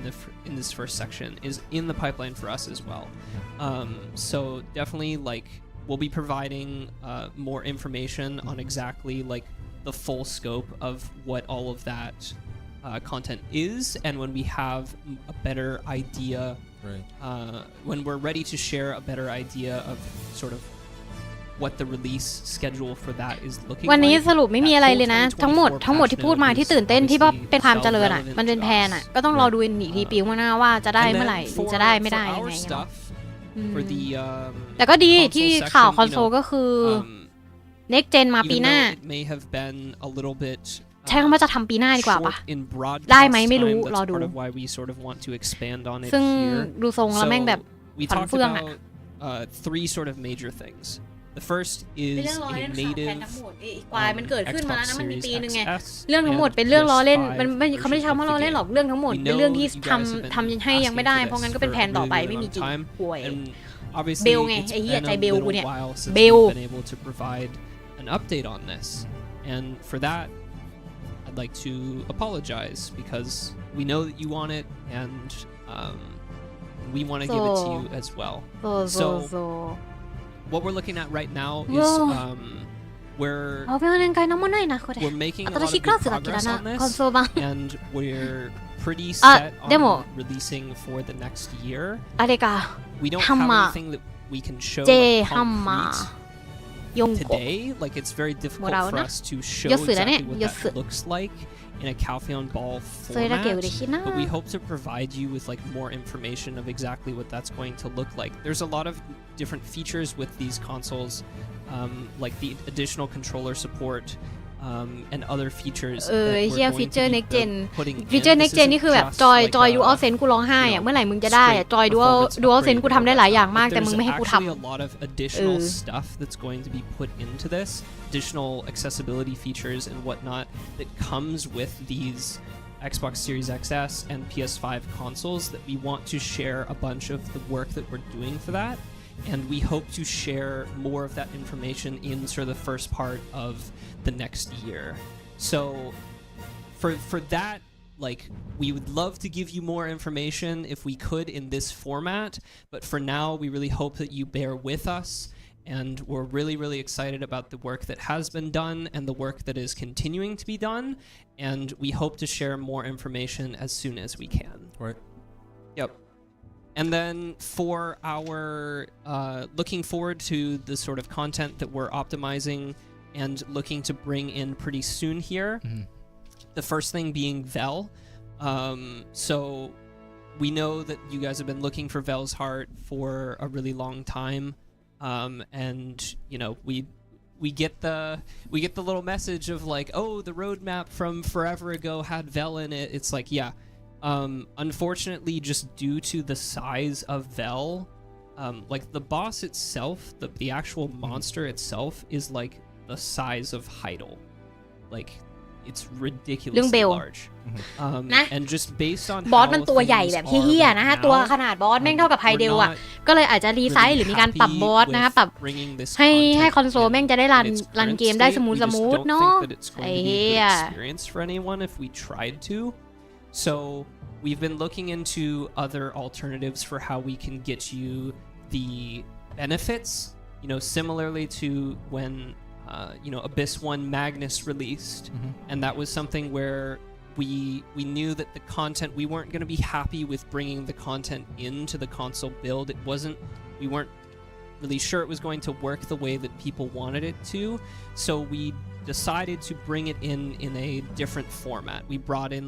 in this first section is in the pipeline for us as well. So definitely like we'll be providing more information on exactly like the full scope of what all of that content is, and when we have a better idea, Right. when we're ready to share a better idea of sort of what the release schedule for that is looking วันนี้ like. สรุปไม่มีอะไรเลยนะ That ทั้งหมด whole ทั้งหมดที่พูดมาที่ตื่นเต้นที่ว่าเป็นความเจริญอ่ะ relevant มันเป็น to แพน us. อ่ะก็ต้องรอดูอีกทีปีข้างหน้าว่าจะได้ And เมื่อไหร่ then หรือ for, จะได้ไม่ได้ for ยัง our ไงเนาะ stuff, for the แต่ก็ดี console ที่ section, ข่าว you คอนโซล know, ก็คือ um, next gen มาปี even หน้า though it may have been a little bit ใช้คำว่าจะทำปีหน้าดีกว่าปะ short in broadcast ได้ไหมไม่รู้ time, รอ that's ดู part of why we sort of want to expand on it ซึ่ง here. ดูทรงแล้วแม่งแบบ So we ฝัน talked เฟื่องอะ about three sort of major things. The first เป็น is เรื่องล้อ a เล่นข่าวแพน native ทั้งหมดอีกวายมันเกิดขึ้นมาแล้วนะ Xbox มันมี Series ปีนึงไง XS เรื่องทั้งหมด and เป็นเรื่องล้อเล่น PS5 มันไม่เขาไม่ใช้คำว่าล้อเล่นหรอกเรื่องทั้งหมด We เป็นเรื่อง know ที่ you guys have been ทำให้ยังไม่ได้ asking for เพราะงั้นก็ this เป็น for แผน a ต่อไป really ไม่มี long จริง time. ป่วย And obviously, Bill ไง it's ไอ้เหี้ย been ใจ a เบลกู little เนี่ย while since เบล we've been able to provide an update on this. And for that, I'd like to apologize because we know that you want it and we want to give it to you as well. โซโซโซ What we're looking at right now is Whoa. we're เอาไปเอาเล่นไกลน้ำมันได้นะこれ we're making a 新 lot しい of クラ good スだっけだ progress な on コン this, ソール版 and we're pretty あ set でも on releasing for the next year. あれか We don't ハン have マー anything that we can show เจ like, ハンマ concrete ー4個 today. Like it's very difficult もらう for な us to show よすだね exactly what よ that す looks like in a Calpheon ball それだけ format. 嬉しいな But we hope to provide you with like more information of exactly what that's going to look like. There's a lot of different features with these consoles, like the additional controller support and other features. เออ that ไอ้ we're เชี่ย going ฟี to เจอร์ be next gen putting ฟีเจอร์ in. next This gen isn't นี่คือแบบ just จอย like จอย a, dual sense กูร้องไห้อะ เมื่อไหร่มึงจะได้อะจอย dual sense กูทำได้หลายอย่างมากแต่มึงไม่ให้กูท There's actually a lot of additional stuff that's going to be put into this, additional accessibility features and whatnot that comes with these Xbox Series XS and PS5 consoles that we want to share a bunch of the work that we're doing for that, and we hope to share more of that information in sort of the first part of the next year. So for that, like, we would love to give you more information if we could in this format, but for now we really hope that you bear with us, and we're really excited about the work that has been done and the work that is continuing to be done, and we hope to share more information as soon as we can. Right. Yep. And then for our looking forward to the sort of content that we're optimizing and looking to bring in pretty soon here, the first thing being Vel. So we know that you guys have been looking for Vel's Heart for a really long time, and you know we get the little message of like, oh, the roadmap from forever ago had Vel in it. It's like, yeah. Unfortunately, just due to the size of Vel, like the boss itself, the actual monster itself is like the size of Heidel. Like, it's ridiculously large. And just based on บอส how มันตัวใหญ่ things แบบ are เฮี้ยๆ right นะฮะ ตัว now, ขนาดบอสแม่งเท่ากับไฮเดล we're อ่ะ not ก็เลยอาจจะรีไซส์หรือมีการปรับบอสนะคะปรับ bringing this ให้คอน content โซล in แม่งจะได้รัน its รัน current เกมได้ state. สมูท We ส just มูท don't เนาะ think that it's ไอ้ going to be เฮี้ a ย good experience for anyone if we tried to. So we've been looking into other alternatives for how we can get you the benefits, you know, similarly to when you know, Abyss 1 Magnus released, and that was something where we knew that the content, we weren't going to be happy with bringing the content into the console build. We weren't really sure it was going to work the way that people wanted it to, so we decided to bring it in a different format. We brought in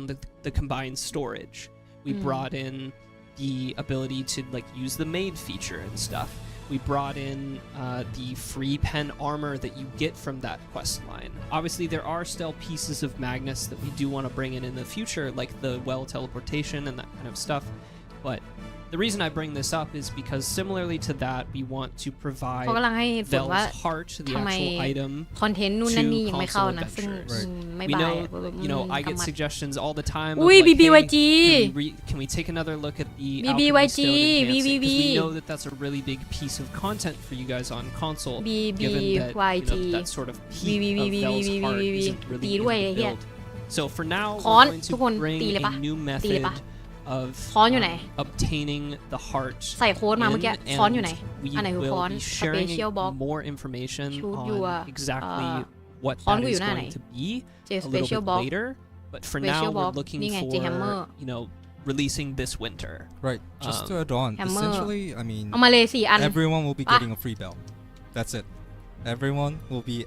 the combined storage. We brought in the ability to like use the maid feature and stuff. We brought in the free pen armor that you get from that quest line. Obviously, there are still pieces of Magnus that we do want to bring in the future, like the well teleportation and that kind of stuff. But the reason I bring this up is because similarly to that, we want to เขา provide กำลังให้เหตุผลว่า Vel's heart, the ทำไม actual item, คอนเทนต์นู่นนั่นนี่ to ยังไม่เข้า console นะซึ่ง adventures. ไม่ We บาย know, อะ you know, I กำ get มัด suggestions all the time. Of อุ้ย like, hey, BBYG can we take another look at the BBYG Alchemy Stone enhancing? 'Cause BBB we know that that's a really big piece of content for you guys on console, given that, BBYG you know, that sort of peak of Vel's heart isn't ตี really ด้วย in ไอ้ the เหี้ย build. So for now, ค้อน we're going ทุกคน to bring ตีเลยปะ a new ตีเลย method ปะ of ค้อนอยู่ไหน obtaining the heart ใส่โค้ดมาเมื่อกี้ in, ค้อนอยู่ไหน and we อันไหนคือค้อน will be สเป sharing เชียลบ็อก more information Shoot you on exactly what ค้อน that กูอ is ยู่หน้าไหน going to be เจ a สเปเชียล little บ็อก bit later. But for Special now, we're box looking นี่ไง for, เจแฮมเมอร์ you know, releasing this winter. Right. Just to add on, Hammer. essentially, I mean, เอามาเลย4 อัน everyone will be Ah. getting a free bell. That's it. Everyone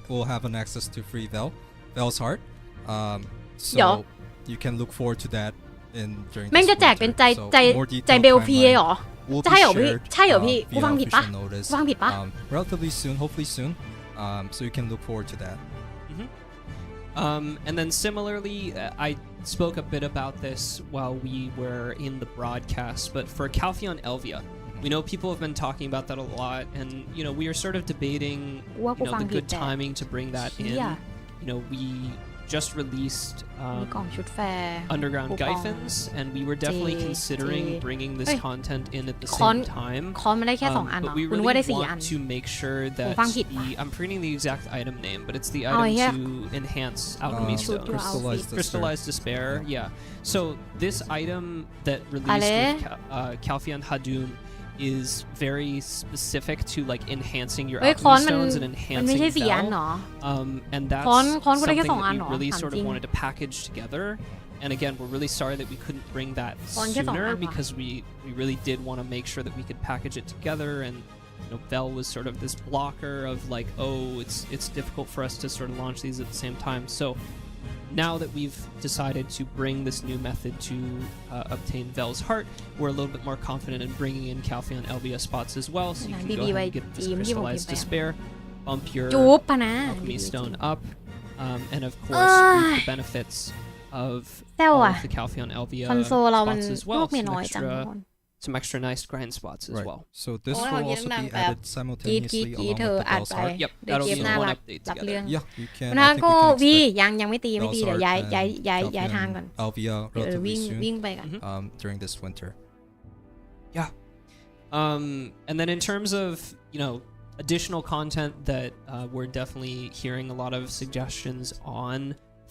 will have an access to free Vel's Heart. Yo. So you can look forward to that during แม่ง this จะแจกเป็น winter. ใจ So more ใจ detailed เบลพี timeline เหรอ will ใช่ be เหรอพี่ shared ใช่เหรอพี่ กู via ฟังผิดปะ official notice, กูฟังผิดปะ relatively soon, hopefully soon. So you can look forward to that. And then similarly, I spoke a bit about this while we were in the broadcast, but for Calpheon Elvia, we know people have been talking about that a lot, and you know, we are sort of debating,ว่ากู you know, ฟัง the ผิด good แต่ timing to bring that เหี้ย in. You know, we just released มีกล่องชุดแฟร์ Underground คูปอง Gyphins, and we were definitely J- considering J- bringing this Hey. content in at the Con- same time. คอนมันได้แค่ 2 อันเหร But อ we คุณว่า really ได้ 4 อัน want to make sure that ฟังผิดปะ I'm forgetting the exact item name, but it's the Oh, item yeah. to enhance alchemy Shoot stones. your Crystallized Crystallized Despair, yeah. So this item that released Ale? with Calpheon Hadum is very specific to like enhancing your เฮ้ย ค้อน alchemy มัน stones and มันไม่ใช่ enhancing 4 อัน Vel. เหรอ And that's ค้อนกูได้ something แค่ 2 อัน that เหรอ we really ถาม sort จริ of ง wanted to package together. And again, we're really sorry that we couldn't bring that ค้อนแค่ 2 อัน sooner ว่ะ because we really did want to make sure that we could package it together, and you know, Vel was sort of this blocker of like, oh, it's difficult for us to sort of launch these at the same time. So now that we've decided to bring this new method to obtain Vel's heart, we're a little bit more confident in bringing in Calpheon Elvia spots as well, so you can go ahead and get this crystallized despair, bump your จูบพะนะ alchemy stone up, and of course reap the benefits of เศร้า all อ่ะ of the Calpheon Elvia คอนโซลเรามัน spots as ลู well. กเมีย Some น้อยจังทุก extra คน some extra nice grind spots as Right. well. So this Oh, will yeah, also be nang- added ก simultaneously รีด along เธอ with the อัด Bell's ไป Heart. Yep, เดี๋ยว that'll เกม be น่า one รัก update รับ together. เรื่อง Yeah, you คุ can. ณทาง I think ก็ we can วี expect ยังไม่ตีไม่ตีเดี๋ยว Bell's ย้าย Heart ย้าย and ย้ายย้าย Calpheon ทางก่อน and Alvia เดี๋ยว relatively วิ่ง soon ไปกัน during this winter. Yeah. And then in terms of, additional content that we're definitely hearing a lot of suggestions on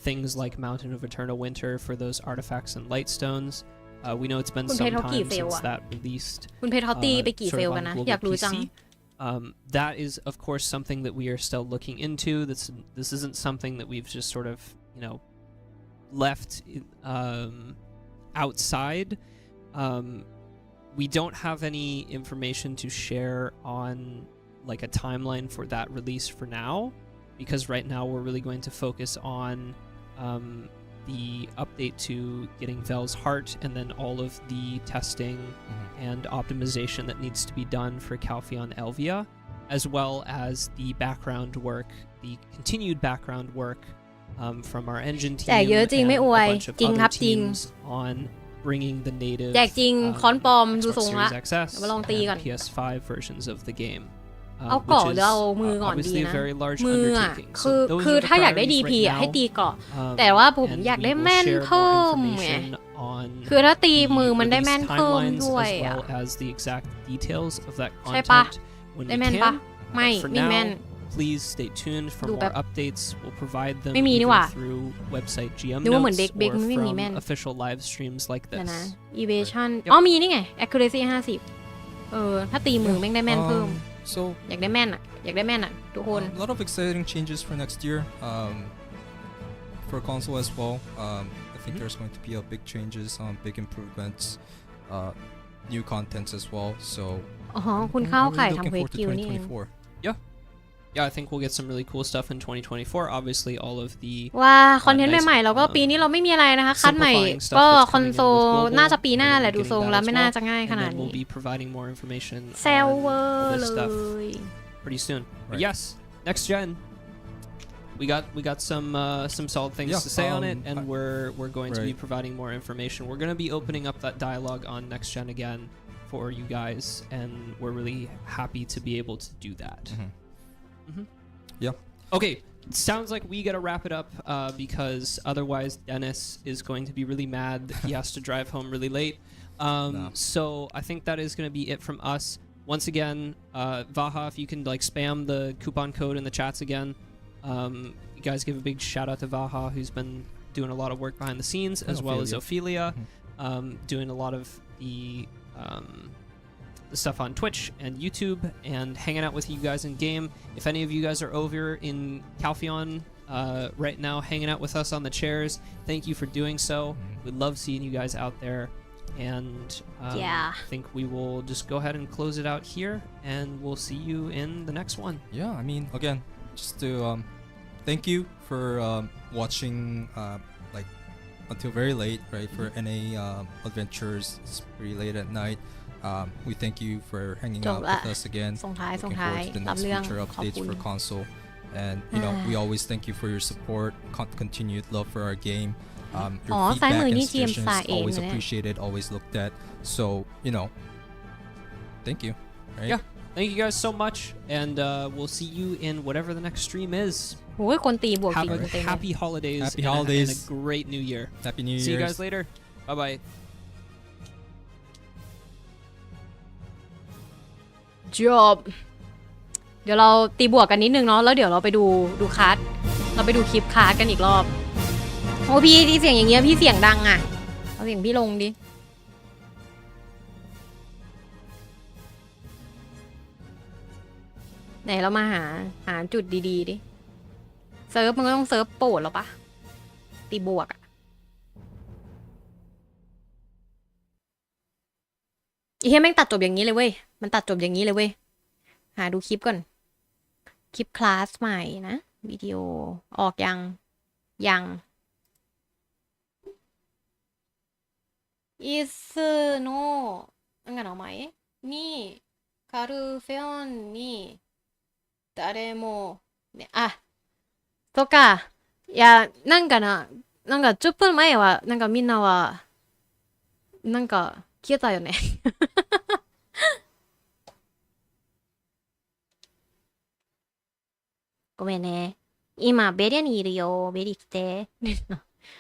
things like Mountain of Eternal Winter for those artifacts and lightstones. We know it's been คุณเพ some ชรเขากี่ time เฟล since อะ that released. คุณเพชรเขาตีไปกี่ sort เฟ of ล on กันนะ global อยากรู้จัง PC. That is, of course, something that we are still looking into. This isn't something that we've just sort of, left outside. We don't have any information to share on like a timeline for that release for now, because right now we're really going to focus on the update to getting Vel's Heart and then all of the testing and optimization that needs to be done for Calpheon Elvia, as well as the background work, the continued background work from our engine team แจกเยอะจริง and ไม่อ a วย bunch of จริง other ครับจริง teams on bringing the native แจกจริงค้อนปลอมดู Xbox ทรงละ Series XS เดี๋ยวมาลองตีก่อน and PS5 versions of the game. เอาเกาะหรือเอามือก่อนดี obviously นะ a very large มืออ่ะ undertaking. คือ So those คือ are the ถ้าอยากได้ priorities DP right อ่ะให้ now. ตีเกาะ Um, แต่ว่าผม and อยาก we ได้ will แม่น share เพิ่ more มไง information on คือถ้าตี the มือมันได้แม่น release เพิ่ม timelines ด้วย as อ่ะ well as the exact details of that ใช่ปะ content when ได้ we แม่นปะ can. ไม่ For ไม่แม่น now, please stay tuned for ดู more แบบ updates. We'll provide them ไม่มีนี่ either หว่า through website GM นึกว่าเหมือน notes เบค or ไม่มี from แม่น official live streams like เดี๋ยวนะ this. evasion Yep. อ๋อมีนี่ไง accuracy 50ถ้าตีมือแม่งได้แม่นเพิ่ม So อยากได้แม่นอ่ะอยากได้แม่นอ่ะทุกคน a lot of exciting changes for next year. For console as well. I think there's going to be a big changes, big improvements, new contents as well. So อ๋อคุณเข้า I'm ไข่ really ทำ looking เควส forward to กิลนี่เอง 2024. Yeah, I think we'll get some really cool stuff in 2024. Obviously, all of the ว่าคอนเทนต์ nice ใหม่ๆเราก็ปีนี้เราไม่มีอะไรนะคะ คัดใหม่ simplifying stuff ก็ that's คอน coming in โซล with global, น่าจะปีหน้า we're แหละ gonna be ดูทรง getting แล้ว that ไม่ as น่า well. จะง่ายข And นาด then นี้ we'll be providing more information เซลเวอ on ร์ all เล this stuff ย pretty soon. But Right. yes, next gen. We got some solid things Yeah, to say on it, and I- we're going to be right. providing more information. We're going to be opening up that dialogue on next gen again for you guys, and we're really happy to be able to do that. Yeah. Okay, sounds like we gotta wrap it up because otherwise Dennis is going to be really mad that he has to drive home really late. No. So I think that is gonna be it from us. Once again, Vaha, if you can like spam the coupon code in the chats again. You guys give a big shout out to Vaha, who's been doing a lot of work behind the scenes, as well as Ophelia, doing a lot of the stuff on Twitch and YouTube and hanging out with you guys in game. If any of you guys are over in Calpheon right now hanging out with us on the chairs, thank you for doing so. We love seeing you guys out there, and Yeah. I think we will just go ahead and close it out here, and we'll see you in the next one. Yeah, I mean, again, just to thank you for watching like until very late, right? For NA adventures, it's pretty late at night. We thank you for hanging out with us again. ส่งท้าย Looking forward to the รับ next เรื่อง future ขอบ updates คุณ for console. And you know, we always thank you for your support, continued love for our game. Your อ๋อซ้าย feedback มือ and นี่ GM suggestions สายเอง always นะเนี่ย appreciated, always looked at. So you know, thank you. Right? Yeah. Thank you guys so much, and we'll see you in whatever the next stream is. โอ้ยคนตีบวก Have จริง a เต็มเลย happy holidays, Happy and holidays. and a great new year. Happy New Year. See you guys later. Bye bye. จบเดี๋ยวเราตีบวกกันนิดนึงเนาะแล้วเดี๋ยวเราไปดูคัสเราไปดูคลิปคัสกันอีกรอบโอ้พี่ที่เสียงอย่างเงี้ยพี่เสียงดังอ่ะเอาเสียงพี่ลงดิไหนเรามาหาจุดดีๆดิเซิร์ฟมันก็ต้องเซิร์ฟโปรดแล้วปะตีบวกอะไอ้เหี้ยแม่งตัดจบอย่างนี้เลยเว้ยมันตัดจบอย่างนี้เลยเว้ยหาดูคลิปก่อนคลิปคลาสใหม่นะวิดีโอออกยังอิสโนなんか名前にカルフェオンに誰もねあとかいやなんか10分前はなんかみんなはなんか聞消えたよねごめんね。今、ベリアにいるよ。ベリ来て。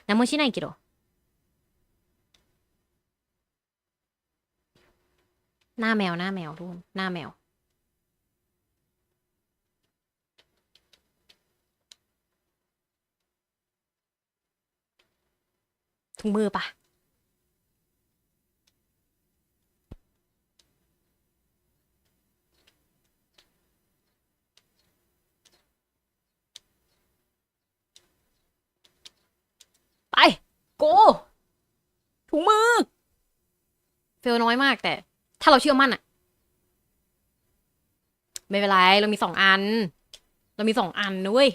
何もしないけど。หน้าแมวหน้าแมวทุกคนหน้าแมวถุงมือปะไปโกถุงมือเฟลน้อยมากแต่ถ้าเราเชื่อมั่นอะไม่เป็นไรเรามี2 อันเรามี2 อันนะเว้ย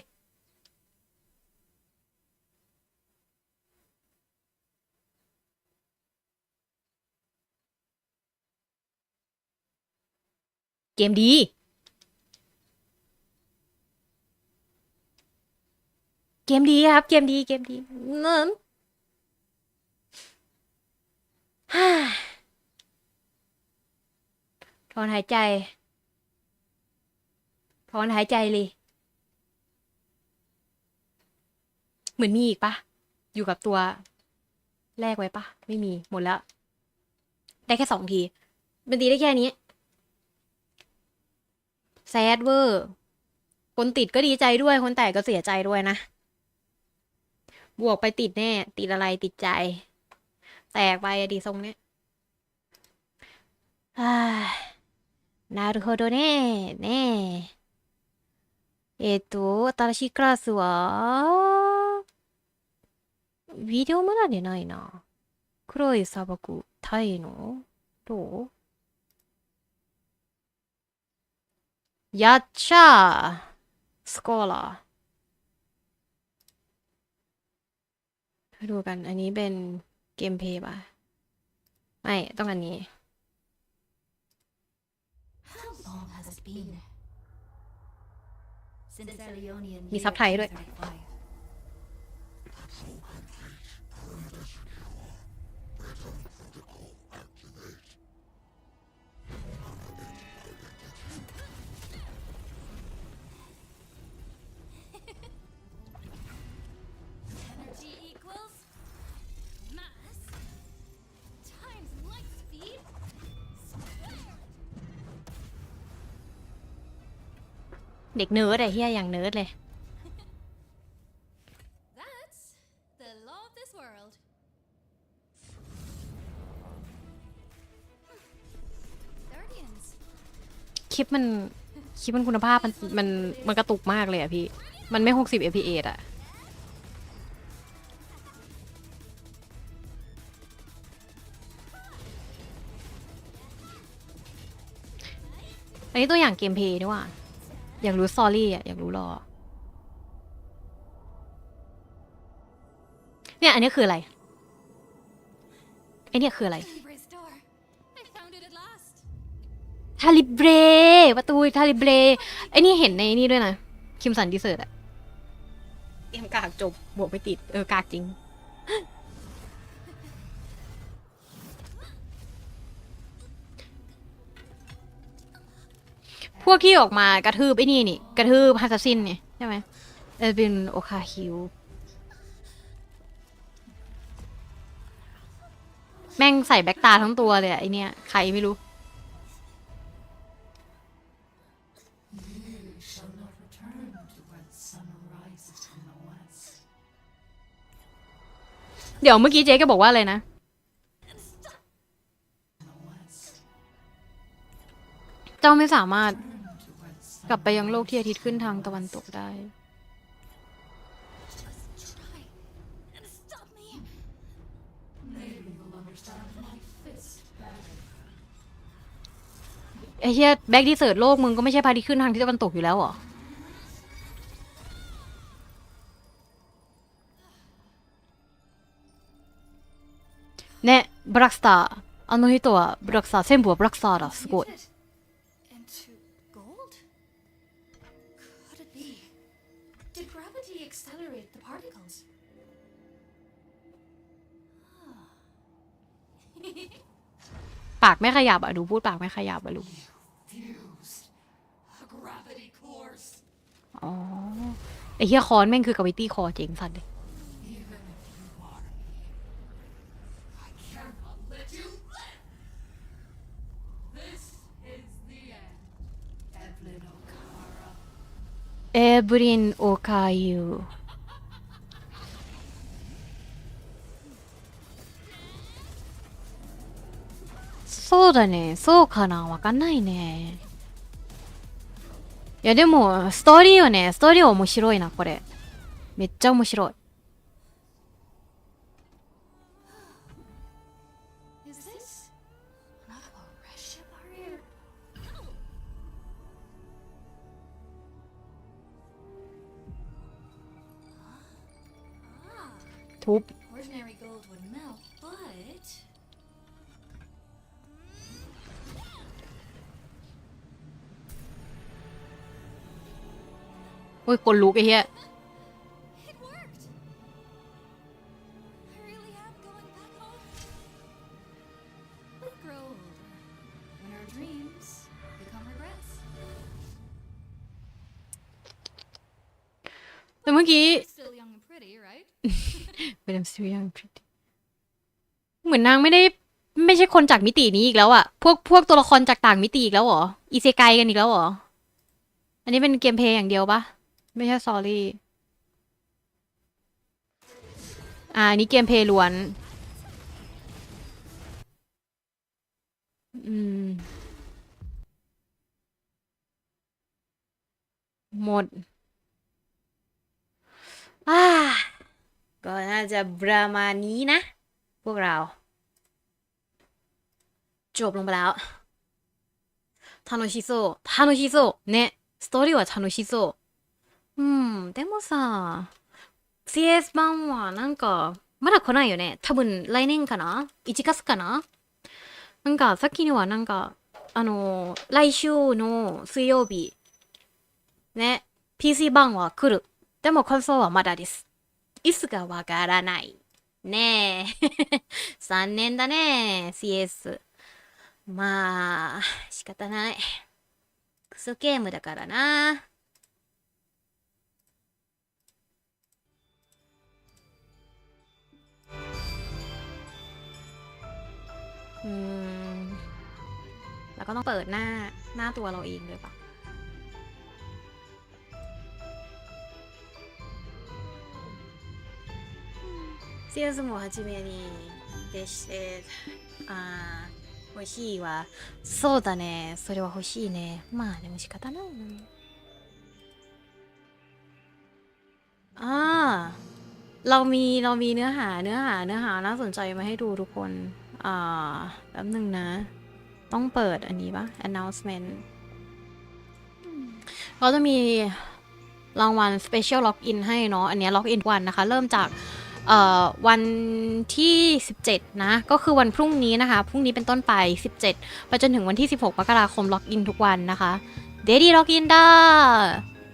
เกมดีเกมดีครับเกมดีเกมดีนั่นฮ่าถอนหายใจถอนหายใจเลยเหมือนมีอีกปะอยู่กับตัวแรกไว้ปะไม่มีหมดแล้วได้แค่2 ทีมันตีได้แค่นี้แซดเวอร์คนติดก็ดีใจด้วยคนแตกก็เสียใจด้วยนะบวกไปติดแน่ติดอะไรติดใจแตกไปอะดีทรงเนี้ยなるほどね。ねえ。新しいクラスは、ビデオまだでないな。黒い砂漠、タイのどうやっちゃースコーラーดูกันอันนี้เป็นเกมเพลย์ป่ะไม่ต้องอันนี้มีซับไทยด้วยเด็กเนิร์ดไอ้เฮียอย่างเนิร์ดเลย That's the law of this world. คลิปมันคุณภาพมันกระตุกมากเลยอะพี่มันไม่60 fps อะอันนี้ตัวอย่างเกมเพลย์ด้วยว่ะอยากรู้สตอรี่อ่ะอยากรู้รอเนี่ยอันนี้คืออะไรไอเนี่ยคืออะไรทาลิเบรประตูทาลิเบรไอนี่เห็นในนี่ด้วยนะคิมสันดีเซิร์ตอะเตรียมกากจบบวกไม่ติดกากจริงพวกที่ออกมากระทืบไอ้นี่นี่กระทืบฮัสซัสซินเนี่ยใช่ไหมเป็นโอคาฮิวแม่งใส่แบ็กตาทั้งตัวเลยอะไอเนี่ยใครไม่รู้เดี๋ยวเมื่อกี้เจ๊ก็บอกว่าอะไรนะเจ้าไม่สามารถกลับไปยังโลกที่อาทิตย์ขึ้นทางตะวันตกได้ไอ้เหี้ยแบ็กดีเซิร์ตโลกมึงก็ไม่ใช่พาที่ขึ้นทางที่ตะวันตกอยู่แล้วเหรอねブラックスターあの人はブラックスター全部はブラックスターだすごいปากไม่ขยับอ่ะดูพูดปากไม่ขยับอ่ะลูกอ๋อไอ้เหี้ยคอนแม่งคือกาวิตี้คอเจ๋งสัตว์เลย เอบรินโอคายูそうだねそうかなわかんないねいやでもストーリーよねストーリーは面白いなこれめっちゃ面白い Is this not a Russia barrier? ทุบ Ordinary gold would melt, but โอ้ยคนลุกไอ้เหี้ย it worked. I really am going back home. We grow older, and our dreams become regrets. แต่เมื่อกี้ We're still young and pretty, right? เป็นสตรีมเหมือนนางไม่ใช่คนจากมิตินี้อีกแล้วอะพวกตัวละครจากต่างมิติอีกแล้วเหรออีเซไกกันอีกแล้วเหรออันนี้เป็นเกมเพลย์อย่างเดียวปะไม่ใช่สตอรี่อันนี้เกมเพลย์ล้วนหมดก็น่าจะประมาณนี้นะพวกเราจบลงไปแล้ว楽しそう楽しそうねストーリーは楽しそうでもさ CS 版はなんかまだ来ないよね多分来年かな1月かななんかさっきにはなんか来週の水曜日ね PC 版は来るでもコンソールはまだですいつかわからないねえ残念だね CS まあ仕方ないクソゲームだからなแล้วก็ต้องเปิดหน้าตัวเราเองเลยปะCS も初めにでして欲しいわそうだねそれは欲しいねまあでも仕方ないなเรามีเนื้อหาน่าสนใจมาให้ดูทุกคนแป๊บนึงนะต้องเปิดอันนี้ปะ announcement เราจะมีรางวัล special login ให้เนาะอันนี้ login วันนะคะเริ่มจากวันที่17นะก็คือวันพรุ่งนี้นะคะพรุ่งนี้เป็นต้นไป17ไปจนถึงวันที่16มกราคมล็อกอินทุกวันนะคะเดลี่ล็อกอินได้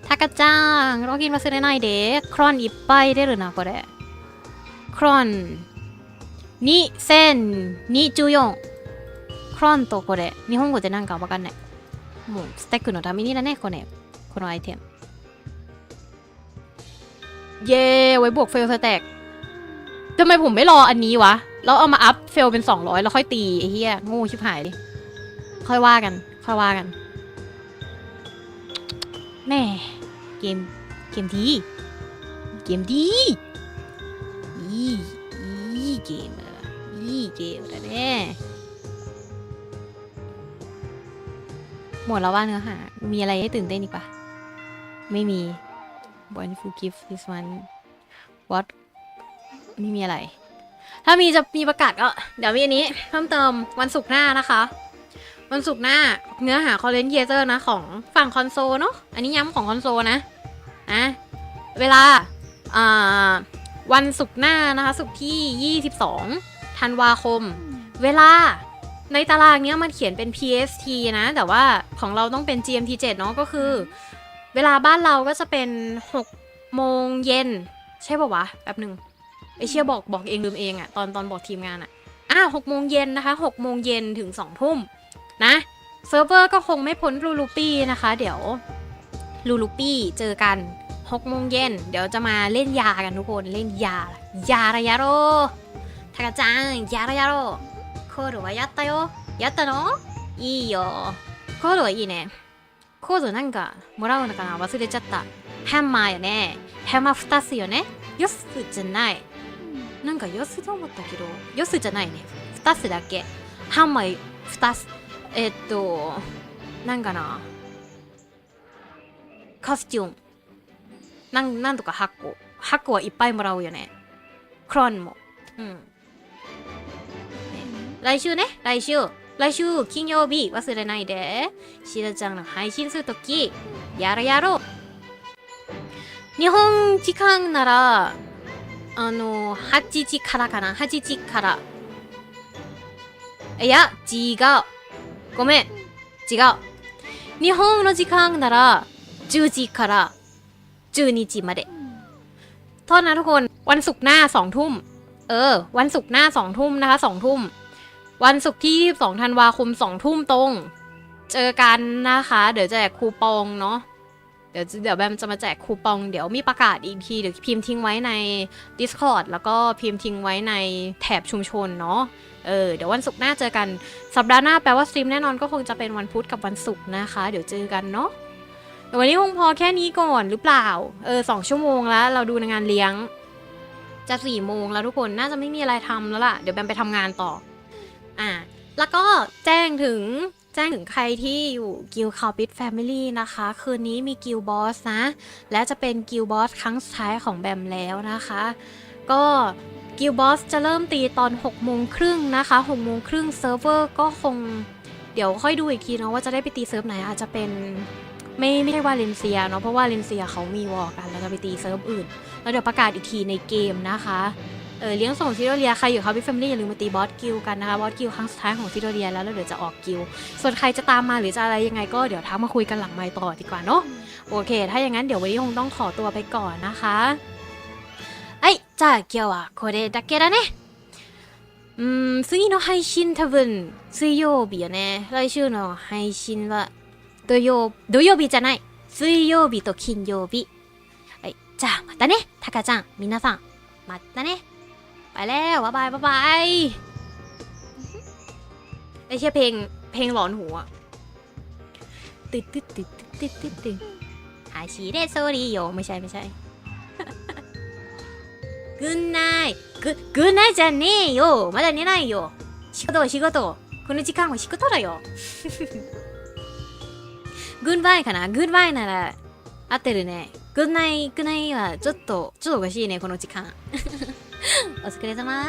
ทากะจังล็อกอินมาซื้อได้เดครอนいっぱい出るなこれครอน2024ครอนとこれ日本語でなんかわかんないもうステックのためにだねこのアイテムเย้ไว้บวกเฟลสแต็กทำไมผมไม่รออันนี้วะแล้วเอามาอัพเฟลเป็น200แล้วค่อยตีไอ้เหี้ยโง่ชิบหายดิค่อยว่ากันแม่เกมดีเกมอะไรเนี่ยหมดแล้วว่าเนื้อหามีอะไรให้ตื่นเต้นอีกปะไม่มี Wonderful gift this one what ไม่มีอะไรถ้าจะมีประกาศก็เดี๋ยวมีอันนี้เพิ่มเติมวันศุกร์หน้านะคะวันศุกร์หน้าเนื้อหา Content Creator นะของฝั่งคอนโซลเนาะอันนี้ย้ำของคอนโซลนะเวลาวันศุกร์หน้านะคะศุกร์ที่22ธันวาคมเวลาในตารางเนี้ยมันเขียนเป็น PST นะแต่ว่าของเราต้องเป็น GMT 7เนาะก็คือเวลาบ้านเราก็จะเป็น6โมงเย็นใช่ป่าววะแป๊บหนึ่งไอเชี่ยบอกเองลืมเองอะตอนบอกทีมงานอะ 6 โมงเย็นนะคะ6 โมงเย็นถึง 2 ทุ่มนะเซิร์ฟเวอร์ก็คงไม่พ้นลูลูปี้นะคะเดี๋ยวลูลูปี้เจอกัน6 โมงเย็นเดี๋ยวจะมาเล่นยากันทุกคนเล่นยาระยะโรทากาจังยาระยะโรコードはやったよやったのいいよコードはいいねコードなんかもらうのかな忘れちゃったハンマーよねハンマー2つよねヨスじゃないなんかヨスと思ったけどヨスじゃないね2つだけハンマー2つなんかなカスチューンなんとか8個はいっぱいもらうよねクロンも来週ね来週金曜日忘れないでしだちゃんの配信するときやろう日本時間なら8時からかな8時からいや違うごめん違う日本の時間なら10時から12時までโทษนะทุกคนวันศุกร์หน้า2 ทุ่มวันศุกร์หน้า2 ทุ่มนะคะ2 ทุ่มวันศุกร์ที่22 ธันวาคม2 ทุ่มตรงเจอกันนะคะเดี๋ยวแจกคูปองเนาะเดี๋ยวแบมจะมาแจกคูปองเดี๋ยวมีประกาศอีกทีเดี๋ยวพิมพ์ทิ้งไว้ใน Discord แล้วก็พิมพ์ทิ้งไว้ในแถบชุมชนเนาะเดี๋ยววันศุกร์หน้าเจอกันสัปดาห์หน้าแปลว่าสตรีมแน่นอนก็คงจะเป็นวันพุธกับวันศุกร์นะคะเดี๋ยวเจอกันเนาะแต่วันนี้คงพอแค่นี้ก่อนหรือเปล่า2 ชั่วโมงแล้วเราดูในงานเลี้ยงจะ4 โมงแล้วทุกคนน่าจะไม่มีอะไรทำแล้วล่ะเดี๋ยวแบมไปทำงานต่อแล้วก็แจ้งถึงใครที่อยู่กิลด์คาร์ปิทแฟมิลี่นะคะคืนนี้มีกิลด์บอสนะและจะเป็นกิลด์บอสครั้งสุดท้ายของแบมแล้วนะคะก็กิลด์บอสจะเริ่มตีตอน 6 โมงครึ่งนะคะ 6 โมงครึ่งเซิร์ฟเวอร์ก็คงเดี๋ยวค่อยดูอีกทีเนาะว่าจะได้ไปตีเซิร์ฟไหนอาจจะเป็นไม่ใช่วาเลนเซียเนาะเพราะว่าวาเลนเซียเขามีวอร์กันแล้วจะไปตีเซิร์ฟอื่นแล้วเดี๋ยวประกาศอีกทีในเกมนะคะเลี้ยงส่งซิโดเรียใครอยู่เขาพี่แฟมิลี่อย่าลืมมาตีบอสกิลกันนะคะบอสกิลครั้งสุดท้ายของซิโดเรียแล้วเดี๋ยวจะออกกิลส่วนใครจะตามมาหรือจะอะไรยังไงก็เดี๋ยวทักมาคุยกันหลังไมค์ต่อดีกว่าเนาะโอเคถ้าอย่างนั้นเดี๋ยววันนี้คงต้องขอตัวไปก่อนนะคะじゃあ今日はこれだけだね次の配信多分水曜日よね来週の配信は土曜日じゃない水曜日と金曜日じゃあまたねタカちゃん皆さんまたねไปแล้วบ๊ายบายไอ้เชี่ยเพลงหลอนหูอ่ะตึ๊ดหาชีเดโซริโยไม่ใช่グッナイグッナイじゃねえよまだ寝ないよ仕事この時間は仕事だよグッバイかなグッバイなら合ってるねグッナイはちょっとおかしいねこの時間お疲れ様